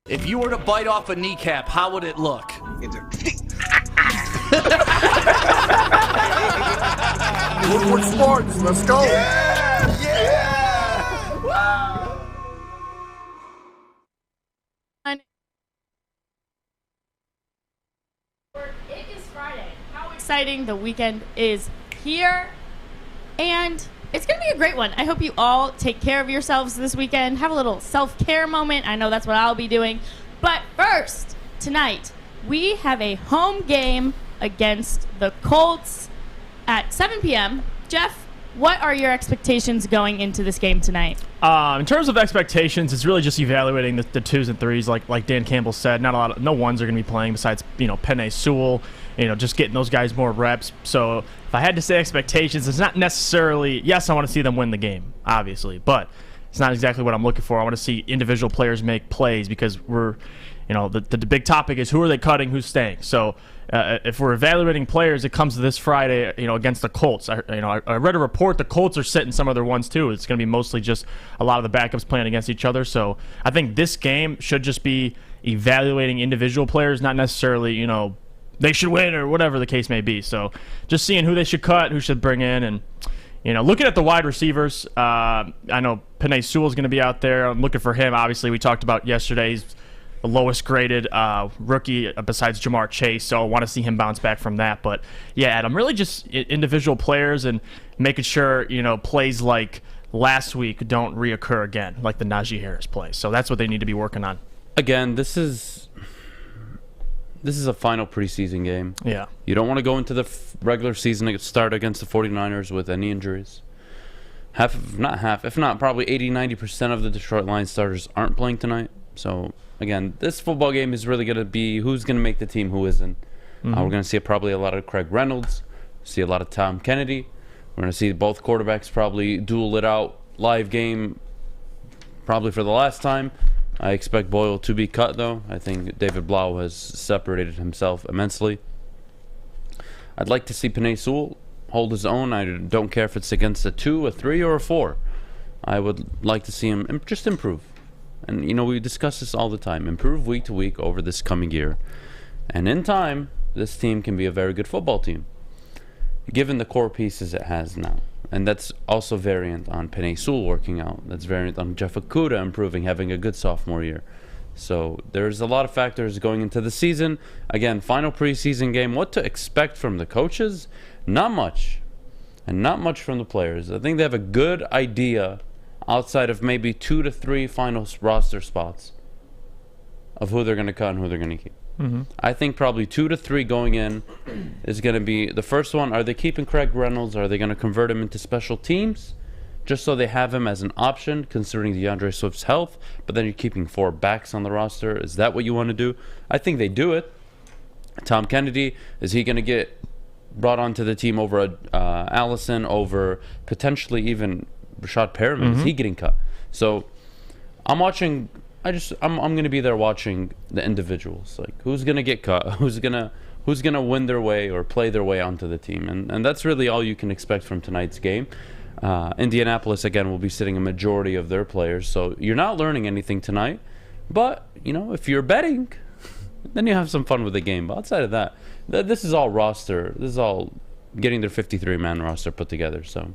If you were to bite off a kneecap, how would it look? Woodward Sports, let's go. It is Friday. How exciting. The weekend is here. And it's going to be a great one. I hope you all take care of yourselves this weekend. Have a little self-care moment. I know that's what I'll be doing. But first, tonight, we have a home game against the Colts at 7 p.m. Jeff, what are your expectations going into this game tonight? In terms of expectations, it's really just evaluating the twos and threes, like Dan Campbell said. No ones are going to be playing besides Penei Sewell. Just getting those guys more reps. So if I had to say expectations, it's not necessarily, yes, I want to see them win the game, obviously, but it's not exactly what I'm looking for. I want to see individual players make plays because the big topic is who are they cutting, who's staying. So if we're evaluating players, it comes to this Friday, against the Colts. I read a report the Colts are sitting some other ones too. It's going to be mostly just a lot of the backups playing against each other. So I think this game should just be evaluating individual players, not necessarily, they should win or whatever the case may be. So just seeing who they should cut, who should bring in, and looking at the wide receivers. I know Penei Sewell's going to be out there. I'm looking for him. Obviously, we talked about yesterday. He's the lowest graded rookie besides Jamar Chase, so I want to see him bounce back from that. But yeah, Adam, really just individual players and making sure plays like last week don't reoccur again, like the Najee Harris play. So that's what they need to be working on. Again, this is a final preseason game. Yeah. You don't want to go into the regular season start against the 49ers with any injuries. If not probably 80-90% of the Detroit Lions starters aren't playing tonight. So again, this football game is really going to be who's going to make the team, who isn't. We're going to see probably a lot of Craig Reynolds, see a lot of Tom Kennedy. We're going to see both quarterbacks probably duel it out live game, probably for the last time. I expect Boyle to be cut, though. I think David Blau has separated himself immensely. I'd like to see Penei Sewell hold his own. I don't care if it's against a 2, a 3, or a 4. I would like to see him just improve. And, we discuss this all the time. Improve week to week over this coming year. And in time, this team can be a very good football team, given the core pieces it has now. And that's also variant on Penei Sewell working out. That's variant on Jeff Okudah improving, having a good sophomore year. So there's a lot of factors going into the season. Again, final preseason game. What to expect from the coaches? Not much. And not much from the players. I think they have a good idea outside of maybe 2 to 3 final roster spots of who they're going to cut and who they're going to keep. I think probably 2 to 3 going in is going to be the first one. Are they keeping Craig Reynolds? Are they going to convert him into special teams just so they have him as an option considering DeAndre Swift's health? But then you're keeping 4 backs on the roster. Is that what you want to do? I think they do it. Tom Kennedy, is he going to get brought onto the team over Allison, over potentially even Rashad Perriman? Is he getting cut? So I'm watching. I'm going to be there watching the individuals, like who's going to get cut, who's going to win their way or play their way onto the team, and that's really all you can expect from tonight's game. Indianapolis again will be sitting a majority of their players, so you're not learning anything tonight. But if you're betting, then you have some fun with the game. But outside of that, this is all roster. This is all getting their 53-man roster put together. So.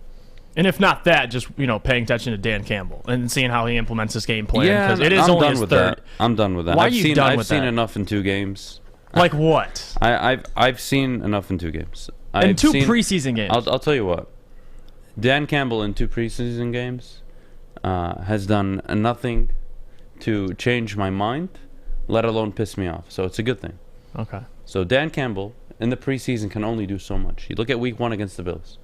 And if not that, just paying attention to Dan Campbell and seeing how he implements his game plan. Yeah, it is I'm only done his with third. that. I'm done with that. Why are you done with that? I've seen enough in 2 games. Like what? I've seen enough in 2 games. In 2 preseason games. I'll tell you what. Dan Campbell in 2 preseason games has done nothing to change my mind, let alone piss me off. So it's a good thing. Okay. So Dan Campbell in the preseason can only do so much. You look at week 1 against the Bills.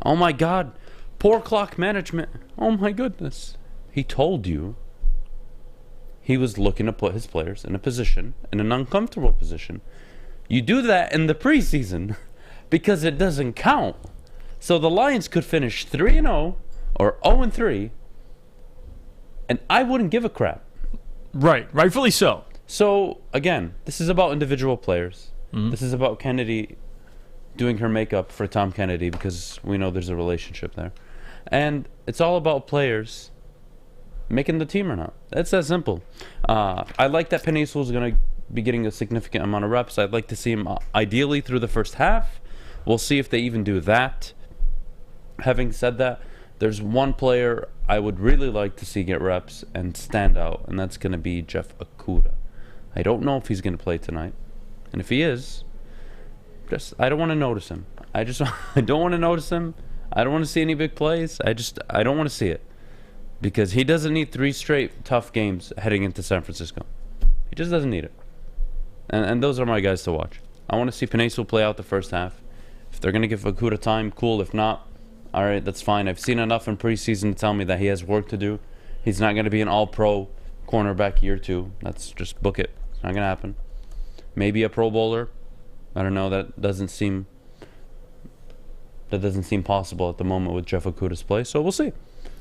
Oh my God. Poor clock management. Oh my goodness. He told you he was looking to put his players in a position, in an uncomfortable position. You do that in the preseason because it doesn't count. So the Lions could finish 3-0 or 0-3, and I wouldn't give a crap. Right. Rightfully so. So, again, this is about individual players. This is about Kennedy doing her makeup for Tom Kennedy because we know there's a relationship there. And it's all about players making the team or not. It's that simple. I like that Penei Sewell is going to be getting a significant amount of reps. I'd like to see him ideally through the first half. We'll see if they even do that. Having said that, there's one player I would really like to see get reps and stand out, and that's going to be Jeff Okudah. I don't know if he's going to play tonight. And if he is, I don't want to notice him. I don't want to notice him. I don't want to see any big plays. I don't want to see it. Because he doesn't need 3 straight tough games heading into San Francisco. He just doesn't need it. And those are my guys to watch. I want to see Penei Sewell play out the first half. If they're going to give Okudah time, cool. If not, all right, that's fine. I've seen enough in preseason to tell me that he has work to do. He's not going to be an all-pro cornerback year 2. That's just book it. It's not going to happen. Maybe a Pro Bowler. I don't know. That doesn't seem possible at the moment with Jeff Okudah's play. So we'll see.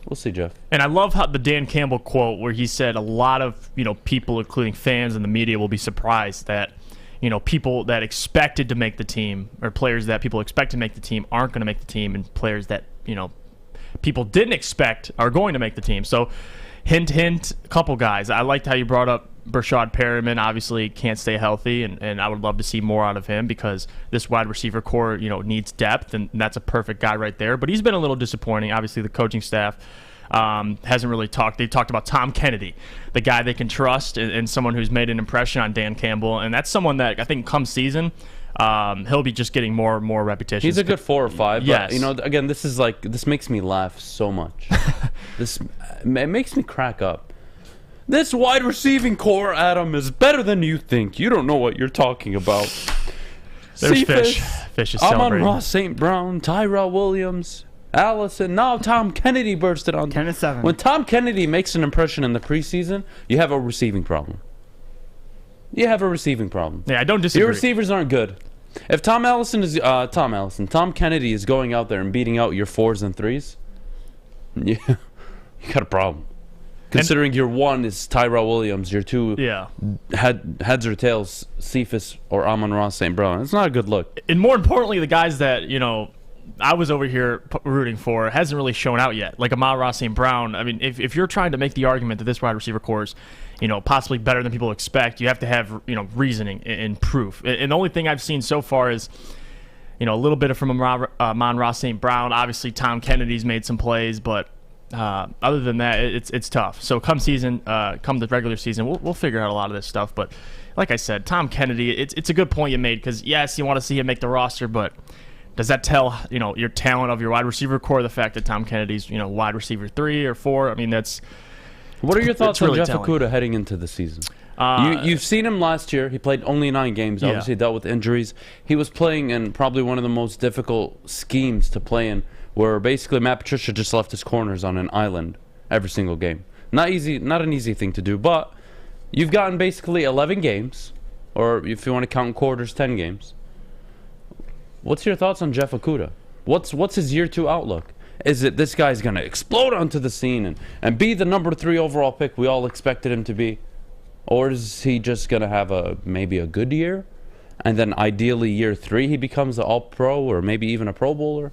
We'll see, Jeff. And I love how the Dan Campbell quote where he said a lot of people, including fans and the media, will be surprised that people that expected to make the team or players that people expect to make the team aren't going to make the team, and players that people didn't expect are going to make the team. So hint, hint, a couple guys. I liked how you brought up Brashad Perriman. Obviously can't stay healthy, and I would love to see more out of him because this wide receiver core needs depth, and that's a perfect guy right there. But he's been a little disappointing. Obviously the coaching staff hasn't really talked. They talked about Tom Kennedy, the guy they can trust, and someone who's made an impression on Dan Campbell, and that's someone that I think come season he'll be just getting more and more repetitions. He's a good 4 or 5. Yes. But, again, this makes me laugh so much. It makes me crack up. This wide receiving core, Adham, is better than you think. You don't know what you're talking about. There's Cephas, Fish. Fish is Amon celebrating. Ross St. Brown, Tyrell Williams, Allison. Now Tom Kennedy bursted on. 10-7. When Tom Kennedy makes an impression in the preseason, you have a receiving problem. You have a receiving problem. Yeah, I don't disagree. Your receivers aren't good. If Tom Kennedy is going out there and beating out your 4s and 3s, you got a problem. Considering your 1 is Tyrell Williams, your 2 heads or tails, Cephas or Amon Ross St. Brown. It's not a good look. And more importantly, the guys that I was over here rooting for hasn't really shown out yet. Like Amon Ross St. Brown. I mean, if you're trying to make the argument that this wide receiver core is possibly better than people expect, you have to have reasoning and proof. And the only thing I've seen so far is a little bit from Amon Ross St. Brown. Obviously, Tom Kennedy's made some plays, but other than that, it's tough. So come the regular season, we'll figure out a lot of this stuff. But like I said, Tom Kennedy, it's a good point you made because yes, you want to see him make the roster, but does that tell your talent of your wide receiver core? The fact that Tom Kennedy's wide receiver 3 or 4, I mean that's. What are your thoughts on really Jeff telling. Okudah heading into the season? You've seen him last year. He played only 9 games. Obviously dealt with injuries. He was playing in probably one of the most difficult schemes to play in, where basically Matt Patricia just left his corners on an island every single game. Not an easy thing to do, but you've gotten basically 11 games, or if you want to count quarters, 10 games. What's your thoughts on Jeff Okudah? What's his year 2 outlook? Is it this guy's going to explode onto the scene and be the number 3 overall pick we all expected him to be? Or is he just going to have maybe a good year, and then ideally year 3 he becomes an all-pro or maybe even a Pro Bowler?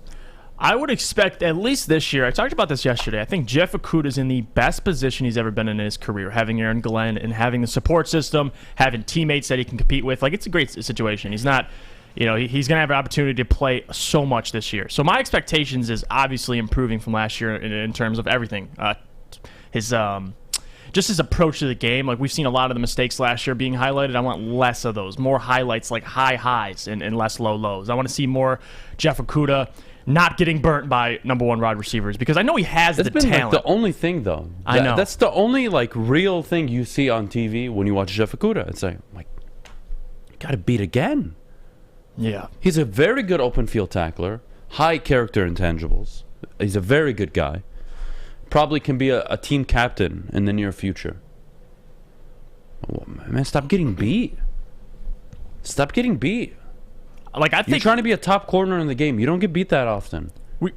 I would expect at least this year. I talked about this yesterday. I think Jeff Okudah is in the best position he's ever been in his career, having Aaron Glenn and having the support system, having teammates that he can compete with. Like, it's a great situation. He's not, he's going to have an opportunity to play so much this year. So my expectations is obviously improving from last year in terms of everything. Just his approach to the game. Like, we've seen a lot of the mistakes last year being highlighted. I want less of those, more highlights like high highs and less low lows. I want to see more Jeff Okudah not getting burnt by number 1 wide receivers because I know he has the talent. That's the only thing, though. I know. That's the only real thing you see on TV when you watch Jeff Okudah. It's like you got to beat again. Yeah. He's a very good open field tackler, high character intangibles. He's a very good guy. Probably can be a team captain in the near future. Oh, man, stop getting beat. Stop getting beat. Like, I think you're trying to be a top corner in the game. You don't get beat that often.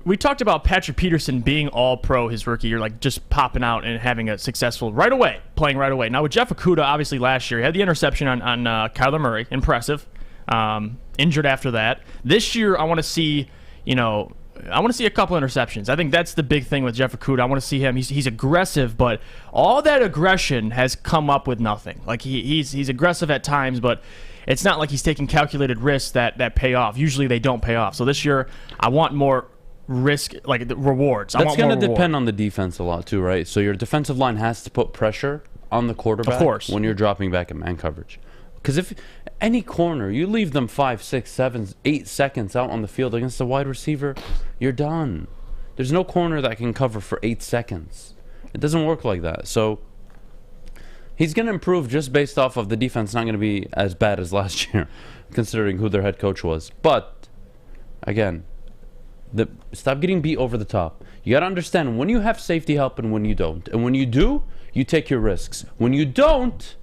We talked about Patrick Peterson being all-pro his rookie year, like just popping out and having a successful playing right away. Now with Jeff Okudah, obviously last year, he had the interception on Kyler Murray. Impressive. Injured after that. This year, I want to see, I want to see a couple interceptions. I think that's the big thing with Jeff Okudah. I want to see him. He's aggressive, but all that aggression has come up with nothing. Like he's aggressive at times, but it's not like he's taking calculated risks that pay off. Usually they don't pay off. So this year, I want more risk, like the rewards. That's going to depend on the defense a lot too, right? So your defensive line has to put pressure on the quarterback, of course, when you're dropping back in man coverage. Because if any corner, you leave them 5, 6, 7, 8 seconds out on the field against a wide receiver, you're done. There's no corner that can cover for 8 seconds. It doesn't work like that. So he's going to improve just based off of the defense not going to be as bad as last year, considering who their head coach was. But, again, stop getting beat over the top. You got to understand when you have safety help and when you don't. And when you do, you take your risks. When you don't,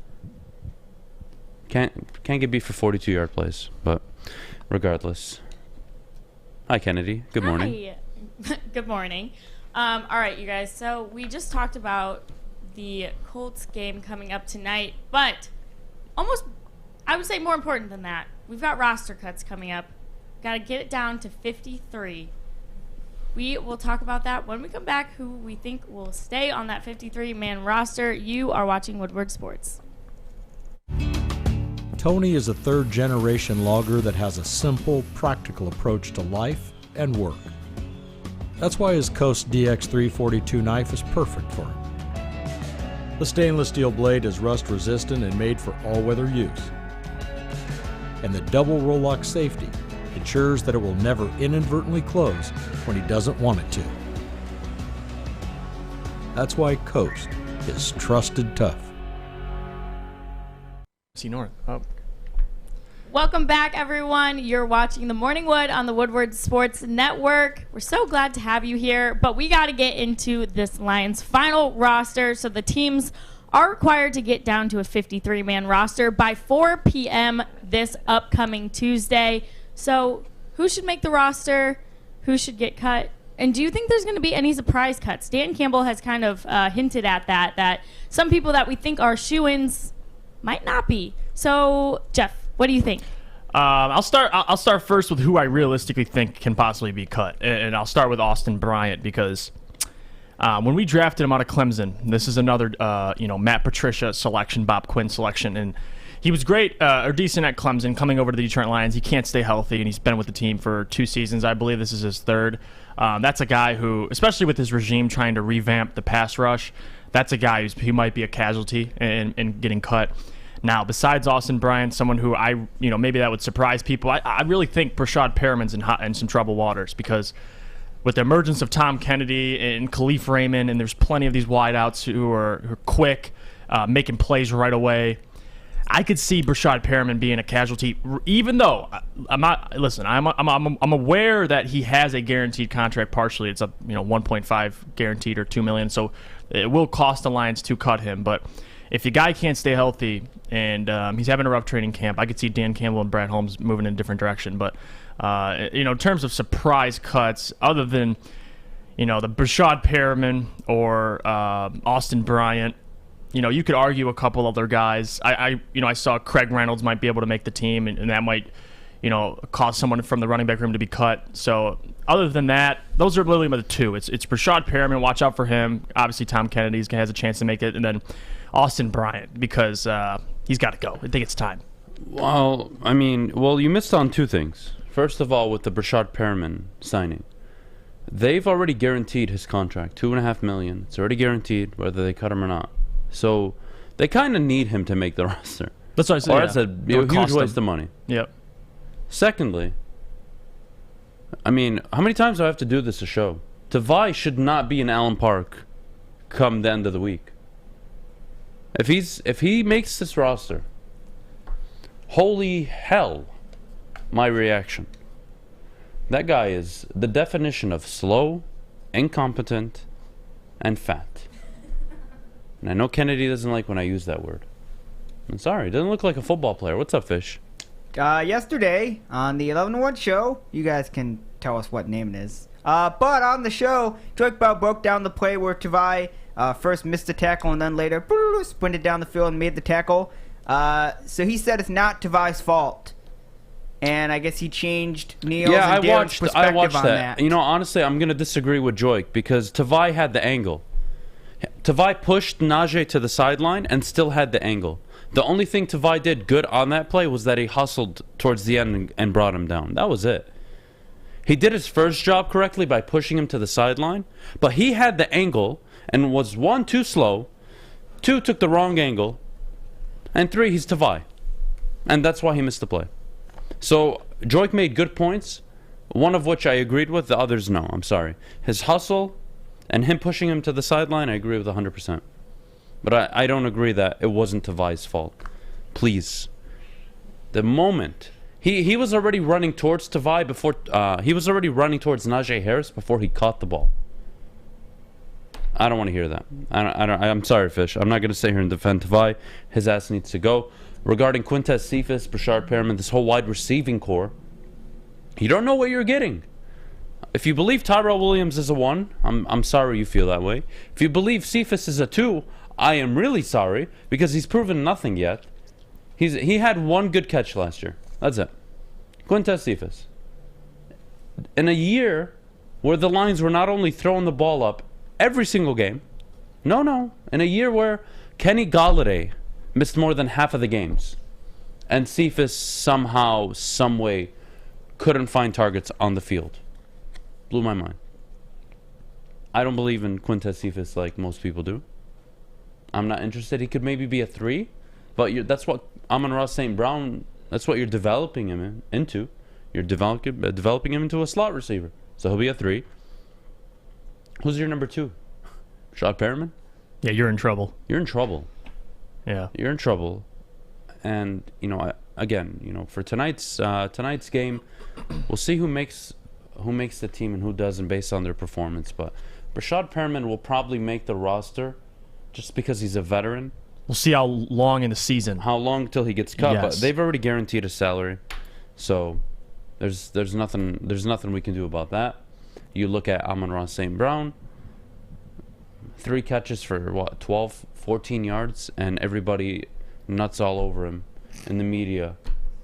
can't get beat for 42-yard plays. But regardless. Hi, Kennedy. Good morning. Hi. Good morning. All right, you guys. So we just talked about the Colts game coming up tonight. But almost, I would say more important than that, we've got roster cuts coming up. Got to get it down to 53. We will talk about that when we come back, who we think will stay on that 53-man roster. You are watching Woodward Sports. Tony is a third-generation logger that has a simple, practical approach to life and work. That's why his Coast DX342 knife is perfect for him. The stainless steel blade is rust-resistant and made for all-weather use. And the double roll-lock safety ensures that it will never inadvertently close when he doesn't want it to. That's why Coast is trusted tough. North. Oh. Welcome back, everyone. You're watching the Morning Wood on the Woodward Sports Network. We're so glad to have you here, but we got to get into this Lions final roster. So the teams are required to get down to a 53-man roster by 4 p.m. this upcoming Tuesday. So who should make the roster? Who should get cut? And do you think there's going to be any surprise cuts? Dan Campbell has kind of hinted at that some people that we think are shoo-ins might not be. So, Jeff, what do you think? I'll start first with who I realistically think can possibly be cut, and I'll start with Austin Bryant because when we drafted him out of Clemson, this is another Matt Patricia selection, Bob Quinn selection, and he was great or decent at Clemson. Coming over to the Detroit Lions, he can't stay healthy, and he's been with the team for 2 seasons. I believe this is his 3rd. That's a guy who, especially with his regime trying to revamp the pass rush, that's a guy he might be a casualty in getting cut. Now, besides Austin Bryant, someone who maybe that would surprise people, I really think Brashad Perriman's in some troubled waters because with the emergence of Tom Kennedy and Khalif Raymond, and there's plenty of these wideouts who are quick, making plays right away, I could see Brashad Perriman being a casualty, even though I'm not. Listen, I'm aware that he has a guaranteed contract. Partially, it's a 1.5 guaranteed or $2 million, so it will cost the Lions to cut him. But if the guy can't stay healthy and he's having a rough training camp, I could see Dan Campbell and Brad Holmes moving in a different direction. But in terms of surprise cuts, other than the Brashad Perriman or Austin Bryant. You could argue a couple other guys. I saw Craig Reynolds might be able to make the team, and that might, cause someone from the running back room to be cut. So other than that, those are literally the 2. It's Brashad Perriman. Watch out for him. Obviously, Tom Kennedy has a chance to make it, and then Austin Bryant because he's got to go. I think it's time. Well, you missed on 2 things. First of all, with the Brashad Perriman signing, they've already guaranteed his contract, $2.5 million. It's already guaranteed whether they cut him or not. So they kind of need him to make the roster. That's what I said. Or it's a huge waste of money. Yep. Secondly, how many times do I have to do this to show? Tavai should not be in Allen Park come the end of the week. If he makes this roster, holy hell, my reaction. That guy is the definition of slow, incompetent, and fat. And I know Kennedy doesn't like when I use that word. I'm sorry, he doesn't look like a football player. What's up, Fish? Yesterday on the 11-1 show, you guys can tell us what name it is. But on the show, Joyke Bell broke down the play where Tavai first missed the tackle and then later sprinted down the field and made the tackle. So he said it's not Tavai's fault. and I guess he changed Neil's Yeah, and Darren's perspective I watched on that. You know, honestly, I'm going to disagree with Joik because Tavai had the angle. Tavai pushed Najee to the sideline and still had the angle. The only thing Tavai did good on that play was that he hustled towards the end and brought him down. That was it. He did his first job correctly by pushing him to the sideline, but he had the angle and was 1, too slow, 2, took the wrong angle, and 3, he's Tavai. And that's why he missed the play. So Joik made good points, one of which I agreed with, the others no. I'm sorry. His hustle and him pushing him to the sideline, I agree with 100%. But I don't agree that it wasn't Tavai's fault. Please. The moment he was already running towards Tavai before he was already running towards Najee Harris before he caught the ball. I don't want to hear that. I'm sorry, Fish. I'm not going to sit here and defend Tavai. His ass needs to go. Regarding Quintez Cephas, Brashard Perriman, this whole wide receiving core, you don't know what you're getting. If you believe Tyrell Williams is a 1, I'm sorry you feel that way. If you believe Cephas is a 2, I am really sorry because he's proven nothing yet. He had 1 good catch last year. That's it. Quintez Cephas. In a year where the Lions were not only throwing the ball up every single game, no. In a year where Kenny Galladay missed more than half of the games, and Cephas somehow, some way, couldn't find targets on the field. Blew my mind. I don't believe in Quintez Cephas like most people do. I'm not interested. He could maybe be a 3, but that's what Amon-Ra St. Brown, that's what you're developing him into. You're developing him into a slot receiver. So he'll be a 3. Who's your number 2? Brashard Perriman? Yeah, you're in trouble. You're in trouble. Yeah. You're in trouble. And, for tonight's game, we'll see who makes the team and who doesn't based on their performance. But Brashard Perriman will probably make the roster just because he's a veteran. We'll see how long in the season. How long till he gets cut? Yes. But they've already guaranteed a salary, so there's nothing we can do about that. You look at Amon-Ra St. Brown, 3 catches for 12, 14 yards, and everybody nuts all over him in the media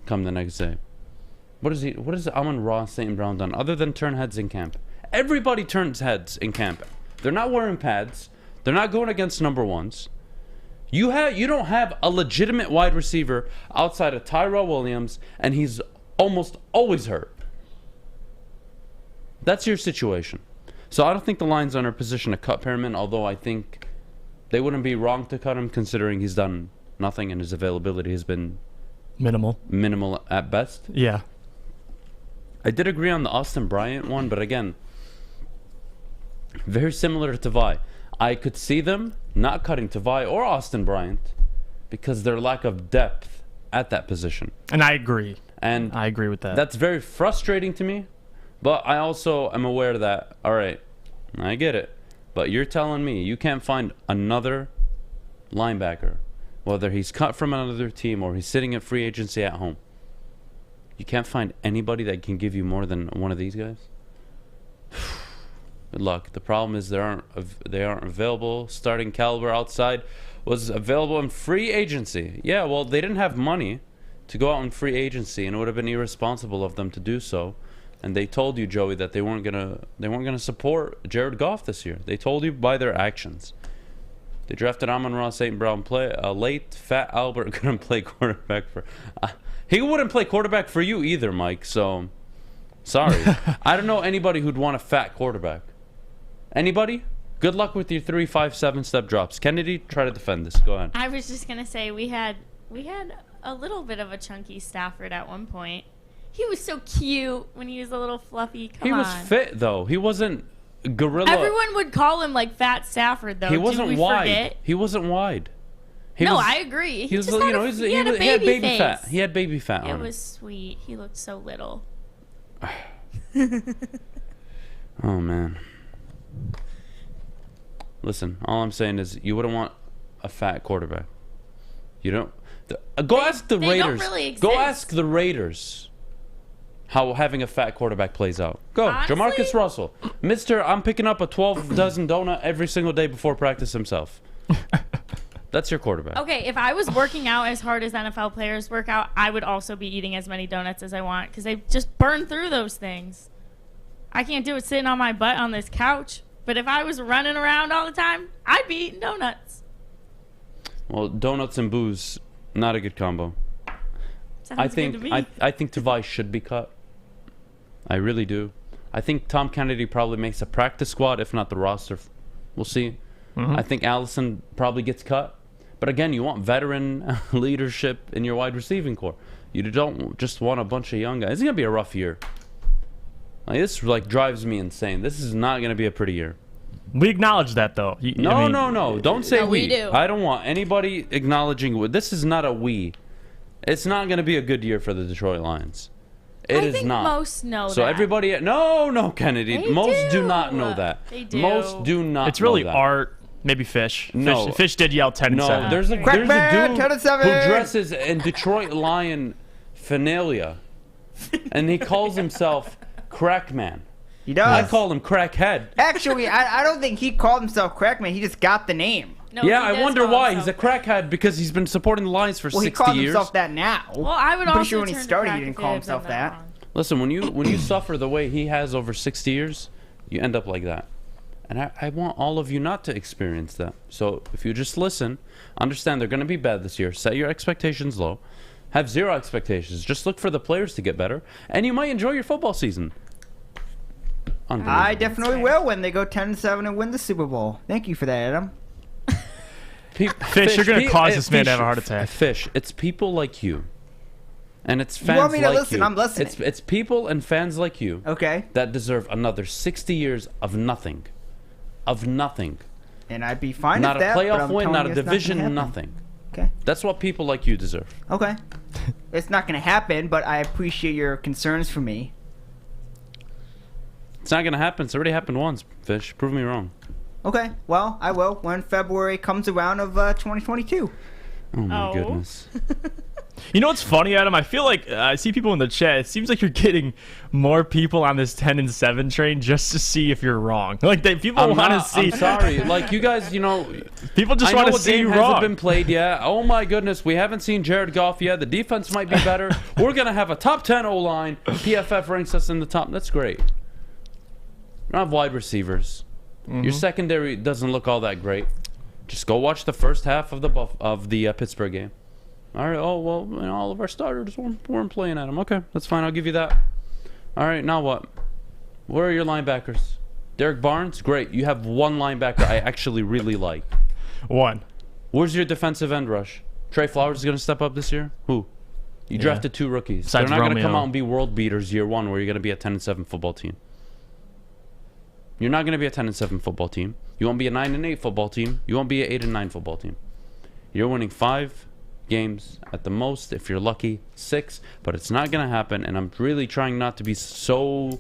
come the next day. What has Amon-Ra St. Brown done other than turn heads in camp? Everybody turns heads in camp. They're not wearing pads. They're not going against number 1s. You don't have a legitimate wide receiver outside of Tyrell Williams, and he's almost always hurt. That's your situation. So I don't think the Lions are in a position to cut Perriman, although I think they wouldn't be wrong to cut him considering he's done nothing and his availability has been minimal at best. Yeah. I did agree on the Austin Bryant one, but again, very similar to Tavai. I could see them not cutting Tavai or Austin Bryant because their lack of depth at that position. And I agree. And I agree with that. That's very frustrating to me, but I also am aware that, all right, I get it, but you're telling me you can't find another linebacker, whether he's cut from another team or he's sitting at free agency at home. You can't find anybody that can give you more than one of these guys? Good luck. The problem is they aren't available. Starting caliber outside was available in free agency. Yeah, well, they didn't have money to go out in free agency, and it would have been irresponsible of them to do so. And they told you, Joey, that they weren't gonna support Jared Goff this year. They told you by their actions. They drafted Amon-Ra St. Brown late. Fat Albert couldn't play quarterback for. He wouldn't play quarterback for you either, Mike. So, sorry. I don't know anybody who'd want a fat quarterback. Anybody? Good luck with your 3, 5, 7-step drops. Kennedy, try to defend this. Go ahead. I was just gonna say we had a little bit of a chunky Stafford at one point. He was so cute when he was a little fluffy. Come on. He was fit though. He wasn't gorilla. Everyone would call him like Fat Stafford though. He wasn't Did we wide. Forget? He wasn't wide. I agree. He was, just he had a had baby face. fat. He had baby fat on him. It was sweet. He looked so little. Oh man. Listen, all I'm saying is you wouldn't want a fat quarterback. You don't. Go ask the Raiders. Don't really exist. Go ask the Raiders how having a fat quarterback plays out. Go, Honestly? Jamarcus Russell, Mister. I'm picking up a 12 dozen donut every single day before practice himself. That's your quarterback. Okay, if I was working out as hard as NFL players work out, I would also be eating as many donuts as I want because they just burn through those things. I can't do it sitting on my butt on this couch. But if I was running around all the time, I'd be eating donuts. Well, donuts and booze, not a good combo. Sounds good to me. I think Tavai should be cut. I really do. I think Tom Kennedy probably makes a practice squad, if not the roster. We'll see. I think Allison probably gets cut. But again, you want veteran leadership in your wide receiving core. You don't just want a bunch of young guys. It's going to be a rough year. Like, this drives me insane. This is not going to be a pretty year. We acknowledge that, though. No. Don't say No, we do. I don't want anybody acknowledging we. This is not a we. It's not going to be a good year for the Detroit Lions. It is I think not. most know So that. everybody, no, Kennedy. They Most do do. not know that. They do. Most do not. It's really know that. Art, maybe Fish. No. Fish did yell 10 and No, 7. there's a Crackman, dude 10-7. who dresses in Detroit Lion finalia, and he calls himself Crackman. He does. I call him Crackhead. Actually, I don't think he called himself Crackman. He just got the name. No, Yeah, he I does wonder call why. He's himself a crackhead because he's been supporting the Lions for Well, he 60 called years. himself that now. Well, I would I'm pretty also sure when he turn to started, he crack didn't if call I'm himself not that. wrong. Listen, when you suffer the way he has over 60 years, you end up like that. And I want all of you not to experience that. So if you just listen, understand they're going to be bad this year. Set your expectations low. Have zero expectations. Just look for the players to get better. And you might enjoy your football season. I definitely will when they go 10-7 and win the Super Bowl. Thank you for that, Adam. Fish, you're going to cause this man to have a heart attack. Fish, it's people like you. And it's fans You want me to like listen? you. I'm listening. It's people and fans like you Okay. that deserve another 60 years of nothing. Of nothing. And I'd be fine Not with a that. but playoff I'm win, telling not you a it's gonna division, happen. nothing. Okay. That's what people like you deserve. Okay. It's not going to happen, but I appreciate your concerns for me. It's not going to happen. It's already happened once, Fish. Prove me wrong. Okay. Well, I will when February comes around of 2022. Oh, my Oh. goodness. You know what's funny, Adam? I feel like I see people in the chat. It seems like you're getting more people on this 10 and 7 train just to see if you're wrong. Like people want to see. I'm sorry. Like, you guys, People just I want know to what see game you hasn't wrong. been played yet. Oh, my goodness. We haven't seen Jared Goff yet. The defense might be better. We're going to have a top 10 O-line. PFF ranks us in the top. That's great. We don't have wide receivers. Your secondary doesn't look all that great. Just go watch the first half of the Pittsburgh game. All right. Oh, well, all of our starters weren't playing at him. Okay, that's fine. I'll give you that. All right, now what? Where are your linebackers? Derek Barnes? Great. You have one linebacker I actually really like. One. Where's your defensive end rush? Trey Flowers is going to step up this year? Who? You drafted 2 rookies. Besides They're not going to come Romeo. out and be world beaters year 1 where you're going to be a 10 and 7 football team. You're not going to be a 10 and 7 football team. You won't be a 9 and 8 football team. You won't be an 8 and 9 football team. You're winning 5 games at the most, if you're lucky, 6, but it's not going to happen. And I'm really trying not to be so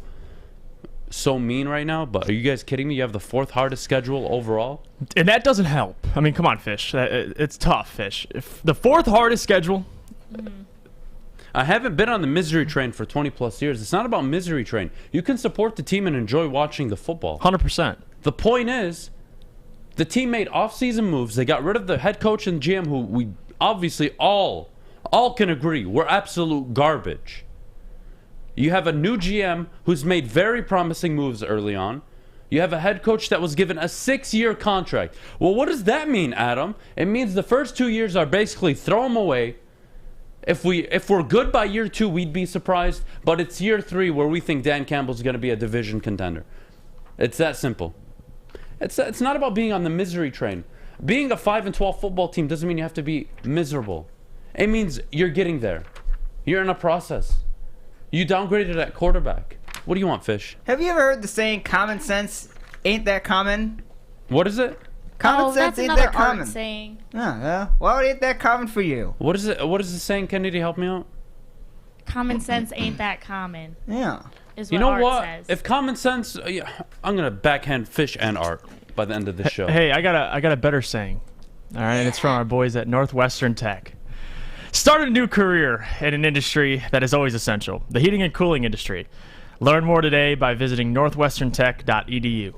mean right now, but are you guys kidding me? You have the 4th hardest schedule overall. And that doesn't help. I mean, come on, Fish. It's tough, Fish. If the 4th hardest schedule. I haven't been on the misery train for 20 plus years. It's not about misery train. You can support the team and enjoy watching the football. 100%. The point is, the team made off-season moves. They got rid of the head coach and GM, who we obviously all can agree were absolute garbage. You have a new GM who's made very promising moves early on. You have a head coach that was given a 6-year contract. Well, what does that mean, Adam? It means the first 2 years are basically throw them away. If we're good by year 2, we'd be surprised. But it's year 3 where we think Dan Campbell's going to be a division contender. It's that simple. It's not about being on the misery train. Being a 5-12 football team doesn't mean you have to be miserable. It means you're getting there. You're in a process. You downgraded at quarterback. What do you want, Fish? Have you ever heard the saying, common sense ain't that common? What is it? Common Oh, sense that's ain't another that common. art saying. Yeah. Well, it ain't that common for you. What is it? What is it saying? Kennedy, help me out. Common sense ain't that common. Yeah. Is what You know art what? says. If common sense, I'm gonna backhand Fish and Art by the end of this show. Hey, I got a better saying. All right, and it's from our boys at Northwestern Tech. Start a new career in an industry that is always essential, the heating and cooling industry. Learn more today by visiting northwesterntech.edu.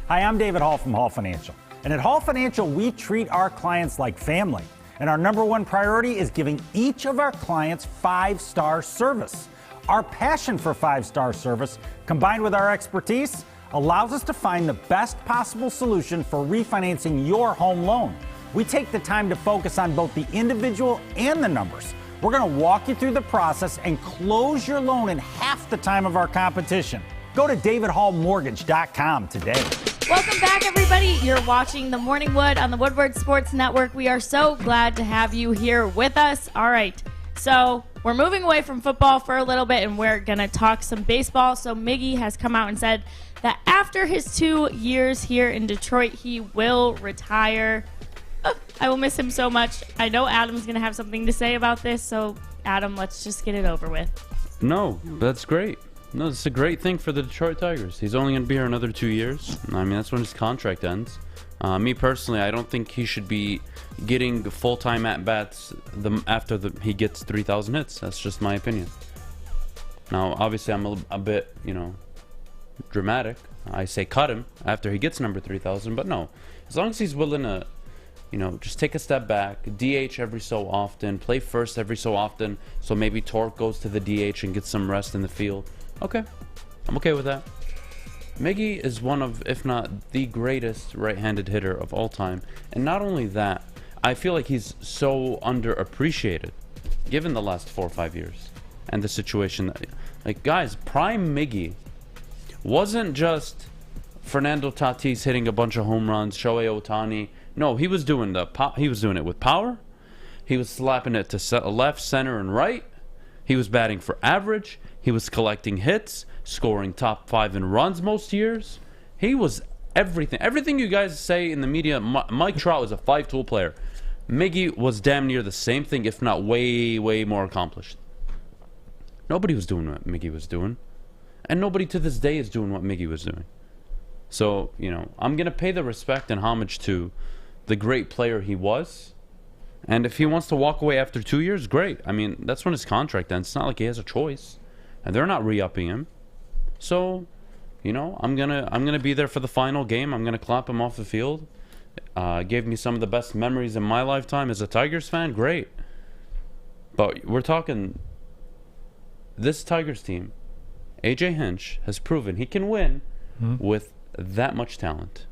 Hi, I'm David Hall from Hall Financial. And at Hall Financial, we treat our clients like family. And our number one priority is giving each of our clients 5-star service. Our passion for 5-star service, combined with our expertise, allows us to find the best possible solution for refinancing your home loan. We take the time to focus on both the individual and the numbers. We're going to walk you through the process and close your loan in half the time of our competition. Go to davidhallmortgage.com today. Welcome back, everybody. You're watching The Morning Wood on the Woodward Sports Network. We are so glad to have you here with us. All right, so we're moving away from football for a little bit, and we're going to talk some baseball. So Miggy has come out and said that after his 2 years here in Detroit, he will retire. I will miss him so much. I know Adam's going to have something to say about this, so Adam, let's just get it over with. No, that's great. No, it's a great thing for the Detroit Tigers. He's only going to be here another 2 years. I mean, that's when his contract ends. Me personally, I don't think he should be getting full-time at-bats after he gets 3,000 hits. That's just my opinion. Now, obviously, I'm a bit, dramatic. I say cut him after he gets number 3,000, but no. As long as he's willing to, just take a step back, DH every so often, play first every so often, so maybe Torque goes to the DH and gets some rest in the field. Okay, I'm okay with that. Miggy is one of, if not the greatest right-handed hitter of all time. And not only that, I feel like he's so underappreciated, given the last 4 or 5 years. And the situation that, guys, prime Miggy wasn't just Fernando Tatis hitting a bunch of home runs, Shohei Ohtani. No, he was doing it with power. He was slapping it to left, center, and right. He was batting for average. He was collecting hits, scoring top 5 in runs most years. He was everything. Everything you guys say in the media, Mike Trout was a 5-tool player. Miggy was damn near the same thing, if not way, way more accomplished. Nobody was doing what Miggy was doing. And nobody to this day is doing what Miggy was doing. So, I'm going to pay the respect and homage to the great player he was. And if he wants to walk away after 2 years, great. I mean, that's when his contract ends. It's not like he has a choice. And they're not re-upping him. So, I'm gonna be there for the final game. I'm gonna clap him off the field. Gave me some of the best memories in my lifetime as a Tigers fan. Great. But we're talking this Tigers team. AJ Hinch has proven he can win with that much talent.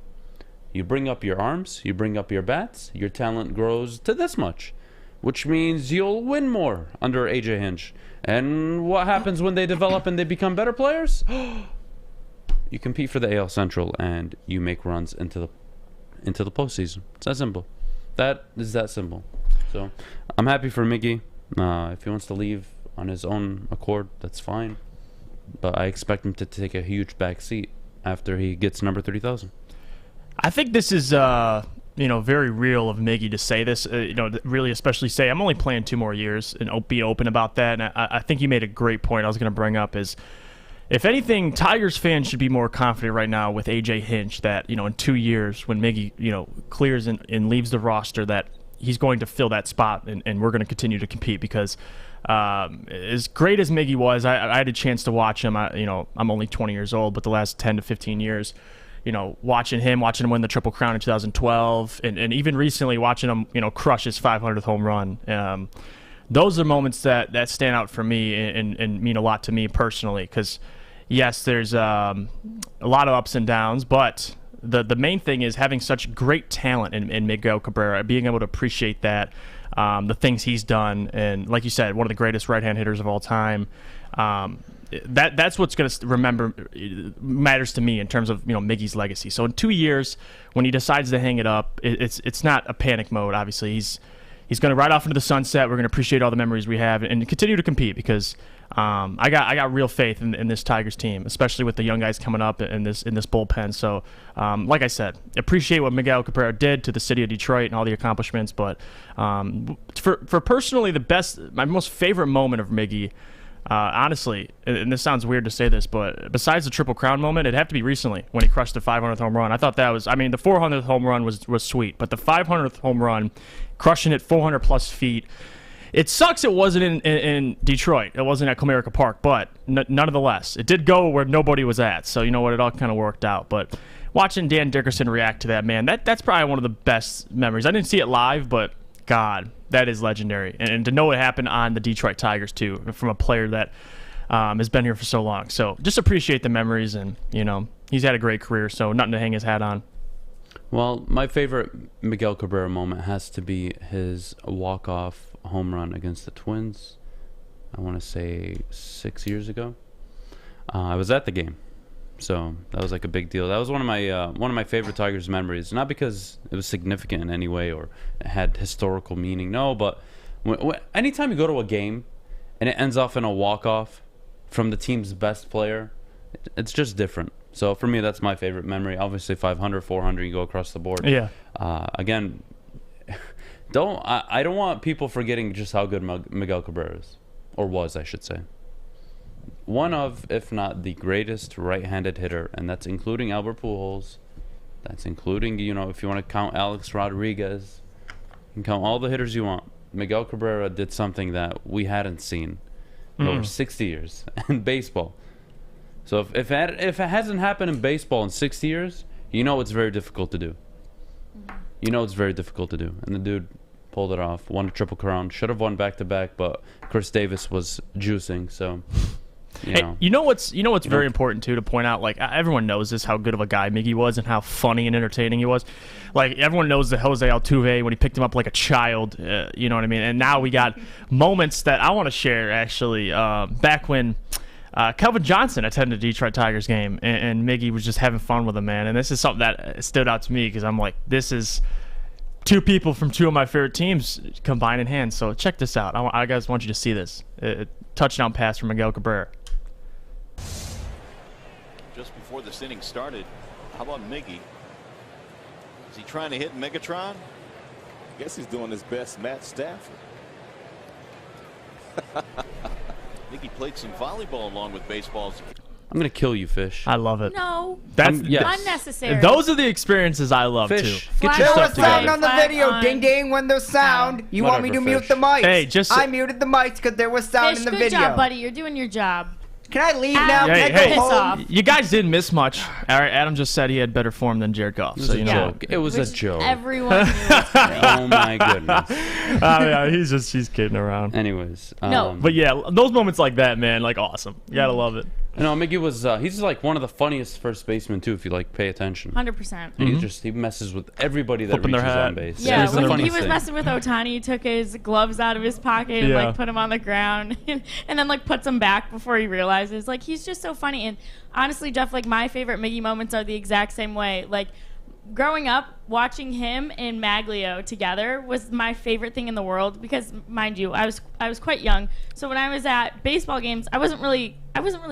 You bring up your arms, you bring up your bats, your talent grows to this much, which means you'll win more under AJ Hinch. And what happens when they develop and they become better players? You compete for the AL Central and you make runs into the postseason. It's that simple. That is that simple. So I'm happy for Miggy. If he wants to leave on his own accord, that's fine. But I expect him to take a huge back seat after he gets number 30,000. I think this is, very real of Miggy to say this, really especially say, I'm only playing 2 more years and be open about that. And I think you made a great point I was going to bring up is, if anything, Tigers fans should be more confident right now with AJ Hinch that, in 2 years when Miggy, clears and leaves the roster, that he's going to fill that spot and we're going to continue to compete because as great as Miggy was, I had a chance to watch him. I'm only 20 years old, but the last 10 to 15 years, watching him win the Triple Crown in 2012, and even recently watching him, crush his 500th home run. Those are moments that stand out for me and mean a lot to me personally. Because yes, there's a lot of ups and downs, but the main thing is having such great talent in Miguel Cabrera, being able to appreciate that, the things he's done, and like you said, one of the greatest right-hand hitters of all time. That's what's going to matters to me in terms of Miggy's legacy. So in 2 years, when he decides to hang it up, it's not a panic mode. Obviously, he's going to ride off into the sunset. We're going to appreciate all the memories we have and continue to compete because I got real faith in this Tigers team, especially with the young guys coming up in this bullpen. So like I said, appreciate what Miguel Cabrera did to the city of Detroit and all the accomplishments. But for personally my most favorite moment of Miggy. Honestly, and this sounds weird to say this, but besides the Triple Crown moment, it'd have to be recently when he crushed the 500th home run. I thought that was, the 400th home run was sweet, but the 500th home run, crushing it 400 plus feet It sucks it wasn't in Detroit. It wasn't at Comerica Park, but nonetheless, it did go where nobody was at. So you know what? It all kind of worked out. But watching Dan Dickerson react to that, man, that's probably one of the best memories. I didn't see it live, but God, that is legendary. And to know it happened on the Detroit Tigers, too, from a player that has been here for so long. So just appreciate the memories. And, you know, he's had a great career, so nothing to hang his hat on. Well, my favorite Miguel Cabrera moment has to be his walk-off home run against the Twins. I want to say 6 years ago. I was at the game, so that was like a big deal. That was one of my favorite Tigers memories. Not because it was significant in any way or it had historical meaning. No, but anytime you go to a game and it ends off in a walk-off from the team's best player, it's just different. So for me, that's my favorite memory. Obviously, 500, 400, you go across the board. Yeah. Again, I don't want people forgetting just how good Miguel Cabrera is, or was, I should say. One of, if not the greatest right-handed hitter, and that's including Albert Pujols. That's including, you know, if you want to count Alex Rodriguez, you can count all the hitters you want. Miguel Cabrera did something that we hadn't seen in over 60 years in baseball. So if it hasn't happened in baseball in 60 years, you know it's very difficult to do. You know it's very difficult to do. And the dude pulled it off, won a Triple Crown, should have won back-to-back, but Chris Davis was juicing, so... You know what's very important too to point out, like everyone knows this, how good of a guy Miggy was and how funny and entertaining he was. Like everyone knows the Jose Altuve when he picked him up like a child, you know what I mean? And now we got moments that I want to share actually. Back when Kelvin Johnson attended a Detroit Tigers game and Miggy was just having fun with him, man. And this is something that stood out to me because I'm like, this is two people from two of my favorite teams combined in hands. So check this out. I guys want you to see this. Touchdown pass from Miguel Cabrera. Just before this inning started, how about Miggy? Is he trying to hit Megatron? I guess he's doing his best Matt Stafford. Miggy played some volleyball along with baseball. I'm going to kill you, Fish. I love it. No. That's unnecessary. Those are the experiences I love, Fish, too. get There your was stuff sound together. on the video. Ding ding when there's sound. You want me to Whatever, mute the mics? Hey, just I muted the mics because there was sound Fish, in the good video. job, buddy. You're doing your job. Can I leave now? Hey, Can I go piss home? off. You guys didn't miss much. All right, Adam just said he had better form than Jared Goff. It was So a you know. joke. It was a joke. Everyone knew it was coming. Oh my goodness. Yeah, he's kidding around. Anyways, No. But yeah, those moments like that, man, like awesome. You gotta love it. you know, Miggy was he's like one of the funniest first basemen too, if you like pay attention. 100%. He messes with everybody that Flipping their reaches hat. on base. Yeah, it's the when he funniest was thing. messing with Ohtani, he took his gloves out of his pocket and Yeah. like put them on the ground and then like puts them back before he realizes. Like he's just so funny. And honestly, Jeff, like my favorite Miggy moments are the exact same way. Like growing up, watching him and Maglio together was my favorite thing in the world because, mind you, I was quite young. So when I was at baseball games, I wasn't really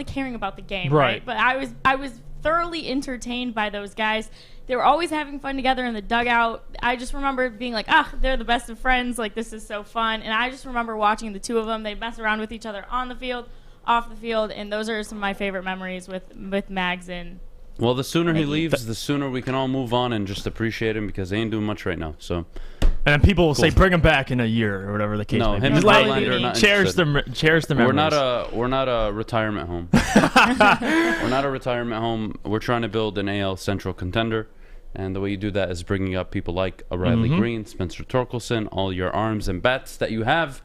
caring about the game, right? But I was thoroughly entertained by those guys. They were always having fun together in the dugout. I just remember being like, they're the best of friends. Like, this is so fun. And I just remember watching the two of them. They mess around with each other on the field, off the field, and those are some of my favorite memories with Mags and Well, the sooner he Miggy. leaves, the sooner we can all move on and just appreciate him because they ain't doing much right now. So, And then people will say, bring him back in a year or whatever the case no, may him be. and Like, Verlander are not cherish interested. the memories. We're not a retirement home. We're not a retirement home. We're trying to build an AL Central contender, and the way you do that is bringing up people like Riley Green, Spencer Torkelson, all your arms and bats that you have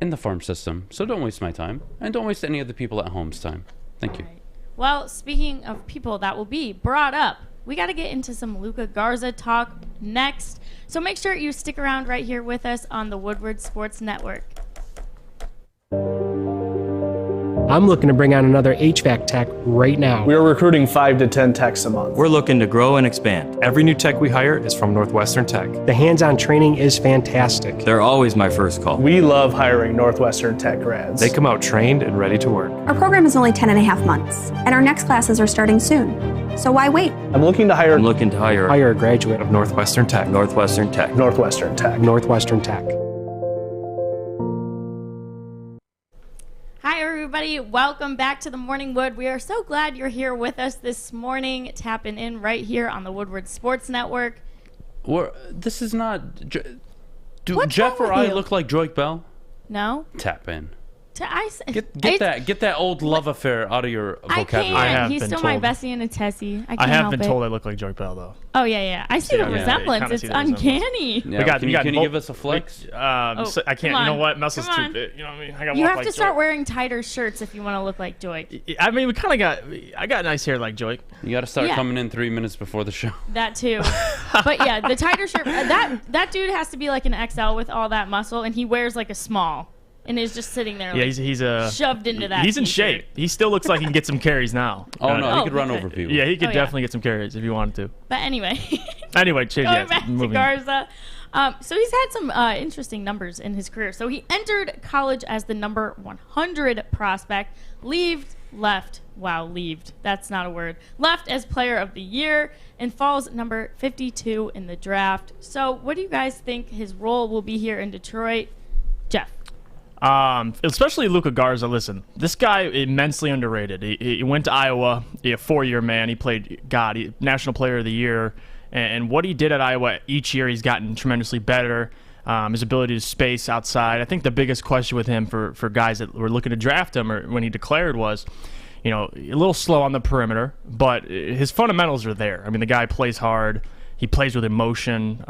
in the farm system. So don't waste my time, and don't waste any of the people at home's time. Thank you. Well, speaking of people that will be brought up, we got to get into some Luca Garza talk next. So make sure you stick around right here with us on the Woodward Sports Network. I'm looking to bring on another HVAC tech right now. We are recruiting 5 to 10 techs a month. We're looking to grow and expand. Every new tech we hire is from Northwestern Tech. The hands-on training is fantastic. They're always my first call. We love hiring Northwestern Tech grads. They come out trained and ready to work. Our program is only 10 and a half months, and our next classes are starting soon. So why wait? I'm looking to hire a graduate of Northwestern Tech. Northwestern Tech. Northwestern Tech. Northwestern Tech. Hi, everybody. Welcome back to the Morning Wood. We are so glad you're here with us this morning, tapping in right here on the Woodward Sports Network. This is not... Do What's Jeff wrong or with I you? look like Joik Bell? No? Tap in. Get that old love affair out of your I vocabulary. can't. He's still my bestie and a Tessie. I can't I have help been it. told I look like Joy Bell, though. Oh, yeah. I see the resemblance. It's uncanny. Yeah, can you give us a flex? So I can't. You know what? Muscle's too big. You know what I mean? I got You walk have like to start Joy. wearing tighter shirts if you want to look like Joy. I mean, we kind of got. I got nice hair like Joy. You got to start Yeah. coming in 3 minutes before the show. That too. But yeah, the tighter shirt. That dude has to be like an XL with all that muscle, and he wears like a small. And is just sitting there. Yeah, like, he's shoved into that. He's in t-shirt. shape. He still looks like he can get some carries now. Oh no, he could run over people. Yeah, he could definitely get some carries if he wanted to. But anyway. Anyway, change Going back to Garza. So he's had some interesting numbers in his career. So he entered college as the number 100 prospect, left that's not a word, left as player of the year, and falls number 52 in the draft. So what do you guys think his role will be here in Detroit? Jeff? Especially Luca Garza. Listen, this guy immensely underrated. He went to Iowa, a 4-year man. He played, National Player of the Year. And what he did at Iowa each year, he's gotten tremendously better. His ability to space outside. I think the biggest question with him for guys that were looking to draft him or when he declared was, a little slow on the perimeter, but his fundamentals are there. I mean, the guy plays hard. He plays with emotion.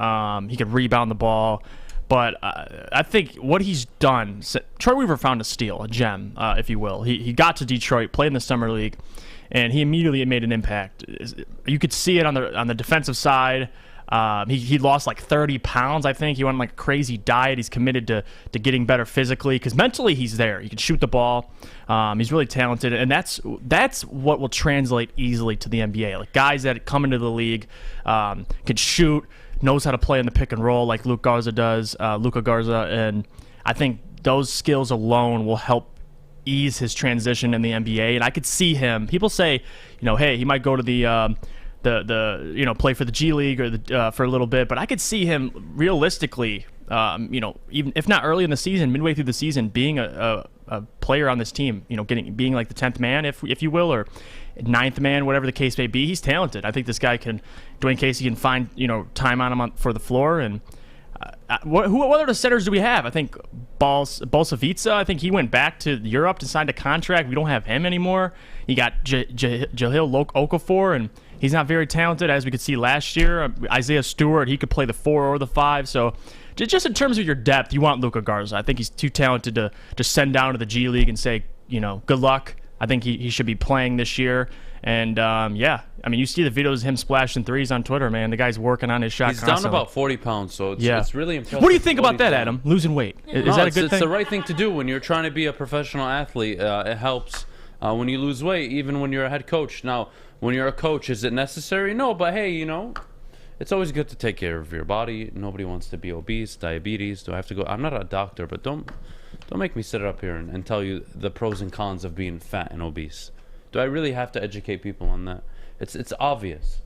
He could rebound the ball. But I think what he's done, Troy Weaver found a steal, a gem, if you will. He got to Detroit, played in the summer league, and he immediately made an impact. You could see it on the defensive side. He lost like 30 pounds, I think. He went on like a crazy diet. He's committed to getting better physically because mentally he's there. He can shoot the ball. He's really talented, and that's what will translate easily to the NBA. Like guys that come into the league can shoot, knows how to play in the pick and roll like Luca Garza does, and I think those skills alone will help ease his transition in the NBA. And I could see him. People say, hey, he might go to the play for the G League or for a little bit, but I could see him realistically, even if not early in the season, midway through the season, being a player on this team. Being like the 10th man, if you will, or 9th man, whatever the case may be. He's talented. I think this guy Dwayne Casey can find time on him for the floor. And what other centers do we have? I think Balsavica. I think he went back to Europe to sign a contract. We don't have him anymore. You got Jahlil Okafor, and he's not very talented, as we could see last year. Isaiah Stewart, he could play the 4 or the 5. So just in terms of your depth, you want Luca Garza. I think he's too talented to just send down to the G League and say, good luck. I think he should be playing this year. And, you see the videos of him splashing threes on Twitter, man. The guy's working on his shot He's constantly. down about 40 pounds, so it's really impressive. What do you think about that, Adam? Losing weight. Is that a good thing? It's the right thing to do when you're trying to be a professional athlete. It helps when you lose weight, even when you're a head coach. Now, when you're a coach, is it necessary? No, but hey, it's always good to take care of your body. Nobody wants to be obese, diabetes. Do I have to go? I'm not a doctor, but don't make me sit up here and tell you the pros and cons of being fat and obese. Do I really have to educate people on that? It's obvious.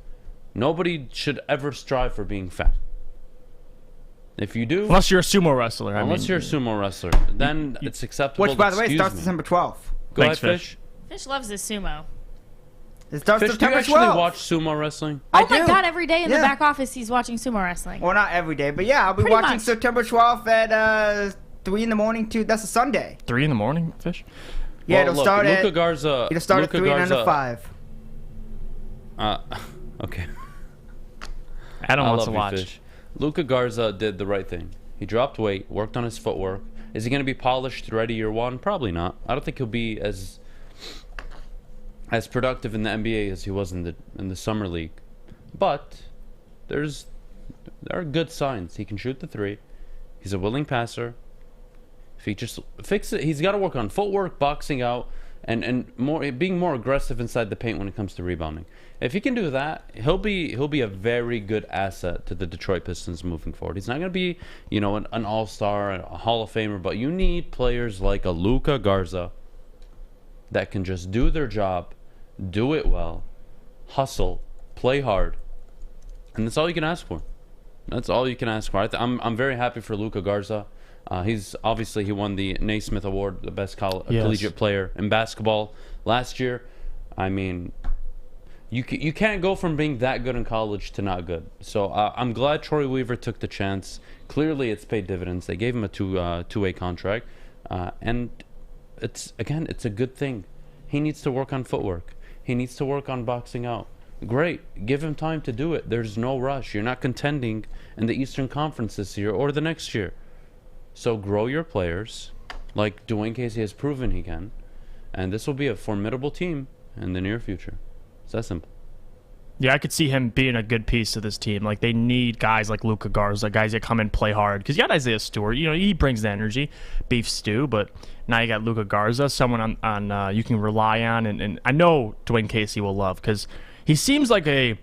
Nobody should ever strive for being fat. If you do, unless you're a sumo wrestler. Unless you're a sumo wrestler, then it's acceptable. Which, by the way, starts December 12th. Go ahead, Fish. Fish loves his sumo. It starts Fish, do you September actually 12th. watch sumo wrestling? Oh my God! Every day in the back office, he's watching sumo wrestling. Well, not every day, but yeah, I'll be Pretty watching much. September 12th at 3 in the morning. That's a Sunday. 3 in the morning, Fish? Yeah, Well, it'll start at Luca Garza. It'll start Luca at 3 and Garza, then 5. Okay. Adam I wants love to you, watch. Fish. Luca Garza did the right thing. He dropped weight, worked on his footwork. Is he going to be polished, ready year one? Probably not. I don't think he'll be as productive in the NBA as he was in the summer league. But there are good signs. He can shoot the 3. He's a willing passer. If he just fix it, he's got to work on footwork, boxing out, and being more aggressive inside the paint when it comes to rebounding. If he can do that, he'll be a very good asset to the Detroit Pistons moving forward. He's not going to be, an all-star, a Hall of Famer, but you need players like a Luca Garza that can just do their job, do it well, hustle, play hard, and that's all you can ask for. That's all you can ask for. I'm very happy for Luca Garza. He won the Naismith Award, the best collegiate player in basketball last year. I mean, you can't go from being that good in college to not good. So I'm glad Troy Weaver took the chance. Clearly, it's paid dividends. They gave him a two-way contract. And it's a good thing. He needs to work on footwork. He needs to work on boxing out. Great. Give him time to do it. There's no rush. You're not contending in the Eastern Conference this year or the next year. So grow your players like Dwayne Casey has proven he can. And this will be a formidable team in the near future. It's that simple. Yeah, I could see him being a good piece to this team. Like, they need guys like Luka Garza, guys that come and play hard. Because you got Isaiah Stewart. You know, he brings the energy, beef stew. But now you got Luka Garza, someone on you can rely on. And I know Dwayne Casey will love, because he seems like a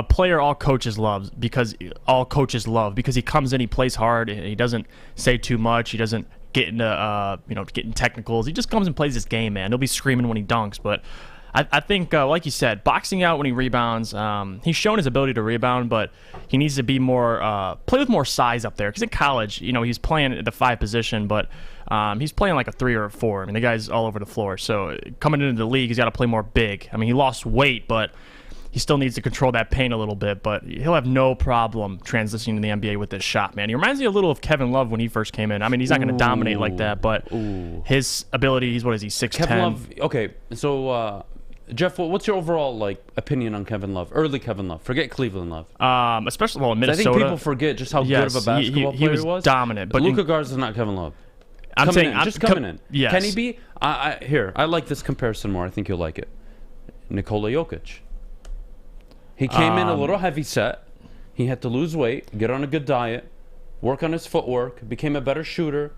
player all coaches love, because he comes in, he plays hard, and he doesn't say too much. He doesn't get into getting technicals. He just comes and plays this game, man. He'll be screaming when he dunks, but I think, like you said, boxing out when he rebounds. He's shown his ability to rebound, but he needs to be more play with more size up there. Because in college, he's playing at the 5 position, but he's playing like a 3 or a 4. I mean, the guy's all over the floor. So coming into the league, he's got to play more big. I mean, he lost weight, but he still needs to control that pain a little bit. But he'll have no problem transitioning to the NBA with this shot, man. He reminds me a little of Kevin Love when he first came in. I mean, he's not going to dominate like that, but his ability, he's 6'10". Kevin Love, okay, so Jeff, what's your overall opinion on Kevin Love? Early Kevin Love. Forget Cleveland Love. Especially in Minnesota. I think people forget just how good of a basketball player he was. Dominant. But Luca Garza is not Kevin Love. I'm saying coming in. Yes. Can he be? I like this comparison more. I think you'll like it. Nikola Jokic. He came in a little heavy set. He had to lose weight, get on a good diet, work on his footwork, became a better shooter.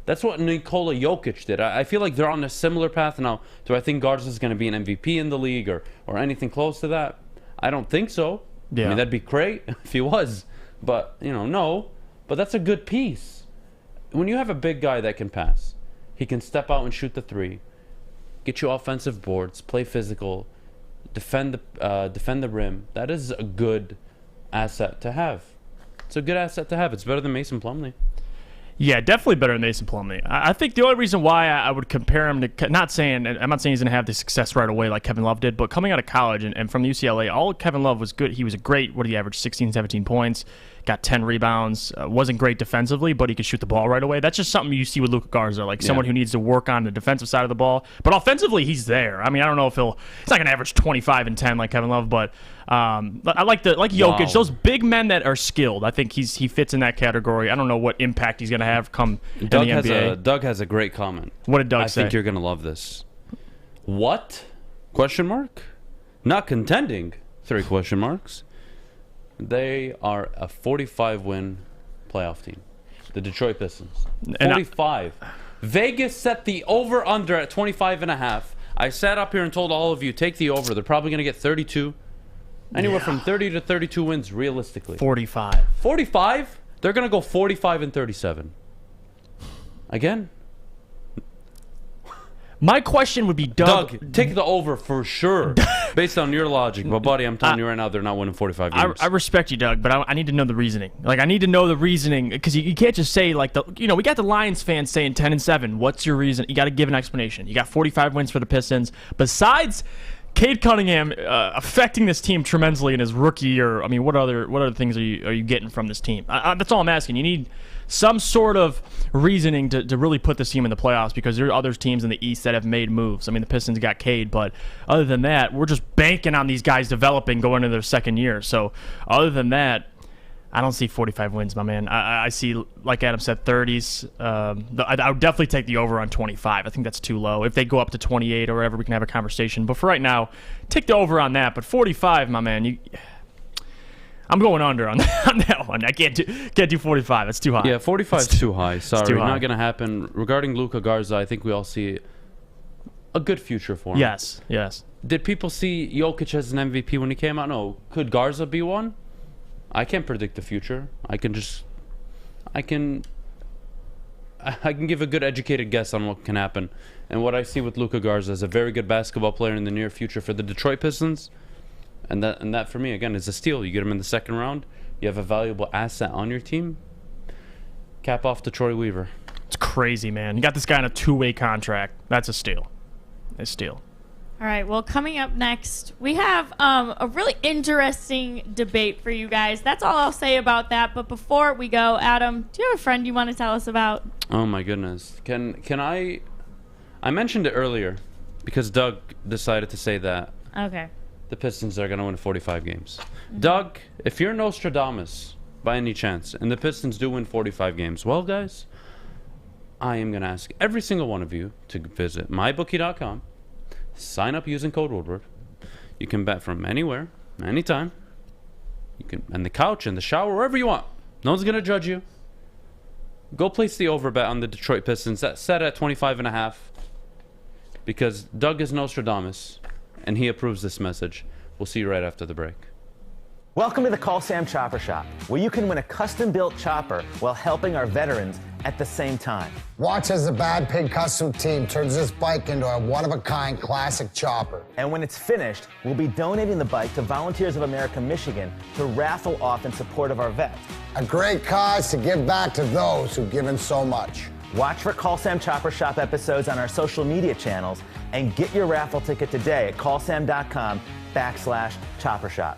That's what Nikola Jokic did. I feel like they're on a similar path now. Do I think Garza is going to be an MVP in the league or anything close to that? I don't think so. Yeah. I mean, that'd be great if he was. But, no. But that's a good piece. When you have a big guy that can pass, he can step out and shoot the 3, get you offensive boards, play physical, defend the rim. That is a good asset to have. It's a good asset to have. It's better than Mason Plumlee. Yeah, definitely better than Mason Plumlee. I think the only reason why I would compare him to, I'm not saying he's going to have the success right away like Kevin Love did, but coming out of college and from UCLA, all Kevin Love was good. He was a great, what did he average, 16, 17 points, got 10 rebounds, wasn't great defensively, but he could shoot the ball right away. That's just something you see with Luka Garza, someone who needs to work on the defensive side of the ball. But offensively, he's there. I mean, I don't know if he's not going to average 25 and 10 like Kevin Love, but I like Jokic, those big men that are skilled. I think he fits in that category. I don't know what impact he's going to have come in the NBA. Doug has a great comment. What did Doug say? I think you're going to love this. What? Question mark? Not contending? 3 question marks. They are a 45-win playoff team. The Detroit Pistons. 45. Vegas set the over-under at 25.5. I sat up here and told all of you, take the over. They're probably going to get 32. Anywhere from 30 to 32 wins realistically. 45. 45? They're going to go 45 and 37. Again? My question would be, Doug, take the over for sure, based on your logic. But, buddy, I'm telling you right now, they're not winning 45 games. I respect you, Doug, but I need to know the reasoning. I need to know the reasoning, because you can't just say, we got the Lions fans saying 10-7. What's your reason? You got to give an explanation. You got 45 wins for the Pistons. Besides Cade Cunningham affecting this team tremendously in his rookie year, I mean, what other things are you getting from this team? That's all I'm asking. You need some sort of reasoning to really put this team in the playoffs, because there are other teams in the East that have made moves. I mean, the Pistons got Cade, but other than that, we're just banking on these guys developing going into their second year. So other than that, I don't see 45 wins, my man. I see, like Adam said, 30s. I would definitely take the over on 25. I think that's too low. If they go up to 28 or whatever, we can have a conversation. But for right now, take the over on that. But 45, my man, I'm going under on that one. I can't do 45. It's too high. Yeah, 45 is too high. Sorry, too high. Not going to happen. Regarding Luca Garza, I think we all see a good future for him. Yes. Did people see Jokic as an MVP when he came out? No. Could Garza be one? I can't predict the future. I can give a good educated guess on what can happen. And what I see with Luka Garza is a very good basketball player in the near future for the Detroit Pistons. And that for me, again, is a steal. You get him in the second round. You have a valuable asset on your team. Cap off to Troy Weaver. It's crazy, man. You got this guy on a 2-way contract. That's a steal. A steal. All right, well, coming up next, we have a really interesting debate for you guys. That's all I'll say about that. But before we go, Adam, do you have a friend you want to tell us about? Oh my goodness. Can I mentioned it earlier because Doug decided to say that Okay. the Pistons are going to win 45 games. Doug, if you're Nostradamus by any chance and the Pistons do win 45 games, well, guys, I am going to ask every single one of you to visit mybookie.com, sign up using code Woodward. You can bet from anywhere, anytime. You can on the couch, in the shower, wherever you want. No one's going to judge you. Go place the over bet on the Detroit Pistons. That's set at 25.5 because Doug is Nostradamus and he approves this message. We'll see you right after the break. Welcome to the Call Sam Chopper Shop, where you can win a custom-built chopper while helping our veterans at the same time. Watch as the Bad Pig Custom team turns this bike into a one-of-a-kind classic chopper. And when it's finished, we'll be donating the bike to Volunteers of America Michigan to raffle off in support of our vets. A great cause to give back to those who've given so much. Watch for Call Sam Chopper Shop episodes on our social media channels and get your raffle ticket today at callsam.com/chopper shop.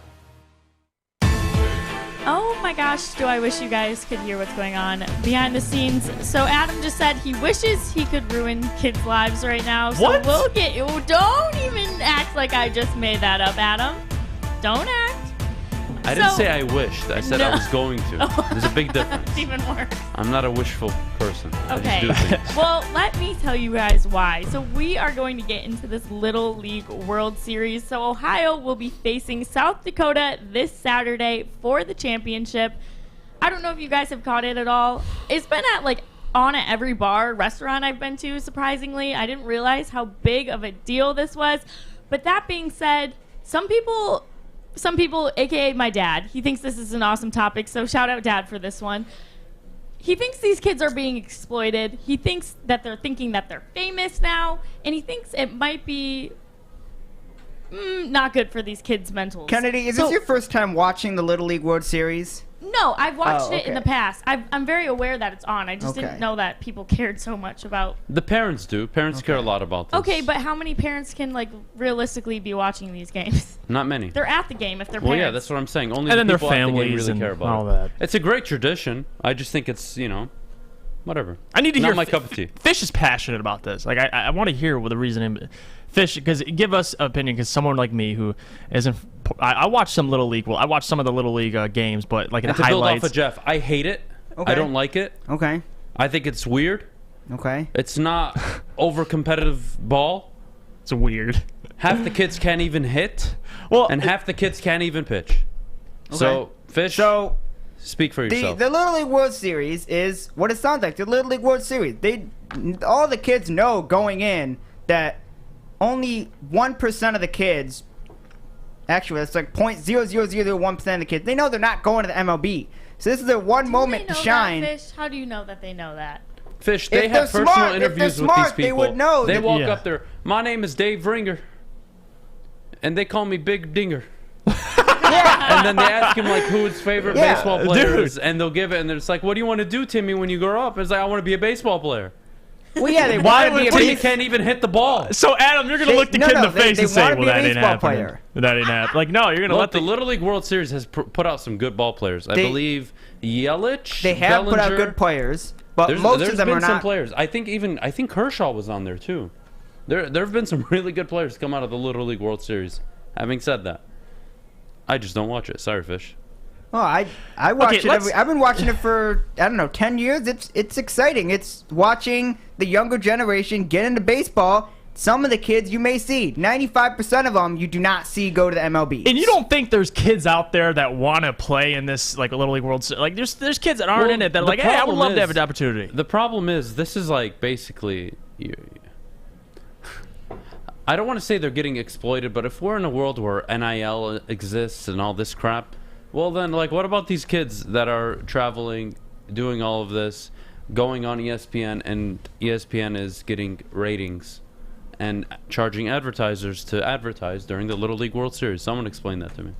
Oh my gosh, do I wish you guys could hear what's going on behind the scenes. So Adam just said he wishes he could ruin kids' lives right now. So What? we'll get you. Don't even act like I just made that up, Adam. Don't act. I didn't say I wished. I said I was going to. There's a big difference. That's even worse. I'm not a wishful person. Okay. I just do things. Well, let me tell you guys why. So we are going to get into this Little League World Series. So Ohio will be facing South Dakota this Saturday for the championship. I don't know if you guys have caught it at all. It's been on at every bar, restaurant I've been to, surprisingly. I didn't realize how big of a deal this was. But that being said, some people, aka my dad, he thinks this is an awesome topic, so shout out Dad for this one. He thinks these kids are being exploited. He thinks that they're thinking that they're famous now, and he thinks it might be not good for these kids' mentals. Kennedy, is this your first time watching the Little League World Series? No, I've watched it in okay. the past. I'm very aware that it's on. I just Okay. didn't know that people cared so much about. The parents do. Parents care a lot about this. Okay, but how many parents can realistically be watching these games? Not many. They're at the game if they're Well, parents. yeah, that's what I'm saying. Only And the then their people at the game families really and care about all it. that. It's a great tradition. I just think it's, whatever. I need to Not hear my cup of tea. Fish is passionate about this. I want to hear what the reason. Fish, because give us an opinion. Because someone like me who isn't, I watch some Little League. Well, I watch some of the Little League games, but in And the to build highlights. off of Jeff, I hate it. Okay. I don't like it. Okay. I think it's weird. Okay. It's not over competitive ball. It's weird. Half the kids can't even hit. Well, and half the kids can't even pitch. So, Fish, speak for yourself. The Little League World Series is what it sounds like. The Little League World Series. All the kids know going in that only 1% of the kids, actually it's 0.00001% of the kids, they know they're not going to the MLB. So this is their one moment to shine. Fish? How do you know that they know that? Fish, they If have they're personal smart- if interviews they're with these smart, people. they would know They that- walk Yeah. up there. My name is Dave Ringer, and they call me Big Dinger. And then they ask him who his favorite Yeah, baseball player is, and they'll give it, and it's like, "What do you want to do, Timmy, when you grow up?" It's like, "I want to be a baseball player." Well, yeah, they Why want to be a would Timmy base- can't even hit the ball? So Adam, you're gonna They- look the no, kid in no, the face they and say, wanna "Well, be a that ain't baseball happening." player. That ain't happening. No, you're gonna Look, let the Little League World Series has put out some good ball players. I They- believe Yelich. They have put out Bellinger. good players, but There's most of them been are some not. players. I think Kershaw was on there too. There have been some really good players come out of the Little League World Series. Having said that, I just don't watch it. Sorry, Fish. Oh, I watch it I've been watching it for 10 years. It's exciting. It's watching the younger generation get into baseball. Some of the kids you may see, 95% of them you do not see go to the MLB. And you don't think there's kids out there that want to play in this Little League World Series? There's kids that aren't in it that are hey, I would love to have an opportunity. The problem is this is basically. I don't want to say they're getting exploited, but if we're in a world where NIL exists and all this crap, well then, what about these kids that are traveling, doing all of this, going on ESPN, and ESPN is getting ratings and charging advertisers to advertise during the Little League World Series? Someone explain that to me.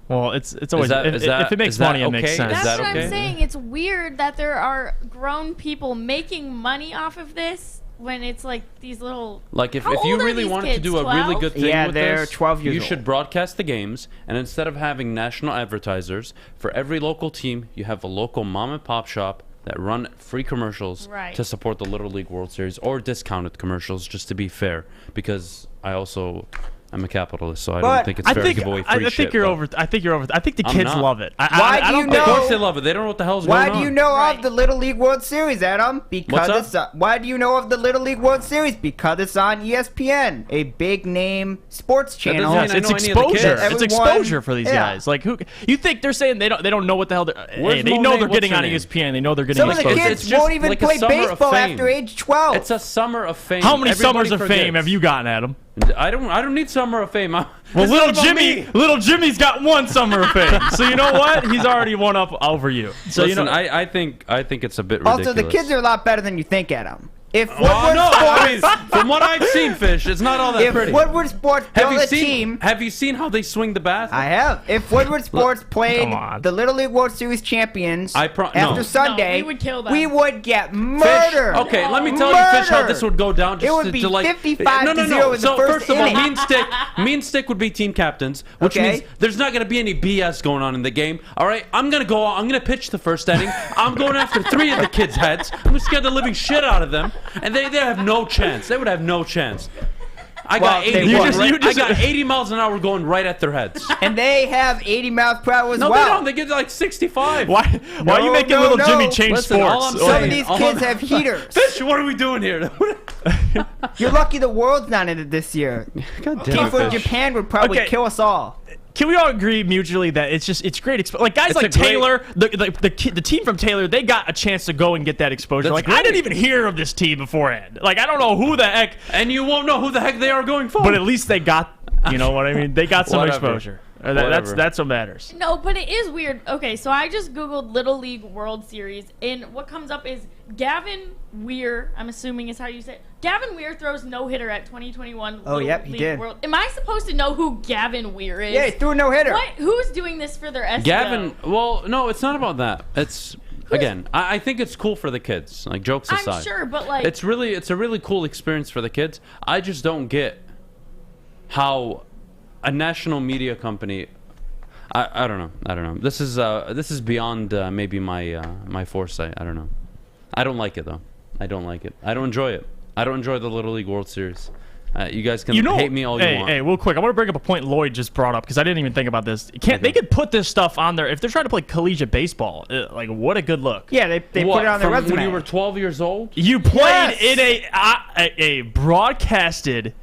Well, it's always if it makes money, it makes sense. That's what I'm saying. It's weird that there are grown people making money off of this when it's these little. If How you old are really these wanted kids, to do a 12? really good thing Yeah, with they're this, 12 years you old. should broadcast the games, and instead of having national advertisers for every local team, you have a local mom and pop shop that run free commercials Right. to support the Little League World Series or discounted commercials, just to be fair, because I'm a capitalist, so I don't think it's fair to give away free shit. I think you're over. I think the kids not. love it. Why do you know? Of course they love it. They don't know what the hell's going on. Why do you know of the Little League World Series, Adam? Because What's it's why do you know of the Little League World Series? Because it's on ESPN, a big name sports channel. Yes, it's exposure. It's exposure for these guys. Like, who you think they're saying they don't know what the hell they're? Hey, they know they're getting on ESPN. They know they're getting. Some of the kids won't even play baseball after age 12. It's a summer of fame. How many summers of fame have you gotten, Adam? I don't need summer of fame. Well, little Jimmy's got one summer of fame. So you know what? He's already one up over you. So Listen, you know, I think it's a bit ridiculous. Also, the kids are a lot better than you think, Adam. If no, I mean, from what I've seen, Fish, it's not all that pretty. If Woodward Sports built a team... Have you seen how they swing the bat? I have. If Woodward Sports played the Little League World Series champions after Sunday, we would kill them. We would get murdered. Fish, okay, let me tell you, Fish, how this would go down. Just it would be 55-0 in the So first first of all, inning. me and Stick would be team captains, which means there's not going to be any BS going on in the game. All right, I'm going to go out. I'm going to pitch the first inning. I'm going after 3 of the kids' heads. I'm going to scare the living shit out of them, and they have no chance. They would have no chance. I got 80 miles an hour going right at their heads. And they have 80 miles per hour as well. No, they don't. They get like 65. Why are you making little Jimmy change sports? Some of these kids have heaters. Fish, what are we doing here? You're lucky the world's not in it this year. God Team from Japan would probably kill us all. Can we all agree mutually that it's great? Like guys like Taylor, the team from Taylor, they got a chance to go and get that exposure. That's like great. I didn't even hear of this team beforehand. Like I don't know who the heck, and you won't know who the heck they are going forward. But at least they got, you know what I mean? They got some Whatever. exposure. That's what matters. No, but it is weird. Okay, so I just Googled Little League World Series, and what comes up is Gavin Weir, I'm assuming is how you say it. Gavin Weir throws no-hitter at 2021 Oh, Little yep, he League did. World. Am I supposed to know who Gavin Weir is? Yeah, he threw a no-hitter. What? Who's doing this for their SEO? Gavin, well, no, it's not about that. It's again, I think it's cool for the kids. Like jokes aside, I'm sure, but like it's a really cool experience for the kids. I just don't get how a national media company. I don't know. This is beyond maybe my foresight. I don't know. I don't like it though. I don't like it. I don't enjoy it. I don't enjoy the Little League World Series. You guys can hate me all you want. Hey, real quick, I want to bring up a point Lloyd just brought up because I didn't even think about this. They could put this stuff on there if they're trying to play collegiate baseball. Like, what a good look. Yeah, they put it on their resume. When you were 12 years old? You played in a broadcasted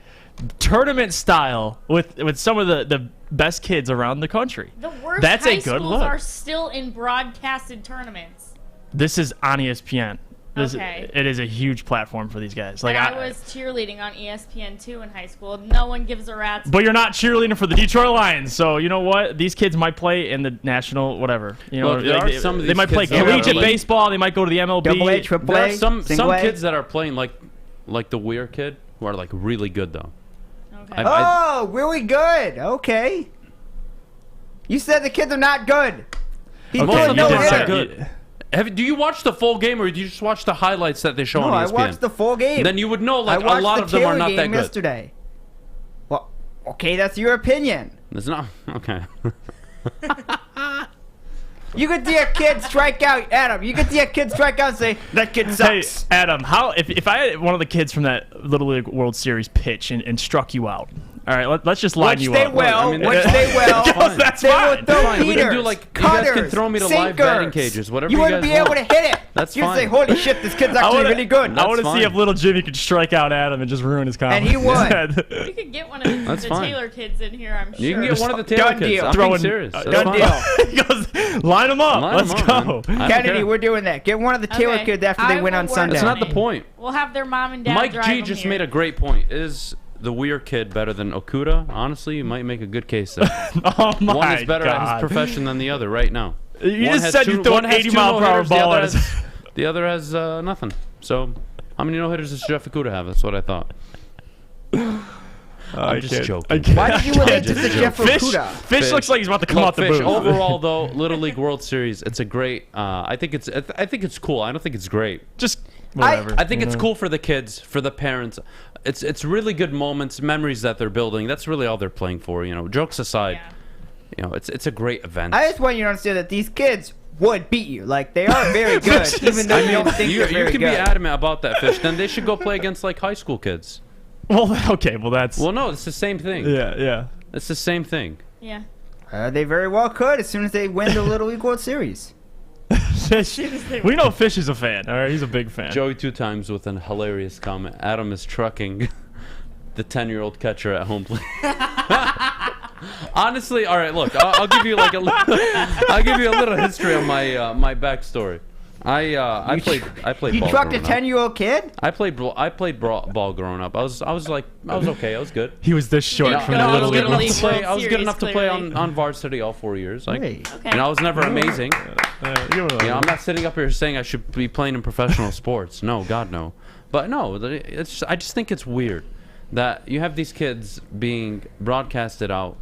tournament style with some of the best kids around the country. the worst That's high a good schools look. are still in broadcasted tournaments. This is on ESPN. Okay. It is a huge platform for these guys. Like I was cheerleading on ESPN2 in high school. No one gives a rat's. But you're not cheerleading for the Detroit Lions, so you know what? These kids might play in the national whatever. You know, Well, they might play collegiate baseball. They might go to the MLB. AA, AAA, There are some single-A. kids that are playing like the Weir kid who are like really good though. Okay. Oh, really good. Okay. You said the kids are not good. He Most threw a of them are no-hitter. not good. Do you watch the full game, or do you just watch the highlights that they show No, on I ESPN? watched the full game. Then you would know, like, I watched a lot the of them are Taylor not game that good. yesterday. Well, okay, that's your opinion. It's not okay. You could see a kid strike out, Adam. You could see a kid strike out and say, that kid sucks. Hey, Adam, how if I had one of the kids from that Little League World Series pitch and struck you out? All right, let's just line you up. Which they will. That's they fine. will throw Fine. We can heaters, do like cutters, you guys can throw me to live batting cages, whatever you you wouldn't guys be able want. to hit it. That's You'd fine. say, holy shit, this kid's actually really good. I want to see if little Jimmy could strike out Adam and just ruin his confidence. And he would. You could get one of That's the fine. Taylor kids in here, I'm sure. You can get one of the Taylor kids. deal. I'm being serious. Done That's fine. deal. He goes, line them up. Line Let's them go. up, man. Kennedy, we're doing that. Get one of the Taylor Okay. kids after they I win will on work Sunday. That's not the point. We'll have their mom and dad Mike drive G them just here. made a great point. Is the Weir kid better than Okuda? Honestly, you might make a good case there. Oh my One is better at God. his profession than the other right now. You One just has said you throw an 80-mile-per-hour ball at us. The other has nothing. So, how many no-hitters does Jeff Okuda have? That's what I thought. I'm just joking. Why did you relate this to Jeff Okuda? Fish looks like he's about to come Look, out the Fish, booth. overall, though, Little League World Series, it's a great. I think it's cool. I don't think it's great. Just whatever. I think it's cool for the kids, for the parents. It's really good moments, memories that they're building. That's really all they're playing for. You know, jokes aside. You know, it's a great event. I just want you to understand that these kids would beat you. Like, they are very good, even though you don't think they're very good. You can be adamant about that, Fish. Then they should go play against, like, high school kids. Well, okay, well, that's... Well, no, it's the same thing. Yeah. It's the same thing. Yeah. They very well could as soon as they win the Little League World Series. We know Fish is a fan. All right, he's a big fan. Joey 2 times with an hilarious comment. Adam is trucking the 10-year-old catcher at home plate. Honestly, all right. Look, I'll give you like I'll give you a little history on my my backstory. I played. You ball trucked a growing up. 10-year-old kid? I played ball growing up. I was okay. I was good. He was this short from the I Little was good enough League. to play. I was good enough to play clearly. on varsity all 4 years. Like, Hey. Okay. you know, I was never amazing. I'm not sitting up here saying I should be playing in professional sports. No, God, no. But no, I just think it's weird that you have these kids being broadcasted out.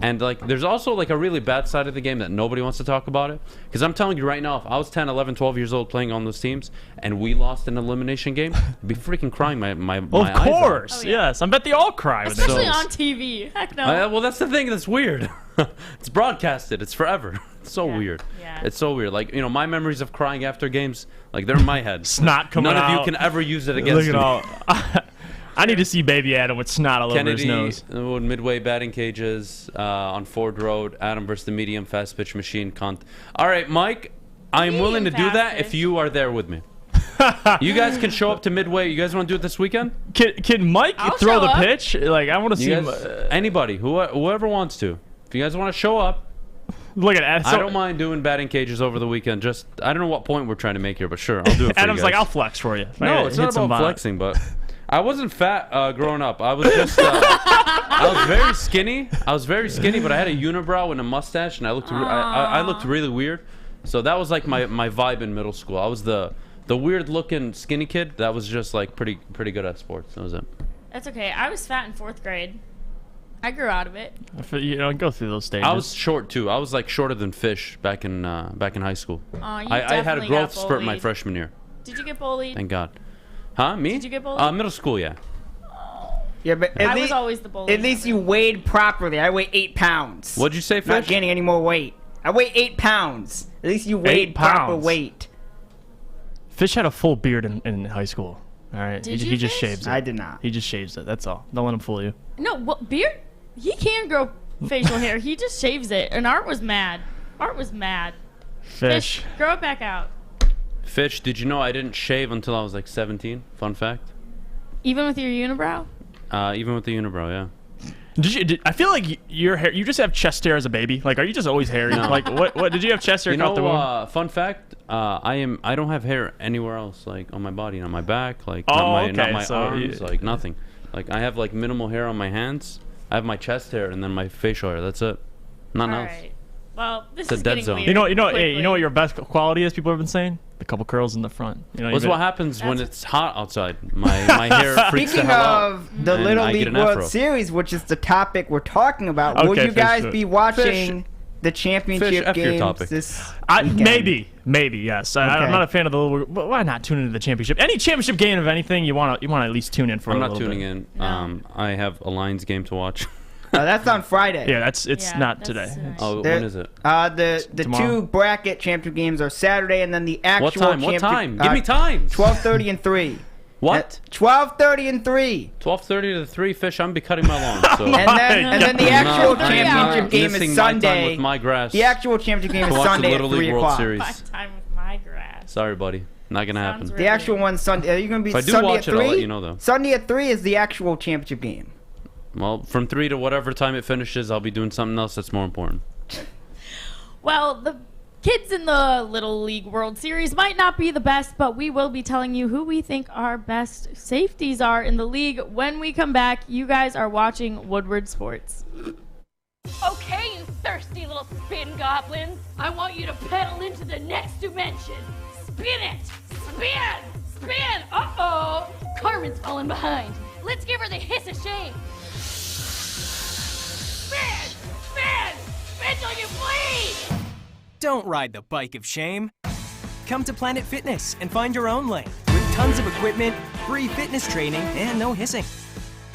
And, like, there's also, like, a really bad side of the game that nobody wants to talk about it. Because I'm telling you right now, if I was 10, 11, 12 years old playing on those teams and we lost an elimination game, I'd be freaking crying my Of eyes out. course, yes. I bet they all cry. With Especially those. on TV. Heck no. Well, that's the thing that's weird. It's broadcasted. It's forever. It's so weird. Yeah. It's so weird. Like, you know, my memories of crying after games, like, they're in my head. Snot coming None out. of you can ever use it against Look me. at all. I need to see Baby Adam with snot all over his Kennedy, nose. Midway batting cages on Ford Road. Adam versus the medium fast pitch machine. All right, Mike, I'm willing to do that if you are there with me. You guys can show up to Midway. You guys want to do it this weekend? Can Mike throw the pitch? Like, I want to see You him. guys, anybody, whoever wants to. If you guys want to show up, look at Adam. I don't mind doing batting cages over the weekend. Just, I don't know what point we're trying to make here, but sure, I'll do it for Adam's you guys. like, I'll flex for you. No, it's not about flexing, but I wasn't fat growing up. I was just, I was very skinny. But I had a unibrow and a mustache, and I looked really weird. So that was like my vibe in middle school. I was the weird-looking skinny kid that was just like pretty good at sports. That was it. That's okay. I was fat in 4th grade. I grew out of it. You know, go through those stages. I was short too. I was like shorter than Fish back in high school. I had a growth spurt my freshman year. Did you get bullied? Thank God. Huh? Me? Did you get bullied? Middle school, yeah. Yeah, but I was always the bully. At least you weighed properly. I weigh 8 pounds. What'd you say, Fish? Not gaining any more weight. I weigh 8 pounds. At least you weighed proper pounds. weight. Fish had a full beard in high school. All right, Did he you, just Fish? shaves it. I did not. He just shaves it. That's all. Don't let him fool you. No, what beard? He can grow facial hair. He just shaves it. And Art was mad. Fish. Grow it back out. Fish, did you know I didn't shave until I was like 17? Fun fact. Even with your unibrow? Even with the unibrow, yeah. I feel like your hair. You just have chest hair as a baby. Like, are you just always hairy? No. Like, what did you have chest hair throughout the womb? Fun fact. I don't have hair anywhere else, like on my body, on my back, like Oh, not my okay, so arms, like nothing. Like I have like minimal hair on my hands. I have my chest hair and then my facial hair. That's it. Nothing else. Alright. Well, this It's a is dead getting zone. weird. You know, hey, quickly. you know what your best quality is? People have been saying a couple curls in the front. You know, What's you what happens when it's hot outside? My hair freaks the Speaking hell out. of the and Little I get League an World afro. Series, which is the topic we're talking about, will Okay, you guys Fish, be watching the championship Fish, F your games topic. this weekend? Maybe, yes. I'm Okay. not a fan of the Little. But why not tune into the championship? Any championship game of anything, you want to at least tune in for. I'm a not little tuning bit. in. I have a Lions game to watch. That's on Friday. Yeah, it's not today. Oh, when is it? The Tomorrow. 2 bracket championship games are Saturday, and then the actual What time? What time? Give me times. 12:30 and 3. What? 12:30 and 3. 12:30 to 3. Fish, I'm be cutting my lawn. So. And then the actual I'm not championship game missing is my time Sunday. with my grass. The actual championship game to is watch Sunday the at Little 3 League World o'clock. Series. My time with my grass. Sorry, buddy. Not gonna happen. The actual one Sunday. Are you gonna be If I do Sunday watch at it, 3? I'll let you know, though. Sunday at 3 is the actual championship game. Well, from 3 to whatever time it finishes, I'll be doing something else that's more important. Well, the kids in the Little League World Series might not be the best, but we will be telling you who we think our best safeties are in the league when we come back. You guys are watching Woodward Sports. Okay, you thirsty little spin goblins. I want you to pedal into the next dimension. Spin it! Spin! Spin! Uh-oh! Carmen's falling behind. Let's give her the hiss of shame. Spin! Spin! Spin till you bleed! Don't ride the bike of shame. Come to Planet Fitness and find your own lane with tons of equipment, free fitness training, and no hissing.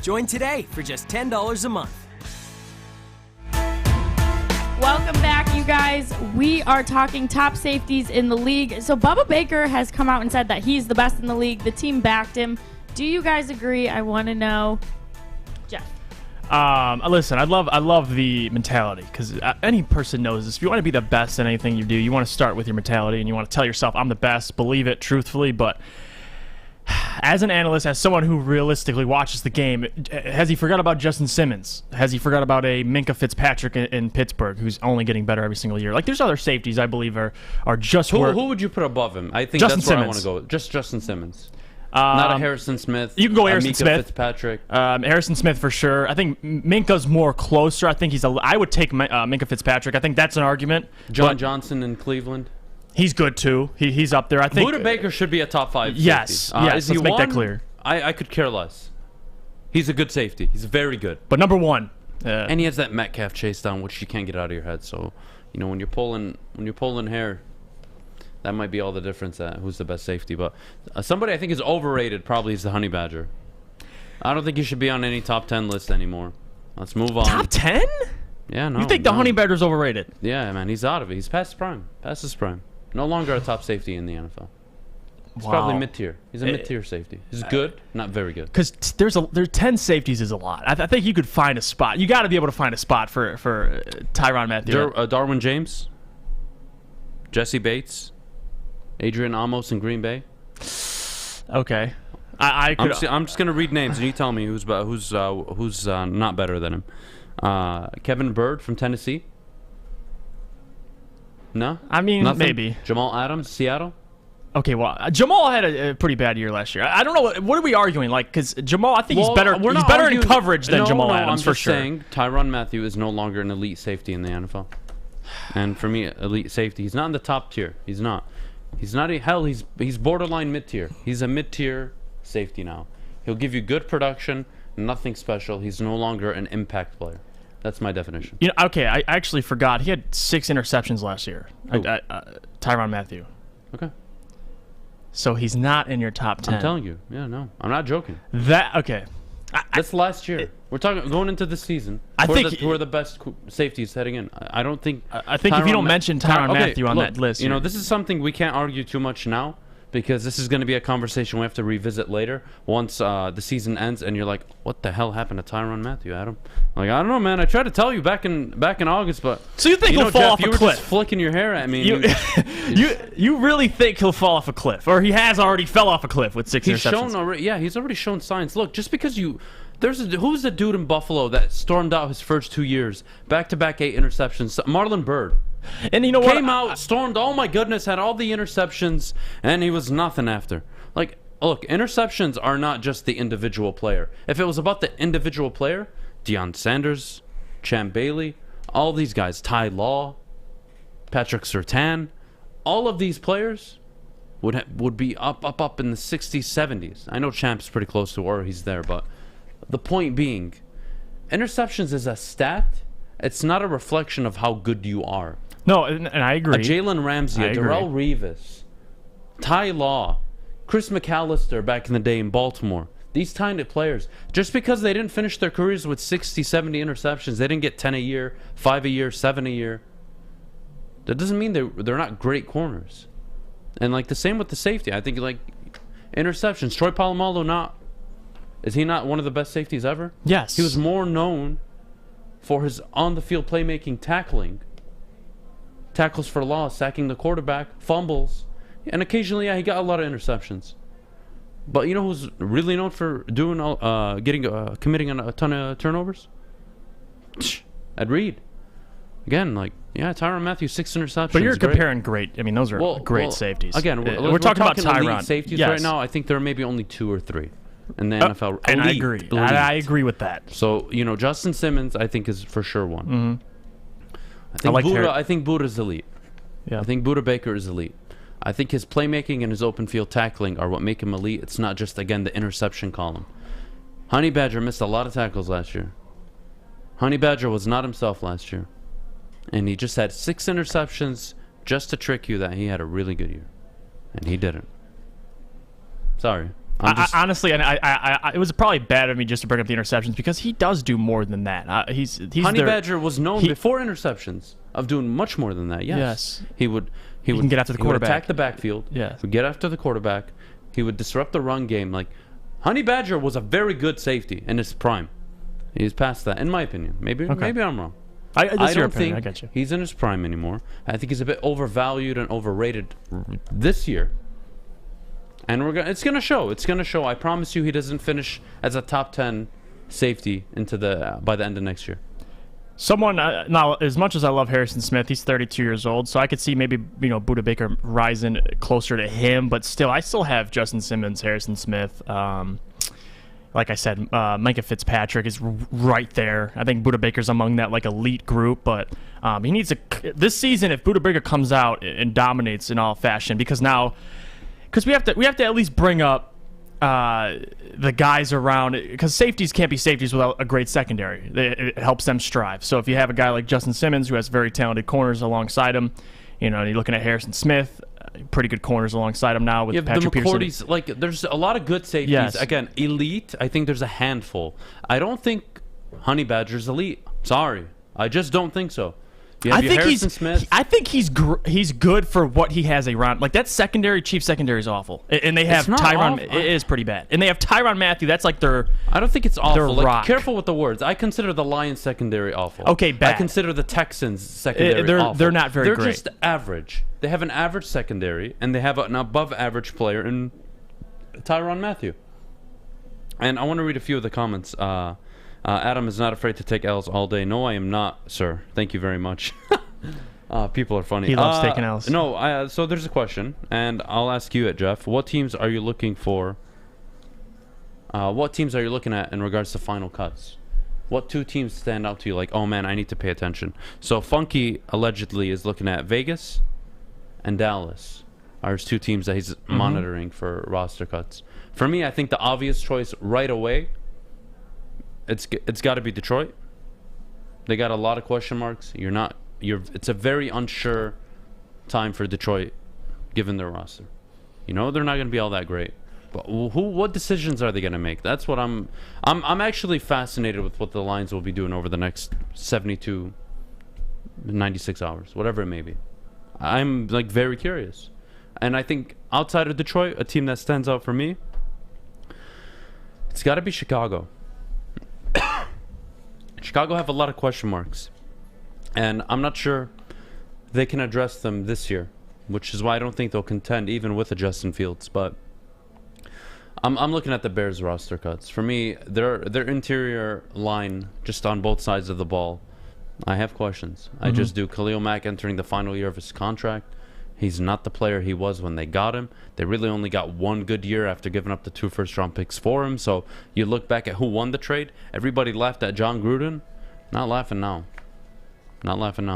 Join today for just $10 a month. Welcome back, you guys. We are talking top safeties in the league. So Bubba Baker has come out and said that he's the best in the league. The team backed him. Do you guys agree? I want to know. Jeff. Listen, I love the mentality, because any person knows this. If you want to be the best in anything you do, you want to start with your mentality, and you want to tell yourself, I'm the best, believe it truthfully. But as an analyst, as someone who realistically watches the game, has he forgot about Justin Simmons? Has he forgot about a Minkah Fitzpatrick in Pittsburgh, who's only getting better every single year? Like, there's other safeties I believe are just who would you put above him? I think Justin that's where Simmons. I want to go. Just Justin Simmons. Not a Harrison Smith. You can go Harrison Minkah Smith. Fitzpatrick. Harrison Smith for sure. I think Minkah's more closer. I think I would take Minkah Fitzpatrick. I think that's an argument. John Johnson in Cleveland. He's good too. He's up there. I think Buda Baker should be a top 5 safety. Yes. Yes. Let's make that clear. I could care less. He's a good safety. He's very good. But number one. And he has that Metcalf chase down, which you can't get out of your head. So, when you're pulling hair, that might be all the difference at who's the best safety. But somebody I think is overrated probably is the Honey Badger. I don't think he should be on any top 10 list anymore. Let's move on. Top 10? Yeah, no. You think the Honey Badger's overrated? Yeah, man. He's out of it. He's past his prime. Past his prime. No longer a top safety in the NFL. He's probably mid-tier. He's a mid-tier safety. He's good, not very good. Because there's 10 safeties is a lot. I think you could find a spot. You got to be able to find a spot for Tyrann Mathieu. Darwin James, Jesse Bates, Adrian Amos in Green Bay. Okay, I'm just gonna read names and you tell me who's not better than him. Kevin Byrd from Tennessee. No, I mean, nothing? maybe. Jamal Adams, Seattle. Okay, well, Jamal had a pretty bad year last year. I don't know. What are we arguing? Like, because Jamal, I think he's better. He's better in coverage than Jamal Adams, for sure. I'm just saying Tyrann Mathieu is no longer an elite safety in the NFL. And for me, elite safety, he's not in the top tier. He's not. He's not. He's borderline mid-tier. He's a mid-tier safety now. He'll give you good production, nothing special. He's no longer an impact player. That's my definition. Okay, I actually forgot. He had 6 interceptions last year. Tyrann Mathieu. Okay. So he's not in your top 10. I'm telling you. Yeah, no. I'm not joking. Okay. That's last year. We're talking going into the season. Who are the best safeties heading in? I don't think. I think if you don't mention Tyrann Mathieu on that list, this is something we can't argue too much now, because this is going to be a conversation we have to revisit later once the season ends, and you're like, what the hell happened to Tyrann Mathieu, Adam? Like, I don't know, man. I tried to tell you back in August, but so you think he'll fall Jeff, off a you were cliff? Just flicking your hair at me. You really think he'll fall off a cliff, or he has already fell off a cliff with 6 interceptions? He's already shown signs. Look, just because who's the dude in Buffalo that stormed out his first 2 years, back-to-back 8 interceptions? Marlon Byrd. And you know what? Came out, stormed, oh my goodness, had all the interceptions, and he was nothing after. Like, look, interceptions are not just the individual player. If it was about the individual player, Deion Sanders, Champ Bailey, all these guys, Ty Law, Patrick Surtain, all of these players would be up in the 60s, 70s. I know Champ's pretty close to where he's there, but the point being, interceptions is a stat. It's not a reflection of how good you are. No, and I agree. A Jalen Ramsey, a Darrelle Revis, Ty Law, Chris McAllister back in the day in Baltimore. These tiny players, just because they didn't finish their careers with 60, 70 interceptions, they didn't get 10 a year, 5 a year, 7 a year. That doesn't mean they're not great corners. And like the same with the safety. I think like interceptions. Troy Polamalu is he not one of the best safeties ever? Yes. He was more known for his on-the-field playmaking, tackles for loss, sacking the quarterback, fumbles, and occasionally, he got a lot of interceptions. But you know who's really known for committing a ton of turnovers? Ed Reed. Again, Tyrann Mathieu, 6 interceptions. But you're comparing great. I mean, those are great safeties. Again, we're talking about Tyrann safeties right now. I think there are maybe only 2 or 3 in the NFL. And I agree. I agree with that. So Justin Simmons, I think, is for sure one. Mm-hmm. I think Buda's elite. Yeah. I think Buda Baker is elite. I think his playmaking and his open field tackling are what make him elite. It's not just, again, the interception column. Honey Badger missed a lot of tackles last year. Honey Badger was not himself last year. And he just had 6 interceptions just to trick you that he had a really good year. And he didn't. Sorry. Honestly, and it was probably bad of me just to bring up the interceptions because he does do more than that. He's Honey Badger was known before interceptions of doing much more than that. Yes. He would get after the quarterback. He would attack the backfield. Yes. He would get after the quarterback. He would disrupt the run game. Like, Honey Badger was a very good safety in his prime. He's past that, in my opinion. Maybe I'm wrong. I don't think I get you. He's in his prime anymore. I think he's a bit overvalued and overrated this year. And it's gonna show. It's gonna show. I promise you, he doesn't finish as a top 10 safety by the end of next year. Someone now, as much as I love Harrison Smith, he's 32 years old, so I could see maybe Budda Baker rising closer to him. But I still have Justin Simmons, Harrison Smith. Like I said, Micah Fitzpatrick is right there. I think Budda Baker's among that elite group, but he needs this season if Budda Baker comes out and dominates in all fashion because we have to at least bring up the guys around because safeties can't be safeties without a great secondary. It helps them strive. So if you have a guy like Justin Simmons who has very talented corners alongside him, you're looking at Harrison Smith. Pretty good corners alongside him now with Patrick Peterson. There's a lot of good safeties. Yes. Again, elite, I think there's a handful. I don't think Honey Badger's elite. Sorry. I just don't think so. I think he's good for what he has around. Like that Chief secondary is awful, and they have Tyrann. It is pretty bad, and they have Tyrann Mathieu. That's like their. I don't think it's awful. Rock. Careful with the words. I consider the Lions secondary awful. Okay, bad. I consider the Texans secondary awful. They're not very great. They're just average. They have an average secondary, and they have an above-average player in Tyrann Mathieu. And I want to read a few of the comments. Adam is not afraid to take L's all day. No, I am not, sir. Thank you very much. People are funny. He loves taking L's. No, so there's a question, and I'll ask you it, Jeff. What teams are you looking for? What teams are you looking at in regards to final cuts? What two teams stand out to you like, oh man, I need to pay attention? So Funky allegedly is looking at Vegas and Dallas. Are two teams that he's monitoring for roster cuts. For me, I think the obvious choice right away, it's got to be Detroit. They got a lot of question marks. It's a very unsure time for Detroit, given their roster. They're not going to be all that great. But what decisions are they going to make? That's what I'm actually fascinated with what the Lions will be doing over the next 72, 96 hours, whatever it may be. I'm very curious. And I think outside of Detroit, a team that stands out for me, it's got to be Chicago. Chicago have a lot of question marks, and I'm not sure they can address them this year, which is why I don't think they'll contend even with a Justin Fields. But I'm looking at the Bears roster cuts. For me, their interior line, just on both sides of the ball, I have questions. I just do. Khalil Mack entering the final year of his contract. He's not the player he was when they got him. They really only got one good year after giving up the 2 first-round picks for him. So you look back at who won the trade. Everybody laughed at John Gruden. Not laughing now.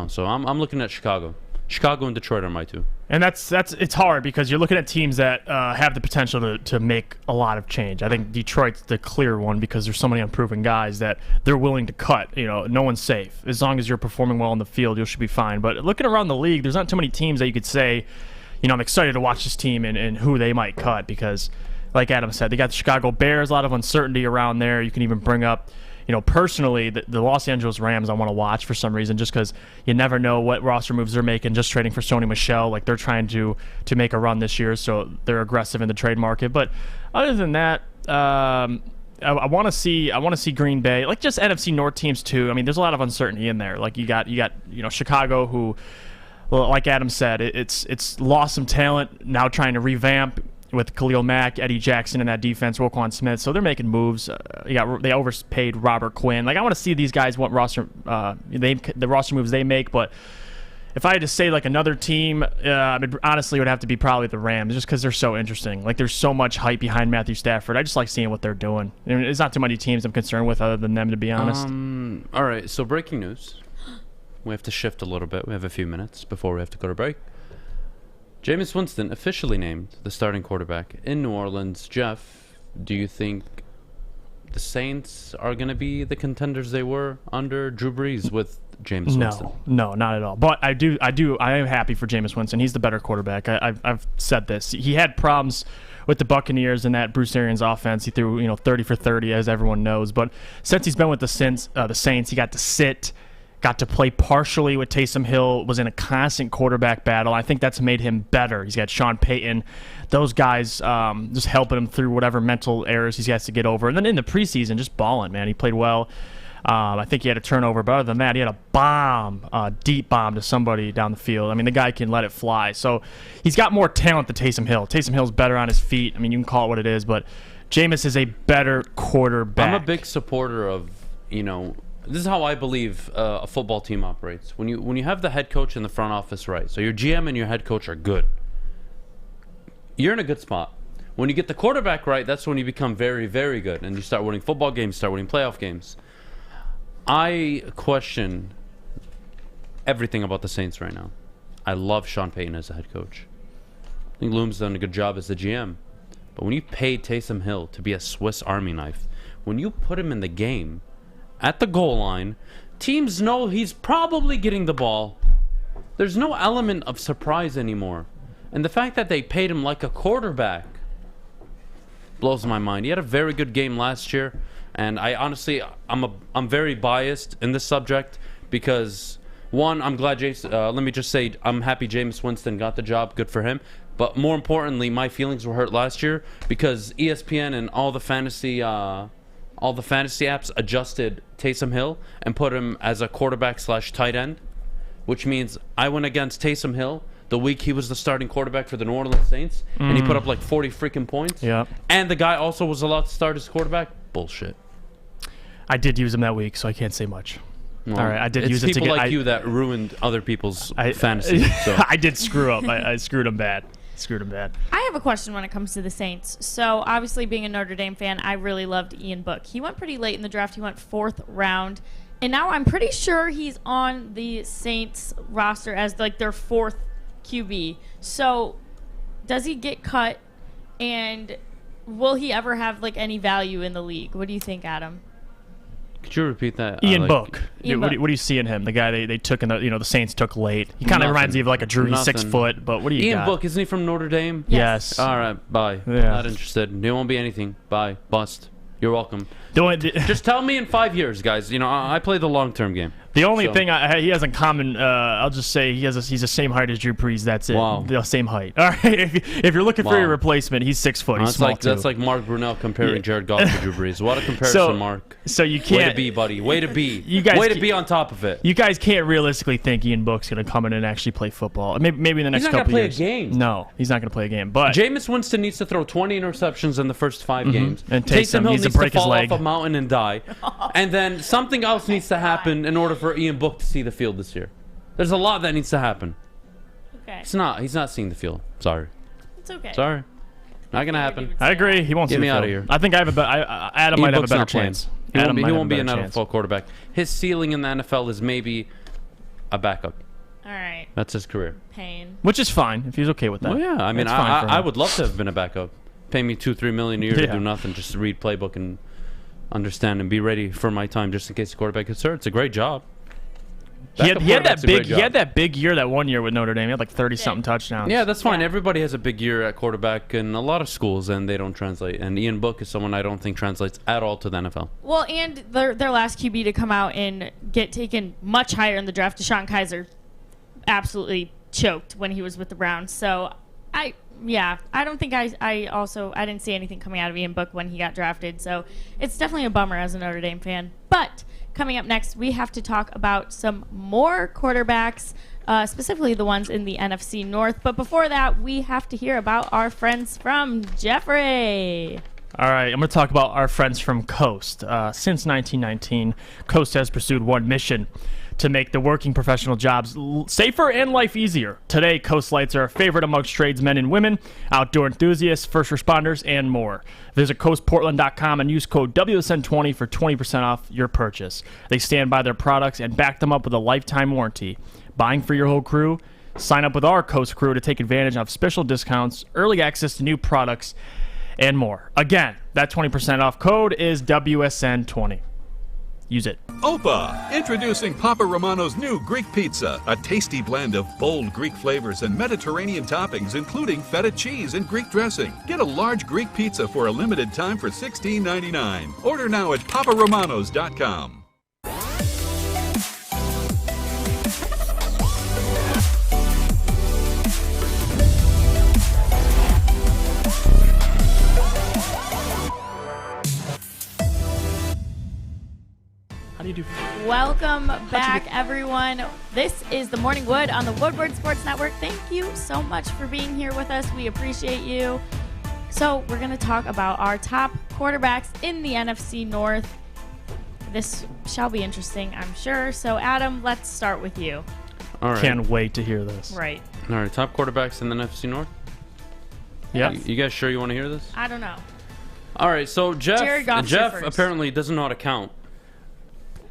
So I'm looking at Chicago. Chicago and Detroit are my two. And it's hard because you're looking at teams that have the potential to make a lot of change. I think Detroit's the clear one because there's so many unproven guys that they're willing to cut. No one's safe. As long as you're performing well on the field, you should be fine. But looking around the league, there's not too many teams that you could say, I'm excited to watch this team and who they might cut because, like Adam said, they got the Chicago Bears, a lot of uncertainty around there. You can even bring up personally, the Los Angeles Rams I want to watch for some reason just because you never know what roster moves they're making, just trading for Sony Michel. Like, they're trying to make a run this year, so they're aggressive in the trade market. But other than that, I want to see Green Bay, like just NFC North teams too. I mean, there's a lot of uncertainty in there. Like, you got Chicago who, well, like Adam said, it's lost some talent, now trying to revamp with Khalil Mack, Eddie Jackson in that defense, Roquan Smith. So they're making moves. They overpaid Robert Quinn. Like, I want to see these guys what the roster moves they make. But if I had to say another team, honestly, it would have to be probably the Rams, just because they're so interesting. Like, there's so much hype behind Matthew Stafford. I just like seeing what they're doing. There's not too many teams I'm concerned with other than them, to be honest. All right. So breaking news. We have to shift a little bit. We have a few minutes before we have to go to break. Jameis Winston officially named the starting quarterback in New Orleans. Jeff, do you think the Saints are going to be the contenders they were under Drew Brees with Jameis Winston? No, not at all. But I am happy for Jameis Winston. He's the better quarterback. I've said this. He had problems with the Buccaneers and that Bruce Arians offense. He threw 30 for 30, as everyone knows. But since he's been with the Saints, he got to sit, got to play partially with Taysom Hill, was in a constant quarterback battle. I think that's made him better. He's got Sean Payton, those guys just helping him through whatever mental errors he has to get over. And then in the preseason, just balling, man. He played well. I think he had a turnover, but other than that, he had a deep bomb to somebody down the field. I mean, the guy can let it fly. So he's got more talent than Taysom Hill. Taysom Hill's better on his feet. I mean, you can call it what it is, but Jameis is a better quarterback. I'm a big supporter of, this is how I believe a football team operates. When you have the head coach and the front office right, so your GM and your head coach are good, you're in a good spot. When you get the quarterback right, that's when you become very, very good, and you start winning football games, start winning playoff games. I question everything about the Saints right now. I love Sean Payton as a head coach. I think Loom's done a good job as the GM. But when you pay Taysom Hill to be a Swiss Army knife, when you put him in the game, at the goal line, teams know he's probably getting the ball. There's no element of surprise anymore. And the fact that they paid him like a quarterback blows my mind. He had a very good game last year. And I honestly, I'm very biased in this subject because, one, I'm glad let me just say, I'm happy Jameis Winston got the job. Good for him. But more importantly, my feelings were hurt last year because ESPN and all the fantasy apps adjusted Taysom Hill and put him as a quarterback / tight end, which means I went against Taysom Hill the week he was the starting quarterback for the New Orleans Saints, and he put up like 40 freaking points. Yeah. And the guy also was allowed to start as quarterback. Bullshit. I did use him that week, so I can't say much. Well, all right, I did use it to get. It's people like you that ruined other people's fantasy. So. I did screw up. I screwed him bad. I have a question when it comes to the Saints. So, obviously, being a Notre Dame fan, I really loved Ian Book. He went pretty late in the draft. He went 4th round. And now I'm pretty sure he's on the Saints roster as, like, their 4th QB. So, does he get cut? And will he ever have, like, any value in the league? What do you think, Adam? Could you repeat that? Ian Book. What do you see in him? The guy they took in the Saints took late. He kind of reminds me of like a Drew. He's 6 foot, but what do you got? Ian Book, isn't he from Notre Dame? Yes. All right, bye. Yeah. Not interested. There won't be anything. Bye. Bust. You're welcome. Just tell me in 5 years, guys. I play the long-term game. The only thing he has in common, I'll just say he's the same height as Drew Brees. That's it. Wow. The same height. All right. If you're looking for your replacement, he's 6 foot. He's small too. That's like Mark Brunell comparing Jared Goff to Drew Brees. What a comparison, Mark. So you can't. Way to be, buddy. Way to be. Way to be on top of it. You guys can't realistically think Ian Book's going to come in and actually play football. Maybe in the next couple years. He's not going to play a game. No, he's not going to play a game. But Jameis Winston needs to throw 20 interceptions in the first 5 games. And Taysom Hill needs to break his leg off a mountain and die. And then something else needs to happen in order for Ian Book to see the field this year. There's a lot that needs to happen. Okay. He's not seeing the field. Sorry. It's okay. Sorry. Not gonna happen. I agree. He won't see the field. Get me out of here. I think Adam might have a better chance. He won't be an NFL quarterback. His ceiling in the NFL is maybe a backup. All right. That's his career. Pain. Which is fine if he's okay with that. Well, yeah. I mean, I would love to have been a backup. Pay me $2-3 million a year to do nothing, just to read playbook and understand and be ready for my time, just in case the quarterback gets hurt. It's a great job. He had that big year that 1 year with Notre Dame. He had like 30-something touchdowns. Yeah, that's fine. Everybody has a big year at quarterback in a lot of schools, and they don't translate. And Ian Book is someone I don't think translates at all to the NFL. Well, and their last QB to come out and get taken much higher in the draft, Deshaun Kaiser, absolutely choked when he was with the Browns. So, I don't think I didn't see anything coming out of Ian Book when he got drafted. So, it's definitely a bummer as a Notre Dame fan. But coming up next, we have to talk about some more quarterbacks, specifically the ones in the NFC North. But before that, we have to hear about our friends from Jeffrey. All right, I'm going to talk about our friends from Coast. Since 1919, Coast has pursued one mission: to make the working professional jobs safer and life easier. Today, Coast Lights are a favorite amongst tradesmen and women, outdoor enthusiasts, first responders, and more. Visit coastportland.com and use code WSN20 for 20% off your purchase. They stand by their products and back them up with a lifetime warranty. Buying for your whole crew? Sign up with our Coast crew to take advantage of special discounts, early access to new products, and more. Again, that 20% off code is WSN20. Use it. Opa! Introducing Papa Romano's new Greek pizza, a tasty blend of bold Greek flavors and Mediterranean toppings, including feta cheese and Greek dressing. Get a large Greek pizza for a limited time for $16.99. Order now at paparomanos.com. Welcome back, everyone. This is the Morning Wood on the Woodward Sports Network. Thank you so much for being here with us. We appreciate you. So we're going to talk about our top quarterbacks in the NFC North. This shall be interesting, I'm sure. So, Adam, let's start with you. All right. Can't wait to hear this. Right. All right, top quarterbacks in the NFC North? Yeah. You guys sure you want to hear this? I don't know. All right, so Jared Goff's your Jeff first. apparently doesn't know how to count.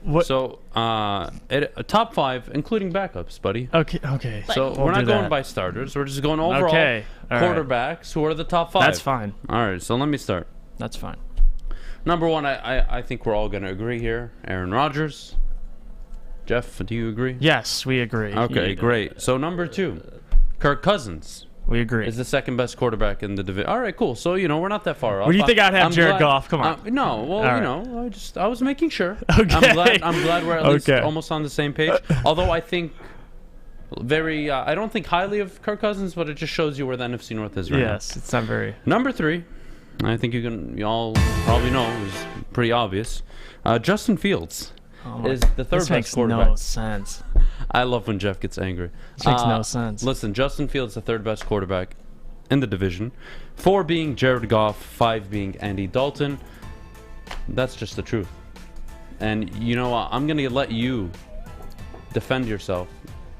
What? So, a top 5, including backups, buddy. Okay. So We'll we're not do going that. by starters. We're just going overall Okay. All right. quarterbacks who are the top 5. That's fine. All right, so let me start. That's fine. Number 1, I think we're all going to agree here. Aaron Rodgers. Jeff, do you agree? Yes, we agree. Okay, great. So number 2, Kirk Cousins. We agree. Is the second best quarterback in the division. All right, cool. So, we're not that far off. What do you think I'd have I'm Jared glad- Goff? Come on. No, well, All right. I was making sure. Okay. I'm glad we're at least almost on the same page. Although I think I don't think highly of Kirk Cousins, but it just shows you where the NFC North is right now. Yes, it's not very. Number 3, I think you all probably know, is pretty obvious. Justin Fields is the third This best makes quarterback. no sense. I love when Jeff gets angry. This makes no sense. Listen, Justin Fields, the third best quarterback in the division. 4 being Jared Goff, 5 being Andy Dalton. That's just the truth. And you know what? I'm going to let you defend yourself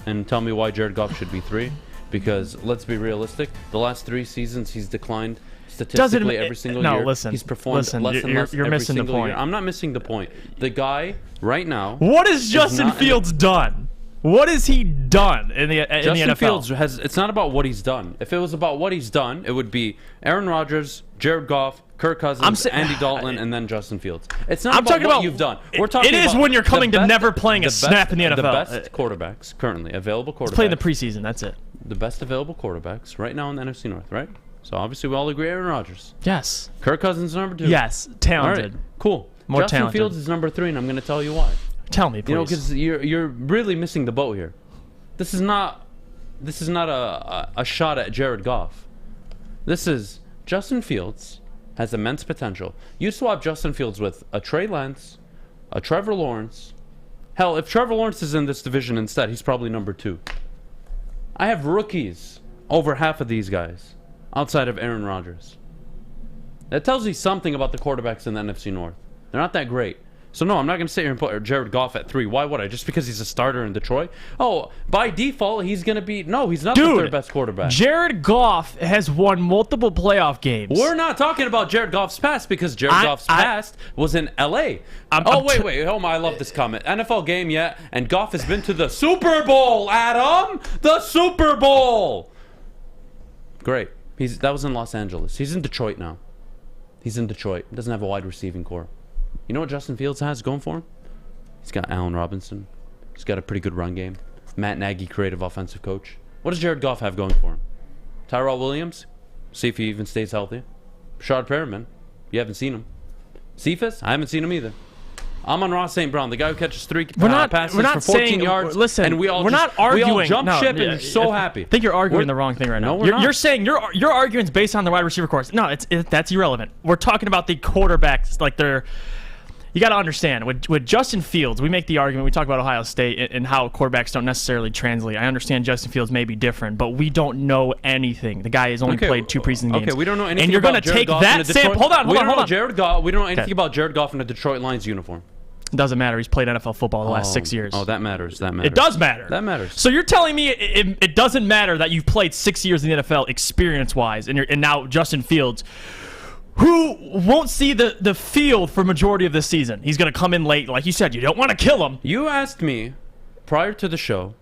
and tell me why Jared Goff should be 3. Because let's be realistic. The last 3 seasons, he's declined statistically every single year. No, listen. He's performed less and less You're every missing the single point. year. I'm not missing the point. The guy right now. What has Justin Fields done? What has he done in the NFL? Fields it's not about what he's done. If it was about what he's done, it would be Aaron Rodgers, Jared Goff, Kirk Cousins, Andy Dalton, and then Justin Fields. It's not about what you've done. We're talking It is about when you're coming the to best- never playing a snap in the NFL. The best quarterbacks currently available quarterbacks. Let's play in the preseason. That's it. The best available quarterbacks right now in the NFC North, right? So obviously we all agree Aaron Rodgers. Yes. Kirk Cousins is number 2. Yes, talented. All right, cool. More Justin talented. Fields is number 3, and I'm going to tell you why. Tell me, please. Because you're really missing the boat here. This is not a shot at Jared Goff. This is Justin Fields has immense potential. You swap Justin Fields with a Trey Lance, a Trevor Lawrence. Hell, if Trevor Lawrence is in this division instead, he's probably number 2. I have rookies over half of these guys outside of Aaron Rodgers. That tells you something about the quarterbacks in the NFC North. They're not that great. So no, I'm not going to sit here and put Jared Goff at 3. Why would I? Just because he's a starter in Detroit? Oh, by default, he's going to be... No, he's not the third best quarterback. Jared Goff has won multiple playoff games. We're not talking about Jared Goff's past because Jared Goff's past was in L.A. Wait. Oh, I love this comment. NFL game yet, and Goff has been to the Super Bowl, Adam! The Super Bowl! Great. That was in Los Angeles. He's in Detroit now. He's in Detroit. Doesn't have a wide receiving core. You know what Justin Fields has going for him? He's got Allen Robinson. He's got a pretty good run game. Matt Nagy, creative offensive coach. What does Jared Goff have going for him? Tyrell Williams? See if he even stays healthy. Rashard Perriman? You haven't seen him. Cephas? I haven't seen him either. Amon-Ra St. Brown, the guy who catches 3 passes for 14 yards. Listen, and we all not arguing. We all jump ship and yeah, are so happy. I think you're arguing the wrong thing right now. No, we're not. You're saying your argument's based on the wide receiver course. No, that's irrelevant. We're talking about the quarterbacks. Like they're. You got to understand, with Justin Fields, we make the argument, we talk about Ohio State and how quarterbacks don't necessarily translate. I understand Justin Fields may be different, but we don't know anything. The guy has only played 2 preseason games. Okay, we don't know anything and you're about going to Jared take Goff that sample. Hold on. We don't know anything about Jared Goff in a Detroit Lions uniform. It doesn't matter. He's played NFL football the last 6 years. Oh, that matters. It does matter. That matters. So you're telling me it doesn't matter that you've played 6 years in the NFL experience-wise, and now Justin Fields, who won't see the field for majority of this season. He's going to come in late. Like you said, you don't want to kill him. You asked me prior to the show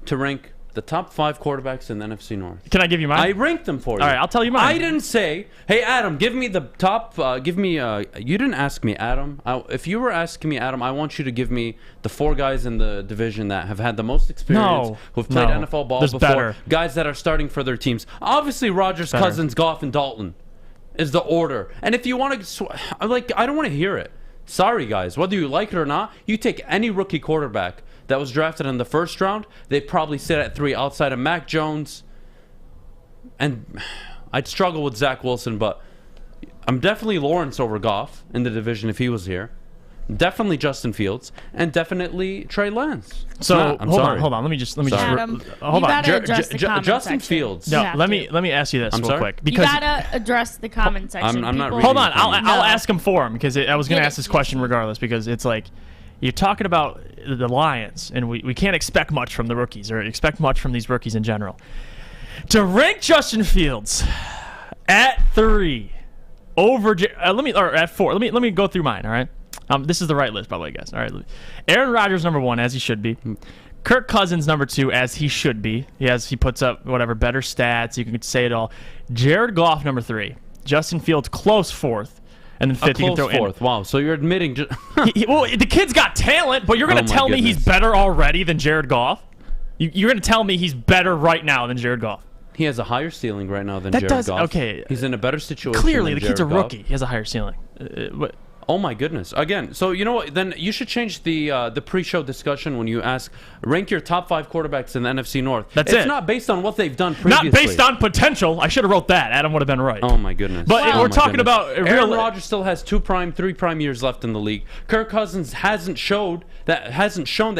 to rank The top 5 quarterbacks in the NFC North. Can I give you mine? I ranked them for you. All right, I'll tell you mine. I didn't say, hey, Adam, give me the top, you didn't ask me, Adam. If you were asking me, Adam, I want you to give me the 4 guys in the division that have had the most experience, who've played NFL ball There's before, better. guys that are starting for their teams. Obviously, Rodgers, Cousins, Goff, and Dalton is the order. And if you want to, I don't want to hear it. Sorry, guys. Whether you like it or not, you take any rookie quarterback that was drafted in the first round, they probably sit at 3 outside of Mac Jones. And I'd struggle with Zach Wilson, but I'm definitely Lawrence over Goff in the division if he was here. Definitely Justin Fields, and definitely Trey Lance. So I'm hold sorry. on. Let me just Adam, hold you on. gotta address the comment Justin section. Fields. No, You let have me ask you this real quick You because gotta address the comment section. I'm not People- reading hold on. the I'll comments. ask him for him because I was going to Get ask it. this question regardless because it's like you're talking about the Lions and we can't expect much from the rookies or expect much from these rookies in general. To rank Justin Fields at 3 over at 4. Let me go through mine. All right. This is the right list, by the way, guys. All right. Aaron Rodgers number 1, as he should be. Kirk Cousins number 2, as he should be. He puts up whatever better stats. You can say it all. Jared Goff number 3. Justin Fields close 4th, and then 5th. A close 4th. Wow. So you're admitting. Well, the kid's got talent, but you're going to tell me he's better already than Jared Goff? You're going to tell me he's better right now than Jared Goff? He has a higher ceiling right now than Jared Goff. Okay. He's in a better situation. Clearly, than the kid's a Jared Goff. rookie. He has a higher ceiling. Oh my goodness! Again, so you know what? Then you should change the pre-show discussion when you ask rank your top 5 quarterbacks in the NFC North. It's not based on what they've done previously. Not based on potential. I should have wrote that. Adam would have been right. Oh my goodness! But we're talking about Aaron Rodgers still has 3 prime years left in the league. Kirk Cousins hasn't shown that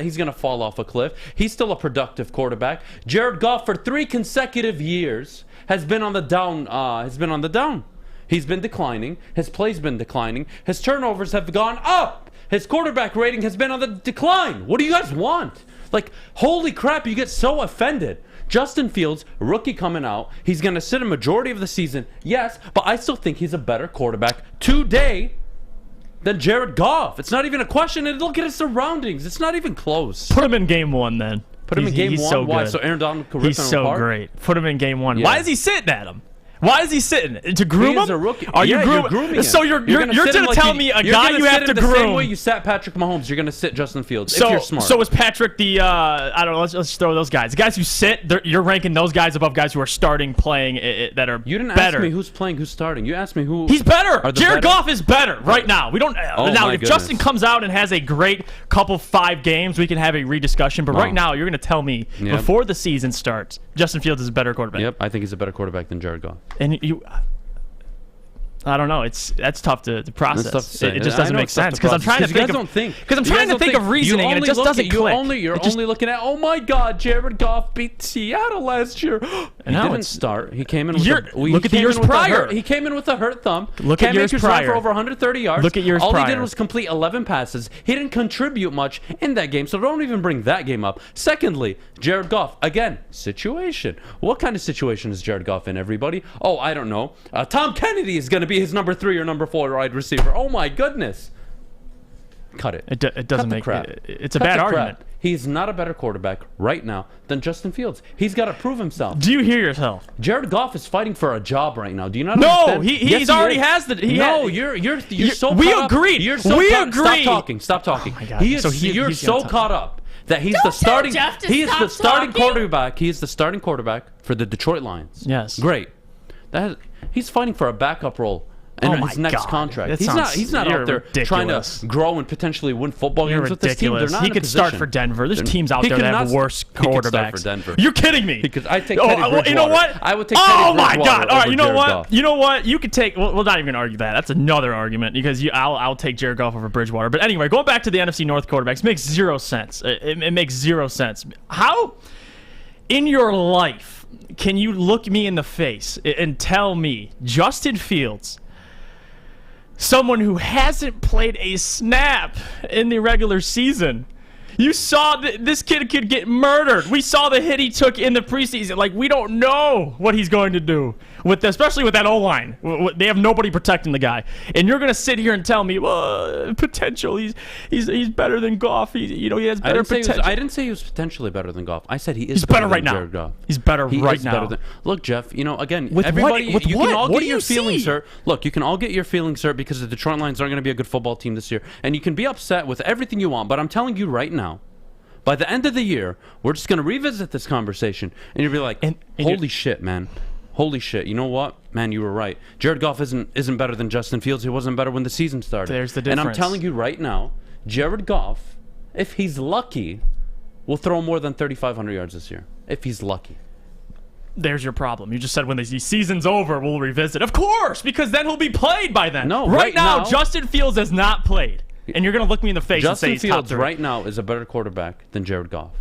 he's going to fall off a cliff. He's still a productive quarterback. Jared Goff for 3 consecutive years has been on the down. He's been declining. His play's been declining. His turnovers have gone up. His quarterback rating has been on the decline. What do you guys want? Like, holy crap, you get so offended. Justin Fields, rookie coming out. He's going to sit a majority of the season. Yes, but I still think he's a better quarterback today than Jared Goff. It's not even a question. And look at his surroundings. It's not even close. Put him in game 1 then. Put him in game 1? So Why? good. So Aaron Donald could rip He's him so apart? great. Put him in game 1. Yeah. Why is he sitting at him? Why is he sitting? To groom him? He's a rookie. Are you you're grooming him. So you're going to tell me a guy you have to the groom. same way you sat Patrick Mahomes, you're going to sit Justin Fields So, if you're smart. So is Patrick the, I don't know, let's throw those guys. The guys who sit, you're ranking those guys above guys who are starting, playing, that are You didn't better. ask me who's playing, who's starting. You asked me who. He's better. better? Jared Goff is better right now. We don't. Oh, now, my if Justin goodness. comes out and has a great couple 5 games, we can have a rediscussion. But right now, you're going to tell me Yep. before the season starts, Justin Fields is a better quarterback. Yep, I think he's a better quarterback than Jared Goff. And I don't know. That's tough to process. That's tough to say. It just I doesn't know make it's tough sense to because I'm trying to process. You think guys of don't think. because I'm You trying guys to think don't of reasoning and it only just look doesn't at, click. You're It just- only looking at, oh my God, Jared Goff beat Seattle last year. He No, didn't it's- start. He came in with Look at the years prior. He came in with a hurt thumb. Look at Cam years Akers ran prior. for over 130 yards. Look at years All he prior. did was complete 11 passes. He didn't contribute much in that game, so don't even bring that game up. Secondly, Jared Goff, again, situation. What kind of situation is Jared Goff in, everybody? Oh, I don't know. Tom Kennedy is going to be his number 3 or number 4 wide receiver. Oh my goodness. Cut it. It doesn't make crap. It's a Cut bad the argument. crap. He's not a better quarterback right now than Justin Fields. He's got to prove himself. Do you hear yourself? Jared Goff is fighting for a job right now. Do you not No, understand? he's already has the. You're so. We caught agreed. Up. You're so we caught, agreed. Stop talking. Stop talking. Oh my God. He is. So you're he's so gonna caught up that he's the starting. He is the starting quarterback. He is the starting quarterback for the Detroit Lions. Yes. Great. He's fighting for a backup role in his next contract. He's not out there trying to grow and potentially win football games with this team. They're not He in a could start position. for Denver. There's teams out there that have worse quarterbacks. He could start for Denver. You're kidding me. Because I take Teddy Bridgewater. You know what? I would take Teddy Oh my Bridgewater God! All right, over you know Jared what? Goff. You know what? You could take. We're not even gonna argue that. That's another argument because I'll take Jared Goff over Bridgewater. But anyway, going back to the NFC North quarterbacks, makes zero sense. It makes zero sense. How in your life can you look me in the face and tell me Justin Fields, someone who hasn't played a snap in the regular season, you saw this kid could get murdered. We saw the hit he took in the preseason. Like, we don't know what he's going to do. especially with that O-line. They have nobody protecting the guy. And you're going to sit here and tell me, well, potential, he's better than Goff. He has better potential. I didn't say he was potentially better than Goff. I said he's better than right now. Jared Goff. He's better right now. Look, Jeff, again, with everybody, what? you can all What get do your you feelings see? hurt. Look, you can all get your feelings hurt because the Detroit Lions aren't going to be a good football team this year. And you can be upset with everything you want, but I'm telling you right now, by the end of the year, we're just going to revisit this conversation, and you'll be like, holy shit, man. Holy shit. You know what? Man, you were right. Jared Goff isn't better than Justin Fields. He wasn't better when the season started. There's the difference. And I'm telling you right now, Jared Goff, if he's lucky, will throw more than 3,500 yards this year. If he's lucky. There's your problem. You just said when the season's over, we'll revisit. Of course, because then he'll be played by then. No, right now, now, Justin Fields has not played. And you're going to look me in the face and say he's top 3. Justin Fields right now is a better quarterback than Jared Goff.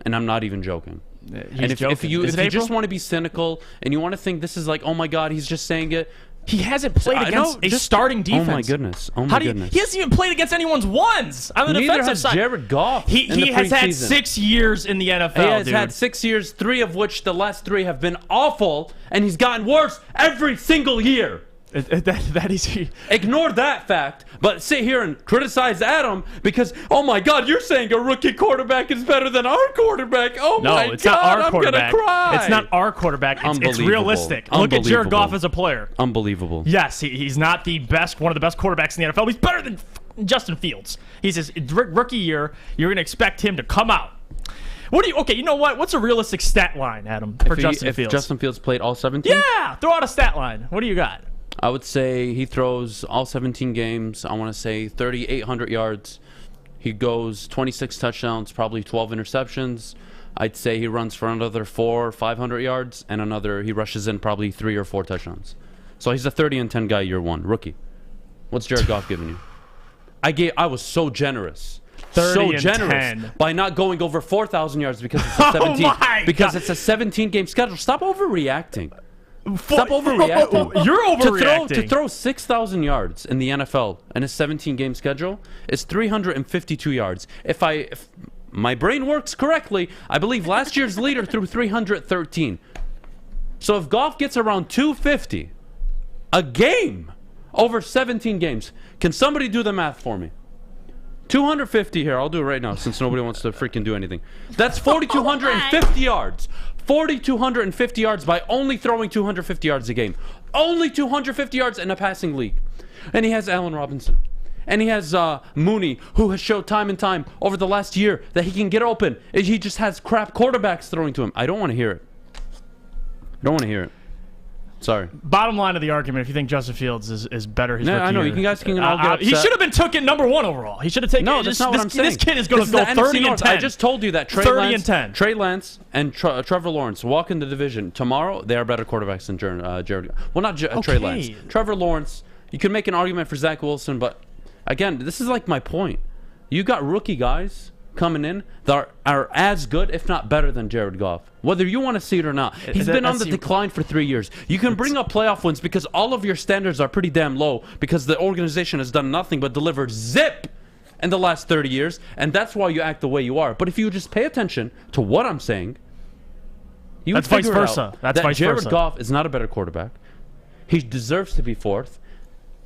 And I'm not even joking. And if you just want to be cynical and you want to think this is like, oh my God, he's just saying it. He hasn't played against a starting defense. Oh my goodness. Oh my goodness. He hasn't even played against anyone's ones on the defensive side. Jared Goff. He has had 6 years in the NFL. He has had 6 years, 3 of which the last 3 have been awful, and he's gotten worse every single year. That is ignore that fact, but sit here and criticize Adham because, oh my God, you're saying a rookie quarterback is better than our quarterback. Oh my God, it's not our quarterback. I'm gonna cry. It's not our quarterback. It's realistic. Look at Jared Goff as a player. Unbelievable. Yes, he's not the best, one of the best quarterbacks in the NFL. He's better than Justin Fields. He's his rookie year. You're gonna expect him to come out. Okay, you know what? What's a realistic stat line, Adam, for Justin Fields? If Justin Fields played all 17? Yeah, throw out a stat line. What do you got? I would say he throws all 17 games. I want to say 3,800 yards. He goes 26 touchdowns, probably 12 interceptions. I'd say he runs for another 400 or 500 yards, and he rushes in probably 3 or 4 touchdowns. So he's a 30-10 guy year one, rookie. What's Jared Goff giving you? I was so generous. So generous by not going over 4,000 yards because it's a 17 it's a 17-game schedule. Stop overreacting. Stop overreacting. You're overreacting. To throw 6,000 yards in the NFL in a 17-game schedule is 352 yards. If my brain works correctly, I believe last year's leader threw 313. So if Goff gets around 250 a game over 17 games, can somebody do the math for me? 250 here. I'll do it right now since nobody wants to freaking do anything. That's 4,250 yards. 4,250 yards by only throwing 250 yards a game. Only 250 yards in a passing league. And he has Allen Robinson. And he has Mooney, who has showed time and time over the last year that he can get open. He just has crap quarterbacks throwing to him. I don't want to hear it. I don't want to hear it. Sorry. Bottom line of the argument, if you think Justin Fields is better his rookie I know. year, You guys can all get upset. He should have been taken number 1 overall. He should have taken. No, that's not what I'm saying. This kid is going to go 30 and 10. I just told you that Trey 30 Lance, and 10. Trey Lance and Trevor Lawrence walk in the division tomorrow. They are better quarterbacks than Jared. Well, not Trey Lance. Trevor Lawrence. You can make an argument for Zach Wilson, but again, this is like my point. You got rookie guys coming in that are as good, if not better, than Jared Goff. Whether you want to see it or not. He's been on the decline for 3 years. You can bring up playoff wins because all of your standards are pretty damn low because the organization has done nothing but deliver zip in the last 30 years, and that's why you act the way you are. But if you just pay attention to what I'm saying, you would figure out that Jared Goff is not a better quarterback. He deserves to be 4th.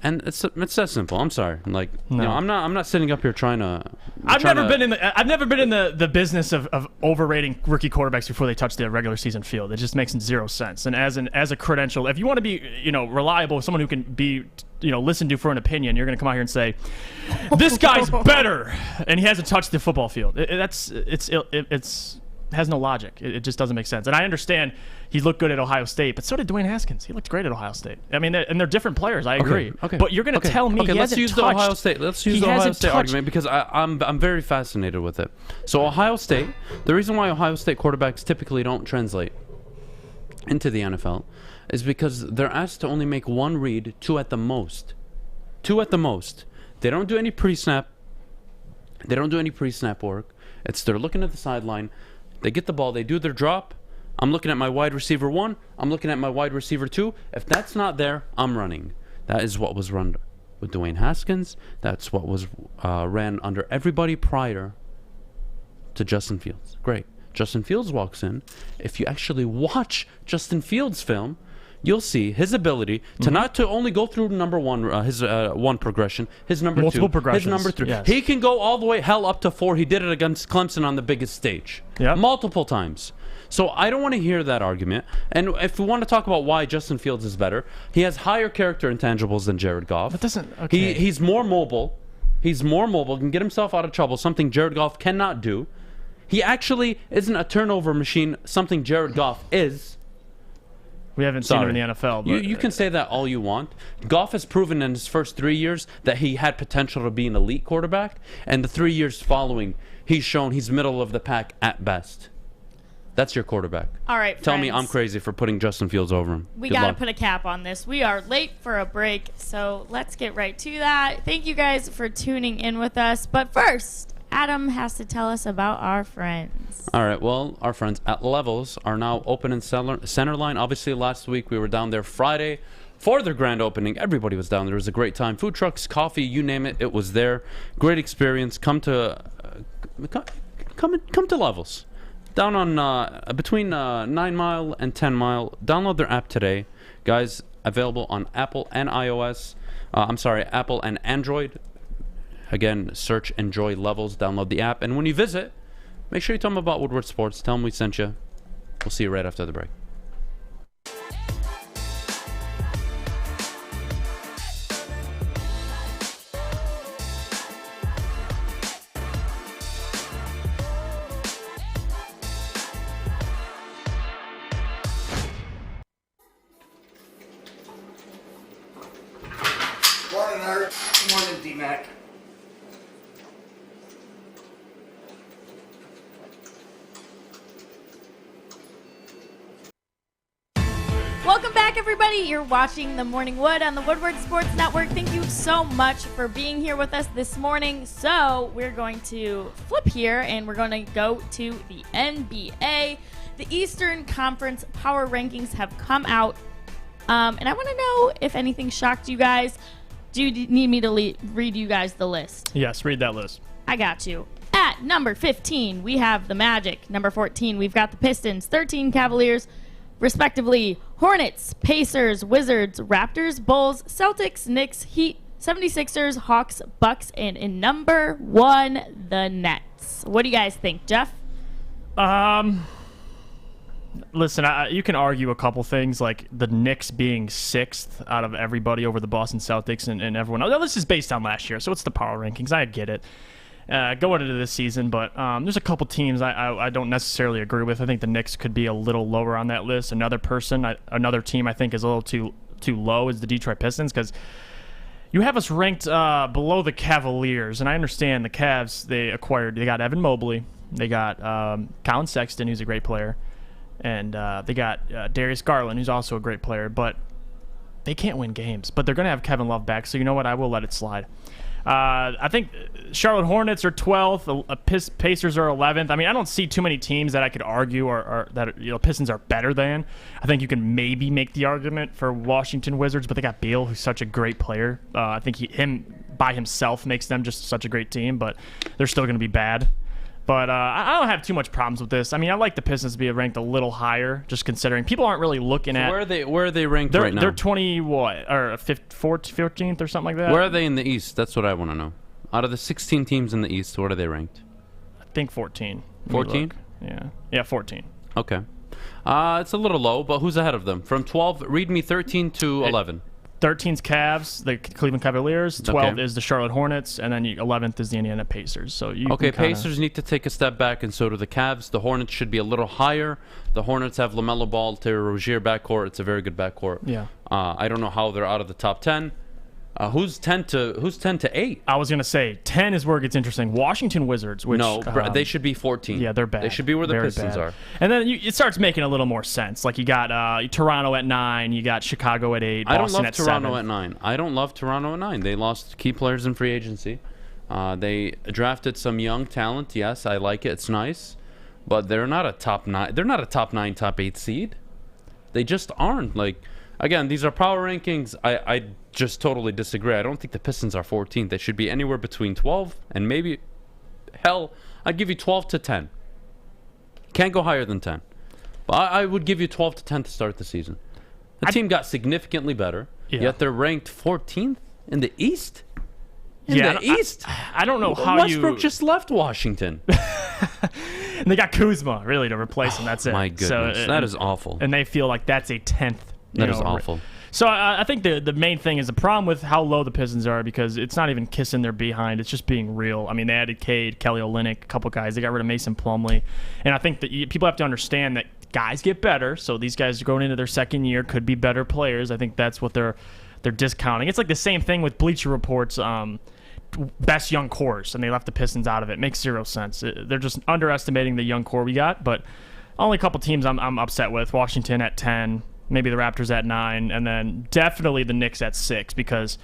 And it's that simple. I'm sorry. Like, no. I'm not sitting up here trying to. I've never been in the business of overrating rookie quarterbacks before they touch the regular season field. It just makes zero sense. And as a credential, if you want to be reliable, someone who can be listened to for an opinion, you're going to come out here and say, this guy's better, and he hasn't touched the football field. It has no logic. It just doesn't make sense. And I understand he looked good at Ohio State, but so did Dwayne Haskins. He looked great at Ohio State. I mean, they're different players. I agree. Okay. But you're going to tell me he let's hasn't use touched. The Ohio State. Let's use the Ohio State argument because I'm very fascinated with it. So Ohio State, the reason why Ohio State quarterbacks typically don't translate into the NFL is because they're asked to only make 1 read, 2 at the most. 2 at the most. They don't do any pre-snap. They don't do any pre-snap work. They're looking at the sideline. They get the ball. They do their drop. I'm looking at my wide receiver 1. I'm looking at my wide receiver 2. If that's not there, I'm running. That is what was run with Dwayne Haskins. That's what was ran under everybody prior to Justin Fields. Great. Justin Fields walks in. If you actually watch Justin Fields' film, you'll see his ability to not to only go through number one, his one progression, his number Multiple two, progressions. his number three. Yes. He can go all the way, hell, up to 4. He did it against Clemson on the biggest stage. Multiple times. So I don't want to hear that argument. And if we want to talk about why Justin Fields is better, he has higher character intangibles than Jared Goff. That doesn't... Okay. He's more mobile. He's more mobile, can get himself out of trouble, something Jared Goff cannot do. He actually isn't a turnover machine, something Jared Goff is. We haven't seen him in the NFL. But You can say that all you want. Goff has proven in his first 3 years that he had potential to be an elite quarterback, and the 3 years following, he's shown he's middle of the pack at best. That's your quarterback. All right, Tell me friends. I'm crazy for putting Justin Fields over him. We Good got to luck. put a cap on this. We are late for a break, so let's get right to that. Thank you guys for tuning in with us. But first, Adam has to tell us about our friends. All right, well, our friends at Levels are now open in Centerline. Obviously, last week we were down there Friday for their grand opening. Everybody was down there. It was a great time. Food trucks, coffee, you name it, it was there. Great experience. Come to Levels. Down on between 9 Mile and 10 Mile. Download their app today, guys. Available on Apple and iOS. Apple and Android. Again, search Enjoy Levels. Download the app, and when you visit, make sure you tell them about Woodward Sports. Tell them we sent you. We'll see you right after the break. Morning, Art. Morning, D-Mac. Welcome back, everybody. You're watching The Morning Wood on the Woodward Sports Network. Thank you so much for being here with us this morning. So we're going to flip here, and we're going to go to the NBA. The Eastern Conference Power Rankings have come out, and I want to know if anything shocked you guys. Do you need me to read you guys the list? Yes, read that list. I got you. At number 15, we have the Magic. Number 14, we've got the Pistons. 13, Cavaliers, respectively. Hornets, Pacers, Wizards, Raptors, Bulls, Celtics, Knicks, Heat, 76ers, Hawks, Bucks, and in number 1, the Nets. What do you guys think, Jeff? Listen, you can argue a couple things, like the Knicks being 6th out of everybody over the Boston Celtics and everyone else. This is based on last year, so it's the power rankings. I get it. Going into this season, but there's a couple teams I don't necessarily agree with. I think the Knicks could be a little lower on that list. Another team I think is a little too low is the Detroit Pistons, because you have us ranked below the Cavaliers, and I understand the Cavs, they got Evan Mobley, they got Colin Sexton, who's a great player, and they got Darius Garland, who's also a great player, but they can't win games. But they're going to have Kevin Love back, so you know what? I will let it slide. I think Charlotte Hornets are 12th. Pacers are 11th. I mean, I don't see too many teams that I could argue or that Pistons are better than. I think you can maybe make the argument for Washington Wizards, but they got Beal, who's such a great player. I think him by himself makes them just such a great team, but they're still going to be bad. But I don't have too much problems with this. I mean, I like the Pistons to be ranked a little higher, just considering people aren't really looking at. Where are they ranked right now? They're 14th or something like that. Where are they in the East? That's what I want to know. Out of the 16 teams in the East, what are they ranked? I think 14. 14? Yeah, 14. Okay. It's a little low, but who's ahead of them? From 12, read me 13 to 11. 13's Cavs, the Cleveland Cavaliers. 12 is the Charlotte Hornets, and then 11th is the Indiana Pacers. So Pacers need to take a step back, and so do the Cavs. The Hornets should be a little higher. The Hornets have LaMelo Ball, Terry Rozier backcourt. It's a very good backcourt. Yeah. I don't know how they're out of the top 10. Who's 10 to 8? I was gonna say 10 is where it gets interesting. Washington Wizards, which they should be 14. Yeah, they're bad. They should be where the Pistons are. And then it starts making a little more sense. Like you got Toronto at 9, you got Chicago at 8, Boston I don't love at Toronto 7. at 9. I don't love Toronto at 9. They lost key players in free agency. They drafted some young talent. Yes, I like it. It's nice, but they're not a top 9. They're not a top 9, top 8 seed. They just aren't. Like, again, these are power rankings. I just totally disagree. I don't think the Pistons are 14th. They should be anywhere between 12 and maybe, hell, I'd give you 12 to 10. Can't go higher than 10. But I would give you 12 to 10 to start the season. The team got significantly better, yet they're ranked 14th in the East. In the East? I don't know how Westbrook just left Washington. And they got Kuzma, really, to replace him. That's it. My goodness. So, that is awful. And they feel like that's a 10th. That is awful. So I think the main thing is the problem with how low the Pistons are, because it's not even kissing their behind. It's just being real. I mean, they added Cade, Kelly Olynyk, a couple guys. They got rid of Mason Plumlee. And I think that people have to understand that guys get better. So these guys are going into their second year, could be better players. I think that's what they're discounting. It's like the same thing with Bleacher Report's best young cores, and they left the Pistons out of it. Makes zero sense. They're just underestimating the young core we got. But only a couple teams I'm upset with. Washington at 10, maybe the Raptors at 9, and then definitely the Knicks at 6, because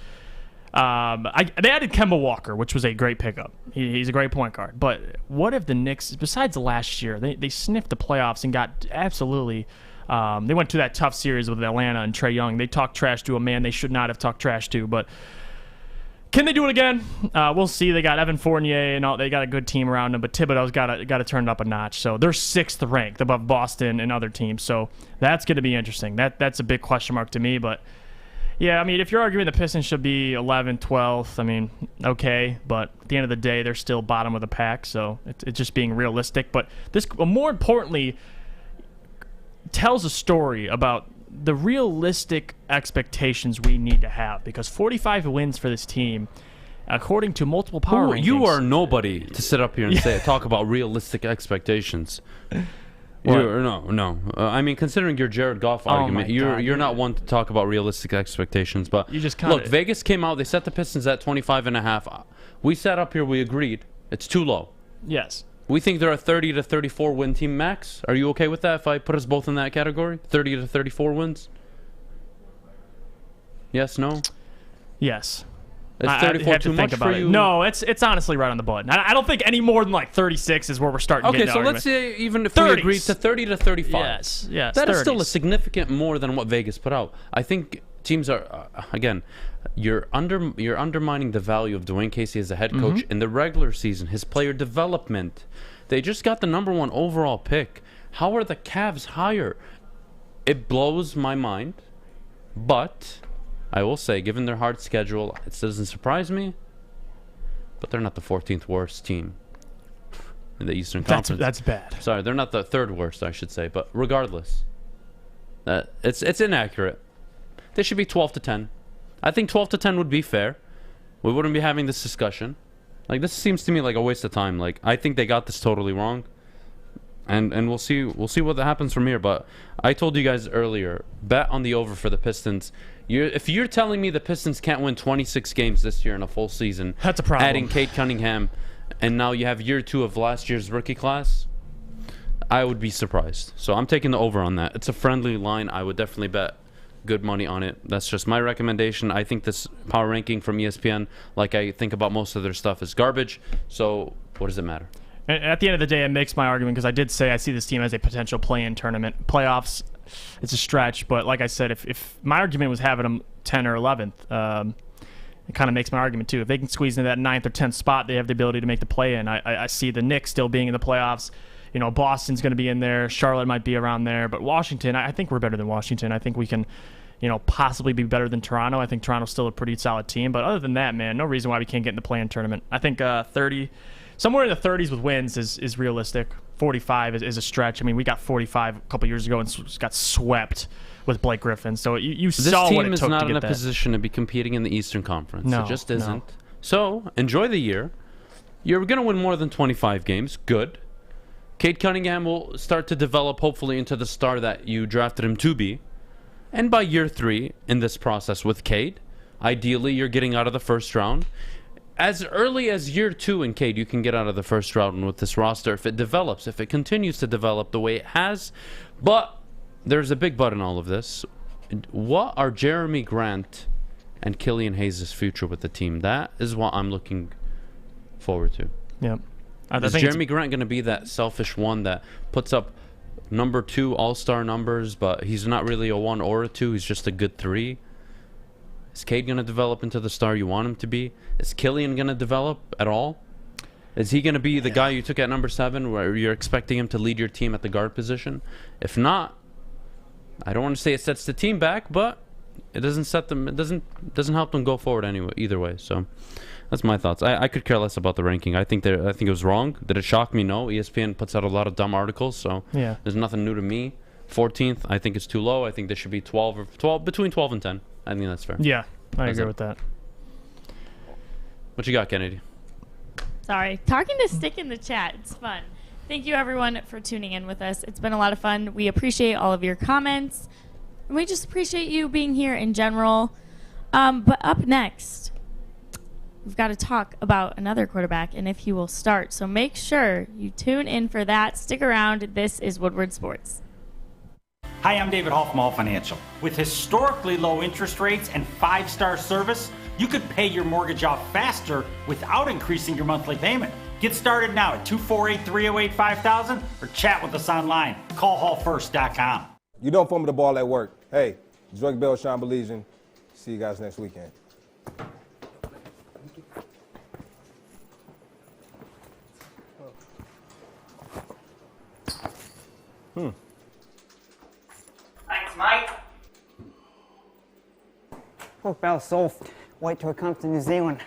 they added Kemba Walker, which was a great pickup. He's a great point guard. But what if the Knicks, besides last year, they sniffed the playoffs and got absolutely they went to that tough series with Atlanta and Trae Young. They talked trash to a man they should not have talked trash to, but can they do it again? We'll see. They got Evan Fournier and all. They got a good team around them, but Thibodeau's got to turn it up a notch. So they're 6th ranked above Boston and other teams. So that's going to be interesting. That's a big question mark to me. But yeah, I mean, if you're arguing the Pistons should be 11th, 12th, I mean, okay. But at the end of the day, they're still bottom of the pack. So it's just being realistic. But this, more importantly, tells a story about the realistic expectations we need to have, because 45 wins for this team, according to multiple power rankings. You are nobody to sit up here and talk about realistic expectations. No. I mean, considering your Jared Goff argument, you're not one to talk about realistic expectations. But you just kinda, look, Vegas came out. They set the Pistons at 25.5. We sat up here. We agreed. It's too low. Yes. We think they're a 30 to 34 win team max. Are you okay with that if I put us both in that category? 30 to 34 wins? Yes, no? Yes. Is 34 too much for you? No, it's honestly right on the button. I don't think any more than like 36 is where we're starting to get Okay, so let's say even if we agree to 30 to 35. Yes. That is still a significant more than what Vegas put out. I think teams are, again, you're undermining the value of Dwayne Casey as a head coach in the regular season, his player development. They just got the #1 overall pick. How are the Cavs higher? It blows my mind, but I will say, given their hard schedule, it doesn't surprise me, but they're not the 14th worst team in the Eastern Conference. That's bad. Sorry, they're not the 3rd worst, I should say, but regardless, it's inaccurate. They should be 12 to 10. I think 12 to 10 would be fair. We wouldn't be having this discussion. Like, this seems to me like a waste of time. Like, I think they got this totally wrong. And we'll see what happens from here. But I told you guys earlier, bet on the over for the Pistons. If you're telling me the Pistons can't win 26 games this year in a full season, that's a problem. Adding Cade Cunningham, and now you have year 2 of last year's rookie class, I would be surprised. So I'm taking the over on that. It's a friendly line. I would definitely bet good money on it. That's just my recommendation. I think this power ranking from ESPN, like I think about most of their stuff, is garbage. So what does it matter? And at the end of the day, it makes my argument, because I did say I see this team as a potential play-in tournament. Playoffs, it's a stretch. But like I said, if my argument was having them 10 or 11th, it kind of makes my argument too. If they can squeeze into that 9th or 10th spot, they have the ability to make the play-in. I see the Knicks still being in the playoffs. You know, Boston's going to be in there. Charlotte might be around there. But Washington, I think we're better than Washington. I think we can, possibly be better than Toronto. I think Toronto's still a pretty solid team. But other than that, man, no reason why we can't get in the play-in tournament. I think 30, somewhere in the 30s with wins is realistic. 45 is a stretch. I mean, we got 45 a couple years ago and got swept with Blake Griffin. So you saw what it took to get that. This team is not in a position to be competing in the Eastern Conference. No, it just isn't. No. So enjoy the year. You're going to win more than 25 games. Good. Cade Cunningham will start to develop, hopefully, into the star that you drafted him to be. And by year 3 in this process with Cade, ideally you're getting out of the first round. As early as year 2 in Cade, you can get out of the first round with this roster if it develops, if it continues to develop the way it has. But there's a big but in all of this. What are Jeremy Grant and Killian Hayes' future with the team? That is what I'm looking forward to. Yep. Is Jeremy Grant going to be that selfish one that puts up #2 all-star numbers, but he's not really a 1 or a 2, he's just a good 3? Is Cade going to develop into the star you want him to be? Is Killian going to develop at all? Is he going to be the guy you took at #7 where you're expecting him to lead your team at the guard position? If not, I don't want to say it sets the team back, but it doesn't set them. It doesn't help them go forward anyway. Either way, so that's my thoughts. I could care less about the ranking. I think it was wrong. Did it shock me? No. ESPN puts out a lot of dumb articles, so yeah, there's nothing new to me. 14th, I think it's too low. I think they should be 12 or 12 between 12 and 10. I think that's fair. Yeah, I agree with that. What you got, Kennedy? Sorry. Talking to Stick in the chat. It's fun. Thank you, everyone, for tuning in with us. It's been a lot of fun. We appreciate all of your comments. And we just appreciate you being here in general. But up next, we've got to talk about another quarterback and if he will start. So make sure you tune in for that. Stick around. This is Woodward Sports. Hi, I'm David Hall from Hall Financial. With historically low interest rates and 5-star service, you could pay your mortgage off faster without increasing your monthly payment. Get started now at 248-308-5000 or chat with us online. Call hallfirst.com. You don't fumble the ball at work. Hey, Drake Bell, Sean Belizean. See you guys next weekend. Thanks, mate. Oh, Bell's soft. Wait till it comes to New Zealand.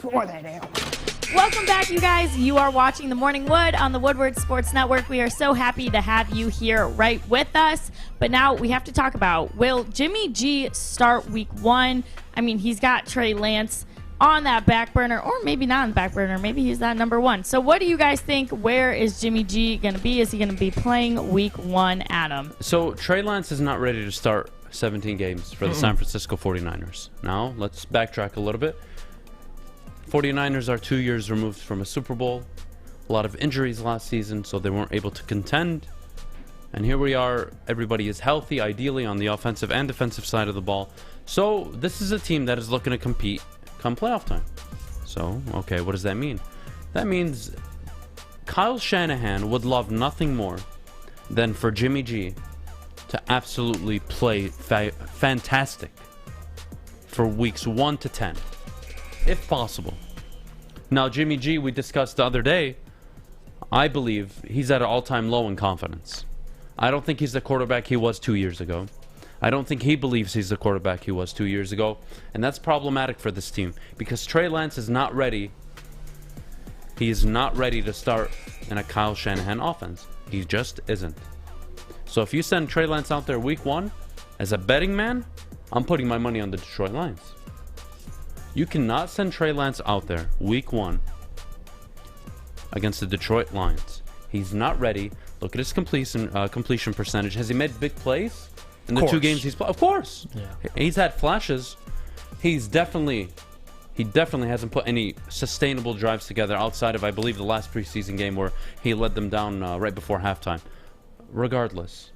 Sure that out. Welcome back, you guys. You are watching The Morning Wood on the Woodward Sports Network. We are so happy to have you here right with us. But now we have to talk about, will Jimmy G start week 1? I mean, he's got Trey Lance on that back burner, or maybe not on the back burner. Maybe he's that number 1. So what do you guys think? Where is Jimmy G going to be? Is he going to be playing week 1, Adam? So Trey Lance is not ready to start 17 games for the San Francisco 49ers. Now, let's backtrack a little bit. 49ers are 2 years removed from a Super Bowl. A lot of injuries last season, so they weren't able to contend. And here we are. Everybody is healthy, ideally, on the offensive and defensive side of the ball. So this is a team that is looking to compete come playoff time. So, okay, what does that mean? That means Kyle Shanahan would love nothing more than for Jimmy G to absolutely play fantastic for weeks 1 to 10. If possible. Now, Jimmy G, we discussed the other day, I believe he's at an all-time low in confidence. I don't think he's the quarterback he was 2 years ago. I don't think he believes he's the quarterback he was 2 years ago. And that's problematic for this team because Trey Lance is not ready. He is not ready to start in a Kyle Shanahan offense. He just isn't. So if you send Trey Lance out there week 1 as a betting man, I'm putting my money on the Detroit Lions. You cannot send Trey Lance out there week 1 against the Detroit Lions. He's not ready. Look at his completion percentage. Has he made big plays in the 2 games he's played? Of course. Yeah. He's had flashes. He definitely hasn't put any sustainable drives together outside of, I believe, the last preseason game where he led them down right before halftime. Regardless,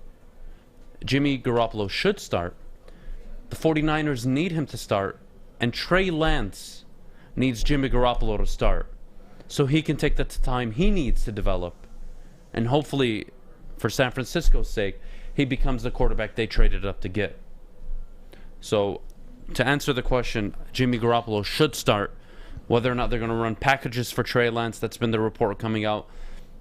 Jimmy Garoppolo should start. The 49ers need him to start. And Trey Lance needs Jimmy Garoppolo to start so he can take the time he needs to develop. And hopefully, for San Francisco's sake, he becomes the quarterback they traded up to get. So, to answer the question, Jimmy Garoppolo should start. Whether or not they're going to run packages for Trey Lance, that's been the report coming out.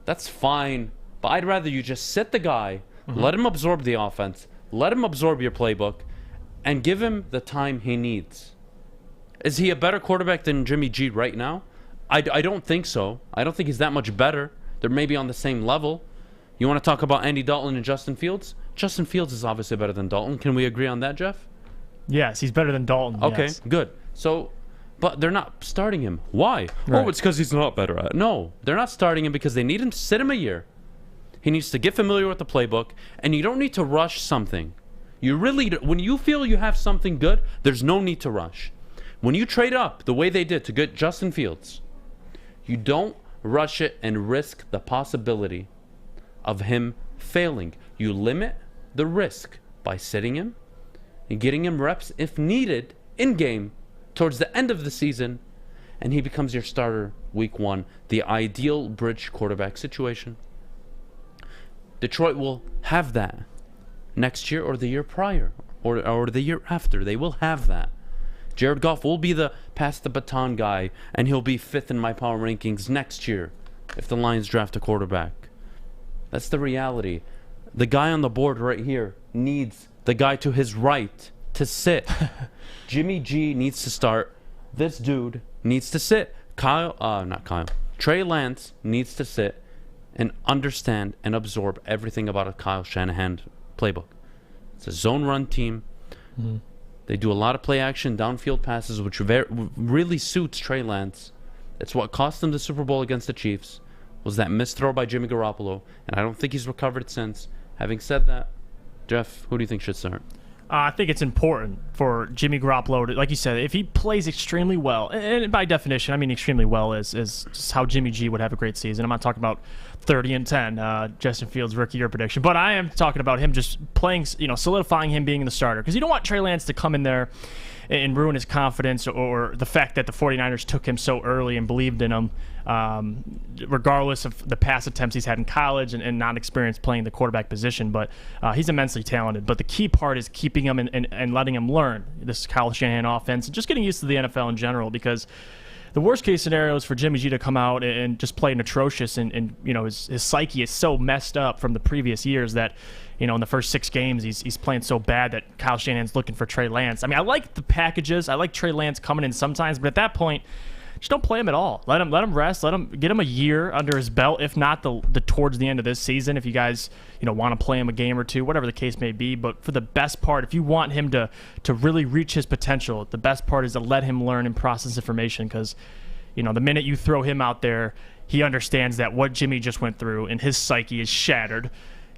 That's fine. But I'd rather you just sit the guy, let him absorb the offense, let him absorb your playbook, and give him the time he needs. Is he a better quarterback than Jimmy G right now? I don't think so. I don't think he's that much better. They're maybe on the same level. You want to talk about Andy Dalton and Justin Fields? Justin Fields is obviously better than Dalton. Can we agree on that, Jeff? Yes, he's better than Dalton. Okay, yes. Good. So, but they're not starting him. Why? Right. Oh, it's because he's not better at it. No, they're not starting him because they need him to sit him a year. He needs to get familiar with the playbook, and you don't need to rush something. You really, when you feel you have something good, there's no need to rush. When you trade up the way they did to get Justin Fields, you don't rush it and risk the possibility of him failing. You limit the risk by sitting him and getting him reps if needed in game towards the end of the season, and he becomes your starter week 1, the ideal bridge quarterback situation. Detroit will have that next year or the year prior or the year after. They will have that. Jared Goff will be the pass the baton guy, and he'll be 5th in my power rankings next year if the Lions draft a quarterback. That's the reality. The guy on the board right here needs the guy to his right to sit. Jimmy G needs to start. This dude needs to sit. Trey Lance needs to sit and understand and absorb everything about a Kyle Shanahan playbook. It's a zone run team. Mm-hmm. They do a lot of play action, downfield passes, which really suits Trey Lance. It's what cost them the Super Bowl against the Chiefs, was that missed throw by Jimmy Garoppolo, and I don't think he's recovered since. Having said that, Jeff, who do you think should start? I think it's important for Jimmy Garoppolo to, like you said, if he plays extremely well, and by definition, I mean extremely well is just how Jimmy G would have a great season. I'm not talking about 30-10, Justin Fields' rookie year prediction, but I am talking about him just playing, solidifying him being the starter, because you don't want Trey Lance to come in there and ruin his confidence, or the fact that the 49ers took him so early and believed in him, regardless of the pass attempts he's had in college and not experience playing the quarterback position. But he's immensely talented. But the key part is keeping him and letting him learn this Kyle Shanahan offense and just getting used to the NFL in general, because the worst case scenario is for Jimmy G to come out and just play an atrocious, and his psyche is so messed up from the previous years that in the first 6 games he's playing so bad that Kyle Shanahan's looking for Trey Lance. I mean, I like the packages. I like Trey Lance coming in sometimes, but at that point, just don't play him at all. Let him rest. Get him a year under his belt, if not the towards the end of this season, if you guys want to play him a game or two, whatever the case may be. But for the best part, if you want him to really reach his potential, the best part is to let him learn and process information, because the minute you throw him out there, he understands that what Jimmy just went through and his psyche is shattered.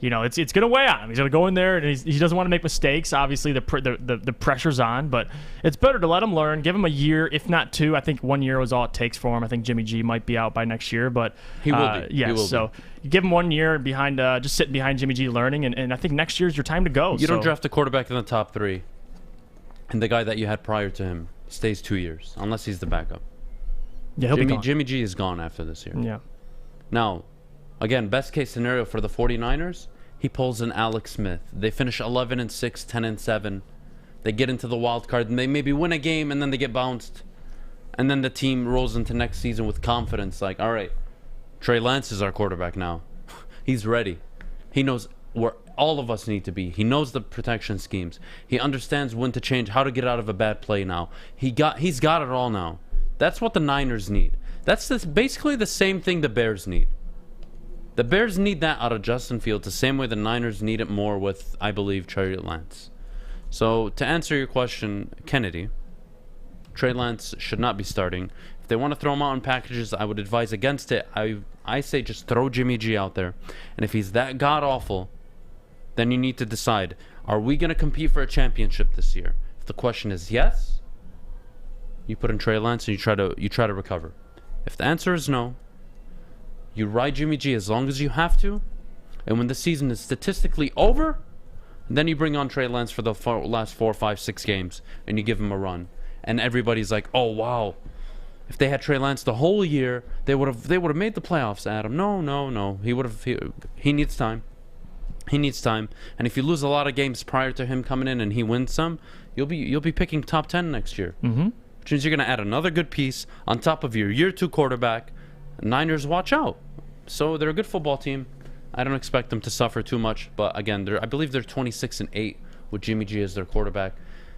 It's going to weigh on him. He's going to go in there and he doesn't want to make mistakes. Obviously, the pressure's on, but it's better to let him learn. Give him a year, if not 2. I think 1 year was all it takes for him. I think Jimmy G might be out by next year, but he will be. Yes, he will so you give him 1 year behind, just sitting behind Jimmy G learning, and I think next year's your time to go. You don't draft a quarterback in the top 3, and the guy that you had prior to him stays 2 years, unless he's the backup. Yeah, he'll be gone. Jimmy G is gone after this year. Yeah. Now, again, best case scenario for the 49ers, he pulls an Alex Smith. They finish 11-6, 10-7. They get into the wild card, and they maybe win a game, and then they get bounced. And then the team rolls into next season with confidence, like, all right, Trey Lance is our quarterback now. He's ready. He knows where all of us need to be. He knows the protection schemes. He understands when to change, how to get out of a bad play now. He's got it all now. That's what the Niners need. That's basically the same thing the Bears need. The Bears need that out of Justin Fields the same way the Niners need it more with, I believe, Trey Lance. So, to answer your question, Kennedy, Trey Lance should not be starting. If they want to throw him out in packages, I would advise against it. I say just throw Jimmy G out there. And if he's that god-awful, then you need to decide, are we going to compete for a championship this year? If the question is yes, you put in Trey Lance and you try to recover. If the answer is no, you ride Jimmy G as long as you have to, and when the season is statistically over, then you bring on Trey Lance for the last 4, 5, 6 games, and you give him a run. And everybody's like, "Oh wow, if they had Trey Lance the whole year, they would have made the playoffs." Adam, no, he needs time. He needs time, and if you lose a lot of games prior to him coming in and he wins some, you'll be picking top 10 next year. Mm-hmm. Which means you're going to add another good piece on top of your year 2 quarterback. Niners, watch out. So they're a good football team. I don't expect them to suffer too much, but again, I believe they're 26-8 with Jimmy G as their quarterback.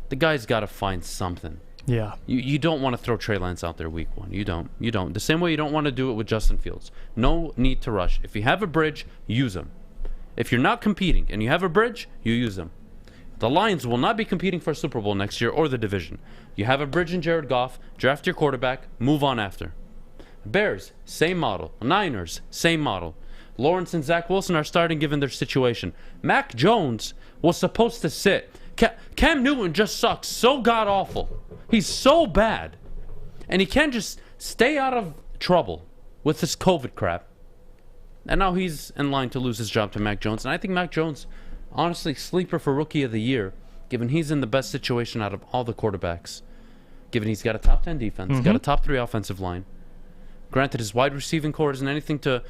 The guy's got to find something. Yeah. You don't want to throw Trey Lance out there week 1. You don't. The same way you don't want to do it with Justin Fields. No need to rush. If you have a bridge, use him. If you're not competing and you have a bridge, you use him. The Lions will not be competing for a Super Bowl next year or the division. You have a bridge in Jared Goff, draft your quarterback, move on after. Bears, same model. Niners, same model. Lawrence and Zach Wilson are starting given their situation. Mac Jones was supposed to sit. Cam Newton just sucks so god-awful. He's so bad. And he can't just stay out of trouble with this COVID crap. And now he's in line to lose his job to Mac Jones. And I think Mac Jones, honestly, sleeper for Rookie of the Year, given he's in the best situation out of all the quarterbacks. Given he's got a top 10 defense, got a top 3 offensive line. Granted, his wide receiving core isn't anything to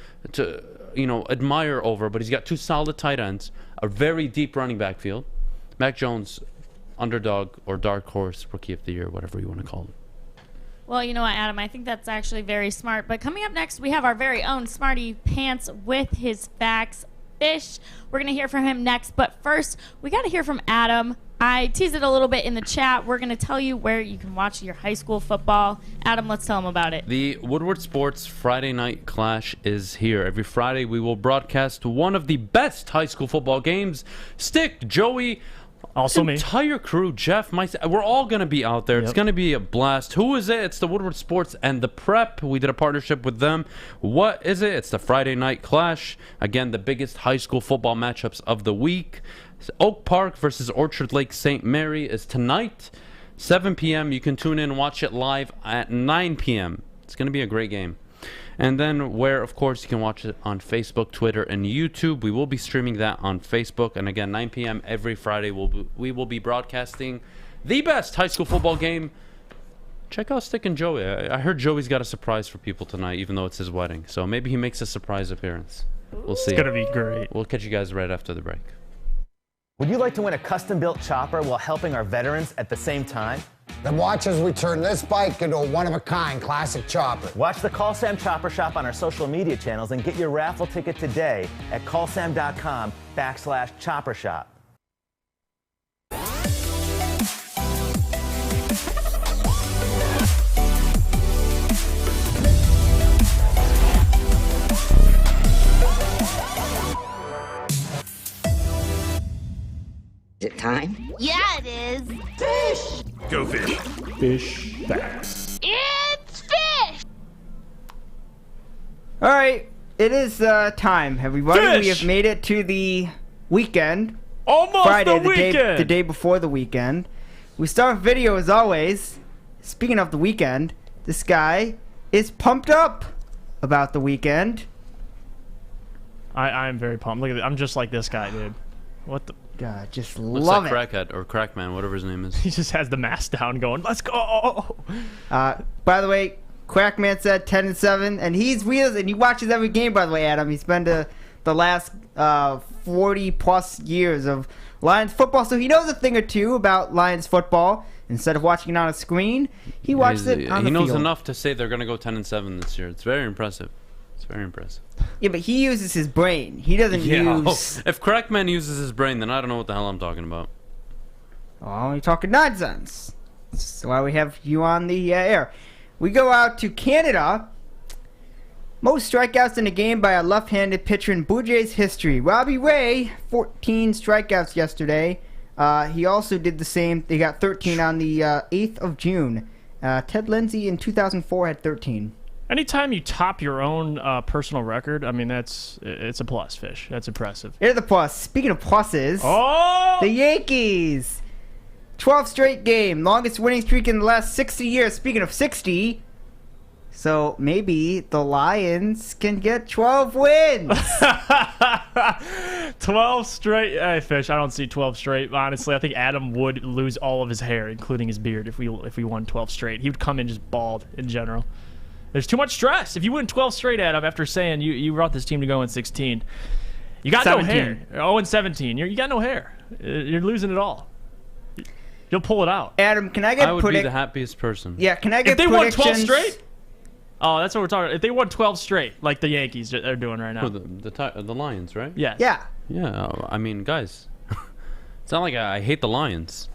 admire over, but he's got 2 solid tight ends, a very deep running back field. Mac Jones, underdog or dark horse, Rookie of the Year, whatever you want to call it. Well, you know what, Adam, I think that's actually very smart. But coming up next, we have our very own Smarty Pants with his facts. Fish. We're going to hear from him next. But first, we got to hear from Adam. I teased it a little bit in the chat. We're going to tell you where you can watch your high school football. Adam, let's tell him about it. The Woodward Sports Friday Night Clash is here. Every Friday, we will broadcast one of the best high school football games. Stick, Joey, also me, entire crew, Jeff, myself, we're all going to be out there. It's going to be a blast. Who is it? It's the Woodward Sports and the Prep. We did a partnership with them. What is it? It's the Friday Night Clash. Again, the biggest high school football matchups of the week. Oak Park versus Orchard Lake St. Mary is tonight, 7 p.m. You can tune in and watch it live at 9 p.m. It's going to be a great game. And then where, of course, you can watch it on Facebook, Twitter, and YouTube. We will be streaming that on Facebook. And again, 9 p.m. every Friday, we will be broadcasting the best high school football game. Check out Stick and Joey. I heard Joey's got a surprise for people tonight, even though it's his wedding. So maybe he makes a surprise appearance. We'll see. It's going to be great. We'll catch you guys right after the break. Would you like to win a custom-built chopper while helping our veterans at the same time? Then watch as we turn this bike into a one-of-a-kind classic chopper. Watch the Call Sam Chopper Shop on our social media channels and get your raffle ticket today at callsam.com/chopper shop. Is it time? Yeah, it is. Fish! Go fish. Fish facts. It's fish! All right, it is time, everybody. Fish! We have made it to the weekend. Almost Friday, the weekend. the day before the weekend. We start with video as always. Speaking of the weekend, this guy is pumped up about the weekend. I'm very pumped. Look at it. I'm just like this guy, dude. What the? God, just Looks love like it. Crackhead or Crackman, whatever his name is. He just has the mask down going, let's go. By the way, Crackman said 10-7, and he's real, and he watches every game, by the way, Adam. He's been to the last 40-plus years of Lions football, so he knows a thing or two about Lions football. Instead of watching it on a screen, he watches it on the field. He knows enough to say they're going to go 10-7 this year. It's very impressive. It's very impressive. Yeah, but he uses his brain. He doesn't use... If Crackman uses his brain, then I don't know what the hell I'm talking about. Oh, you're talking nonsense. That's why we have you on the air. We go out to Canada. Most strikeouts in a game by a left-handed pitcher in Blue Jays history. Robbie Ray, 14 strikeouts yesterday. He also did the same. They got 13 on the 8th of June. Ted Lindsay in 2004 had 13. Anytime you top your own personal record, I mean, it's a plus, Fish. That's impressive. Here's the plus. Speaking of pluses, the Yankees. 12 straight game. Longest winning streak in the last 60 years. Speaking of 60, so maybe the Lions can get 12 wins. 12 straight. Hey, Fish, I don't see 12 straight. Honestly, I think Adam would lose all of his hair, including his beard, if we won 12 straight. He would come in just bald in general. There's too much stress. If you win 12 straight, Adam, after saying you brought this team to go in 16, you got 17. No hair. 0-17. You got no hair. You're losing it all. You'll pull it out. Adam, can I get? I would be the happiest person. Yeah, can I get? If they won 12 straight? Oh, that's what we're talking about. If they won 12 straight, like the Yankees are doing right now. The Lions, right? Yes. Yeah. Yeah. I mean, guys, it's not like I hate the Lions.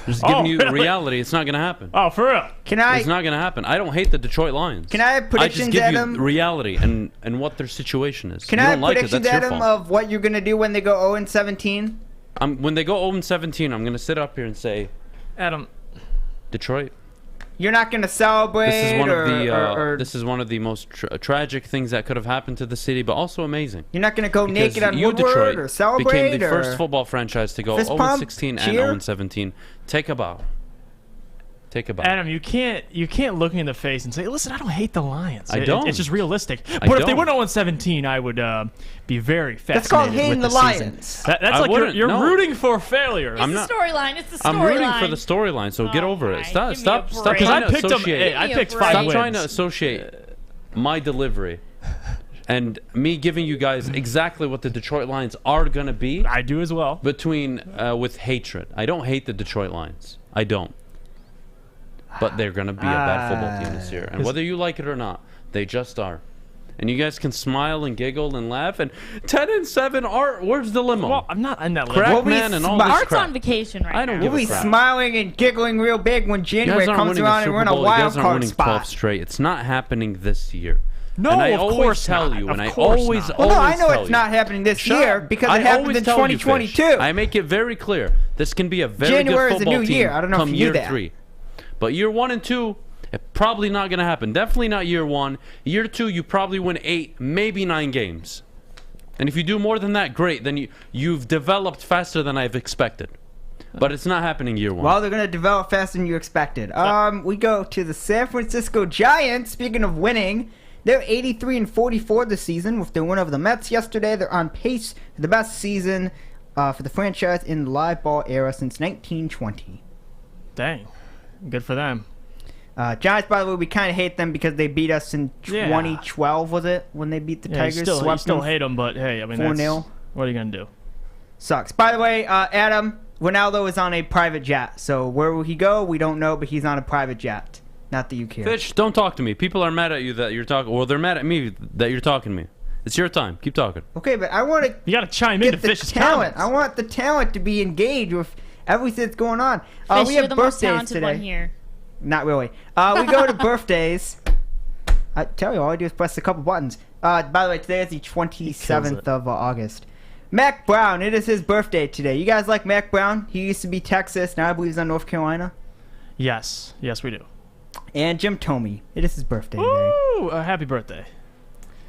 Just giving you really? reality. It's not going to happen. Oh, for real? Can I? It's not going to happen. I don't hate the Detroit Lions. Can I have predictions, I just give Adam? you reality and what their situation is. Can you I don't have like predictions, it, that's your Adam, fault. of what you're gonna do when they go 0-17? When they go 0-17, I'm going to sit up here and say, Adam, Detroit. You're not gonna celebrate. This is one of the or this is one of the most tragic things that could have happened to the city, but also amazing. You're not gonna go Because naked on you, Woodward Detroit, or celebrate became the or first football franchise to go fist pump, 0-16 and cheer? 0-17. Take a bow. Take a bow. Adam, you can't look me in the face and say, "Listen, I don't hate the Lions." I don't. It's just realistic. I But if they don't. went 0-17, I would be very fascinated. That's called hating with the season. Lions. That's I like wouldn't, you're no. rooting for failure. I'm It's not. the storyline. It's the storyline. I'm rooting for the storyline, so get over it. Stop give me a trying break. to I picked them. associate. Hey, I Give me a picked break. 5 Stop wins. trying to associate my delivery and me giving you guys exactly what the Detroit Lions are going to be. I do as well. Between with hatred. I don't hate the Detroit Lions. I don't. But they're going to be a bad football team this year. And whether you like it or not, they just are. And you guys can smile and giggle and laugh. And 10-7, Art, where's the limo? Well, I'm not in that Crack limo. man and all this Art's crap. on vacation right I don't now. give We'll a be crap. smiling and giggling real big when You January guys aren't comes winning around the and we're in Super a Bowl. You wild guys aren't card winning spot. 12 straight. It's not happening this year. No, and I of always course tell not. you, and Of I course always, not. Well, no, I always know tell it's you. not happening this Shut year up. because I it happened always in tell you, Fish. 2022. I make it very clear. This can be a very January good is a football new team year. I don't know if come you knew year that. 3. But year 1 and 2, it's probably not going to happen. Definitely not year 1. Year 2, you probably win 8, maybe 9 games. And if you do more than that, great. Then you've developed faster than I've expected. But it's not happening year 1. Well, they're going to develop faster than you expected. We go to the San Francisco Giants. Speaking of winning, they're 83-44 this season with their win over the Mets yesterday. They're on pace for the best season for the franchise in the live ball era since 1920. Dang. Good for them. Giants, by the way, we kind of hate them because they beat us in 2012, was it? When they beat the Tigers? You still hate them, but hey, I mean, 4-0. What are you going to do? Sucks. By the way, Adam, Ronaldo is on a private jet. So where will he go? We don't know, but he's on a private jet. Not that you care. Fish, don't talk to me. People are mad at you that you're talking. Well, they're mad at me that you're talking to me. It's your time. Keep talking. Okay, but I want to. You got to chime in to the Fish's talent. comments. I want the talent to be engaged with everything that's going on. Fish, We you're have the most birthdays talented today. one here. Not really. We go to birthdays. I tell you, all I do is press a couple buttons. By the way, today is the 27th of August. Mac Brown, it is his birthday today. You guys like Mac Brown? He used to be Texas. Now I believe he's on North Carolina. Yes. Yes, we do. And Jim Tomey, it is his birthday today. Ooh, happy birthday.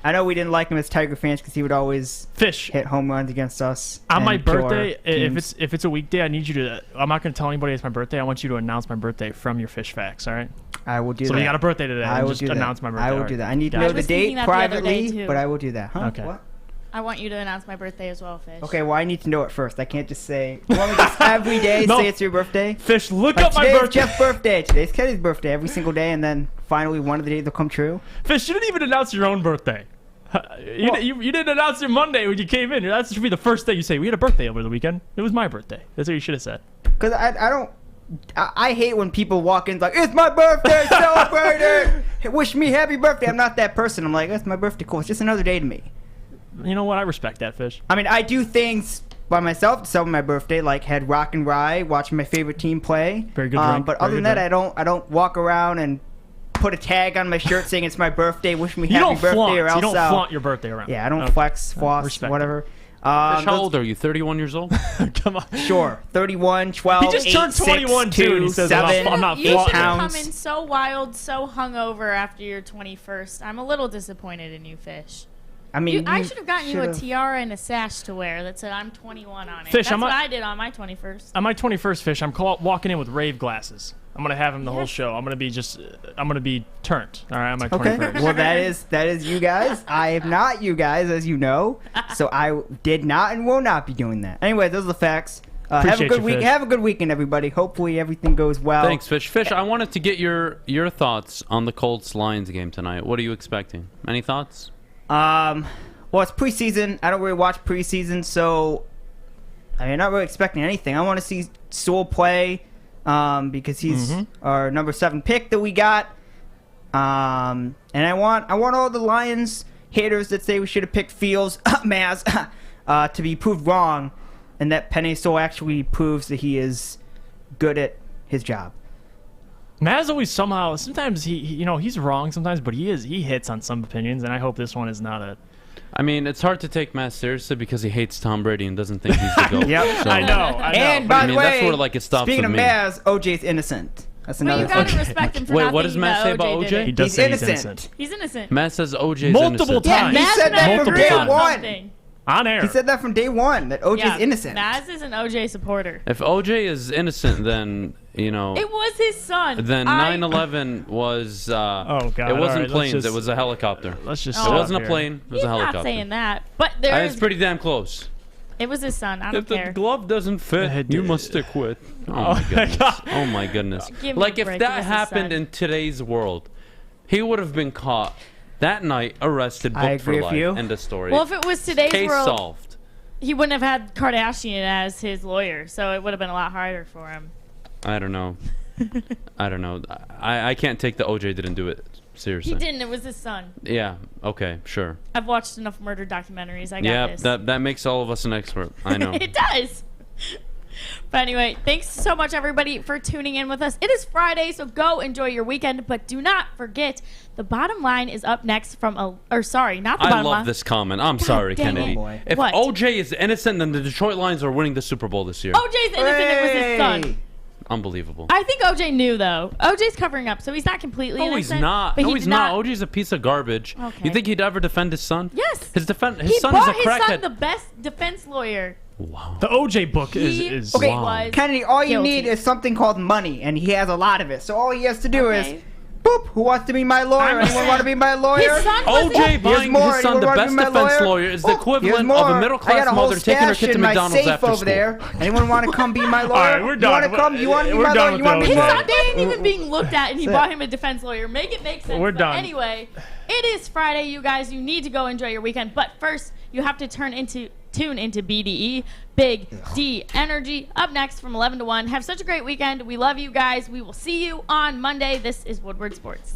I know we didn't like him as Tiger fans because he would always hit home runs against us. On my and kill our birthday, teams. if it's a weekday, I need you to. I'm not going to tell anybody it's my birthday. I want you to announce my birthday from your Fish facts. All right. I will do so that. you got a birthday today. I will just do that. announce my birthday. I will All do right. that. I need to Got know it. the date that the other day, privately, too. but I will do that. Huh? Okay. What? I want you to announce my birthday as well, Fish. Okay, well, I need to know it first. I can't just say. You want me to just every day No. say it's your birthday? Fish, look Like up my today's birthday. Jeff's birthday. Today's Kenny's birthday. Every single day, and then finally one of the days will come true. Fish, you didn't even announce your own birthday. You didn't announce your Monday when you came in. That should be the first thing you say. We had a birthday over the weekend. It was my birthday. That's what you should have said. Because I don't. I hate when people walk in like, it's my birthday, celebrate it. Wish me happy birthday. I'm not that person. I'm like, it's my birthday. Cool. It's just another day to me. You know what? I respect that, Fish. I mean, I do things by myself to celebrate my birthday, like had rock and rye, watching my favorite team play. Very good drink. But Very other than good that, drink. I don't walk around and put a tag on my shirt saying it's my birthday. Wish me You happy don't birthday, flaunt. or else You don't I'll- flaunt your birthday around. Yeah, I don't Okay. flex, floss, Respect whatever. Fish, how old are you? 31 years old? Come on. Sure. 31, 12, He just 8, turned 21 6, too, 2, and he says, 7, I'm not 8 You should have pounds. come in so wild, so hungover after your 21st. I'm a little disappointed in you, Fish. I mean, I you should have gotten you a should've- tiara and a sash to wear that said I'm 21 on it. Fish, That's I'm what not- I did on my 21st. On my 21st, Fish, I'm walking in with rave glasses. I'm gonna have him the whole Yes. show. I'm gonna be turned. All right, on my Okay. 21st. Well, that is you guys. I am not you guys, as you know. So I did not and will not be doing that. Anyway, those are the facts. Have a Appreciate good you, week. Fish. Have a good weekend, everybody. Hopefully everything goes well. Thanks, Fish. Fish, I wanted to get your thoughts on the Colts-Lions game tonight. What are you expecting? Any thoughts? Well, it's preseason. I don't really watch preseason, so I'm not really expecting anything. I want to see Sewell play because he's our number 7 pick that we got. And I want all the Lions haters that say we should have picked Fields, Maz, to be proved wrong, and that Penei Sewell actually proves that he is good at his job. Maz always somehow. Sometimes he's wrong sometimes, but he hits on some opinions, and I hope this one is not a. I mean, it's hard to take Matt seriously because he hates Tom Brady and doesn't think he's the GOAT. Yep. So, I know. And by the way, that's where like it stops speaking with of me. Maz, OJ's innocent. That's Well, another you gotta thing. respect him for Wait, not what does thinking Matt say that about OJ? did OJ? it. He does He's say he's innocent. innocent. He's innocent. Matt says OJ's Multiple innocent. times. He Maz said and that I from agree day on one. something. On air. He said that from day one, that OJ's Yeah, innocent. Maz is an OJ supporter. If OJ is innocent, then It was his son. then 9/11 was. Oh, God, It all wasn't right, planes. let's It just- was a helicopter. Let's just. It stop wasn't a here. plane. It was He's a helicopter. not saying that, but there's. It's pretty damn close. It was his son. I don't If the care. glove doesn't fit, you must stick with. Oh my goodness. Oh my goodness. Give me Like a if break, it that was his happened son. in today's world, he would have been caught that night, arrested, I booked for agree with life. you. End of story. Well, if it was today's Case world, solved. he wouldn't have had Kardashian as his lawyer, so it would have been a lot harder for him. I don't know. I don't know. I can't take the OJ didn't do it Seriously. He didn't. It was his son. Yeah. Okay. Sure. I've watched enough murder documentaries. I got this. that makes all of us an expert. I know. It does. But anyway, thanks so much, everybody, for tuning in with us. It is Friday, so go enjoy your weekend. But do not forget, the bottom line is up next from not the bottom line. I love this comment. I'm sorry, Kennedy. If What? OJ is innocent, then the Detroit Lions are winning the Super Bowl this year. OJ's innocent. It was his son. Unbelievable. I think OJ knew, though. OJ's covering up, so he's not completely No, he's innocent. not. But No, he he's did not. OJ's a piece of garbage. Okay. You think he'd ever defend his son? Yes. His son He is a bought his son crackhead. the best defense lawyer. The OJ book is Okay, was Kennedy, all you guilty. need is something called money, and he has a lot of it. So all he has to do is, boop, who wants to be my lawyer? Anyone want to be my lawyer? His son OJ buying his son the best defense lawyer is the equivalent of a middle-class mother taking her kid to McDonald's after over school. there. Anyone want to come be my lawyer? All right, we're done. You want to come? You want to be We're my done lawyer? with You want to be His my son ain't even being looked at, and he That's bought it. him a defense lawyer. Make it make sense. We're But done. Anyway, it is Friday, you guys. You need to go enjoy your weekend. But first, you have to tune into BDE, Big D Energy. Up next from 11 to 1. Have such a great weekend. We love you guys. We will see you on Monday. This is Woodward Sports.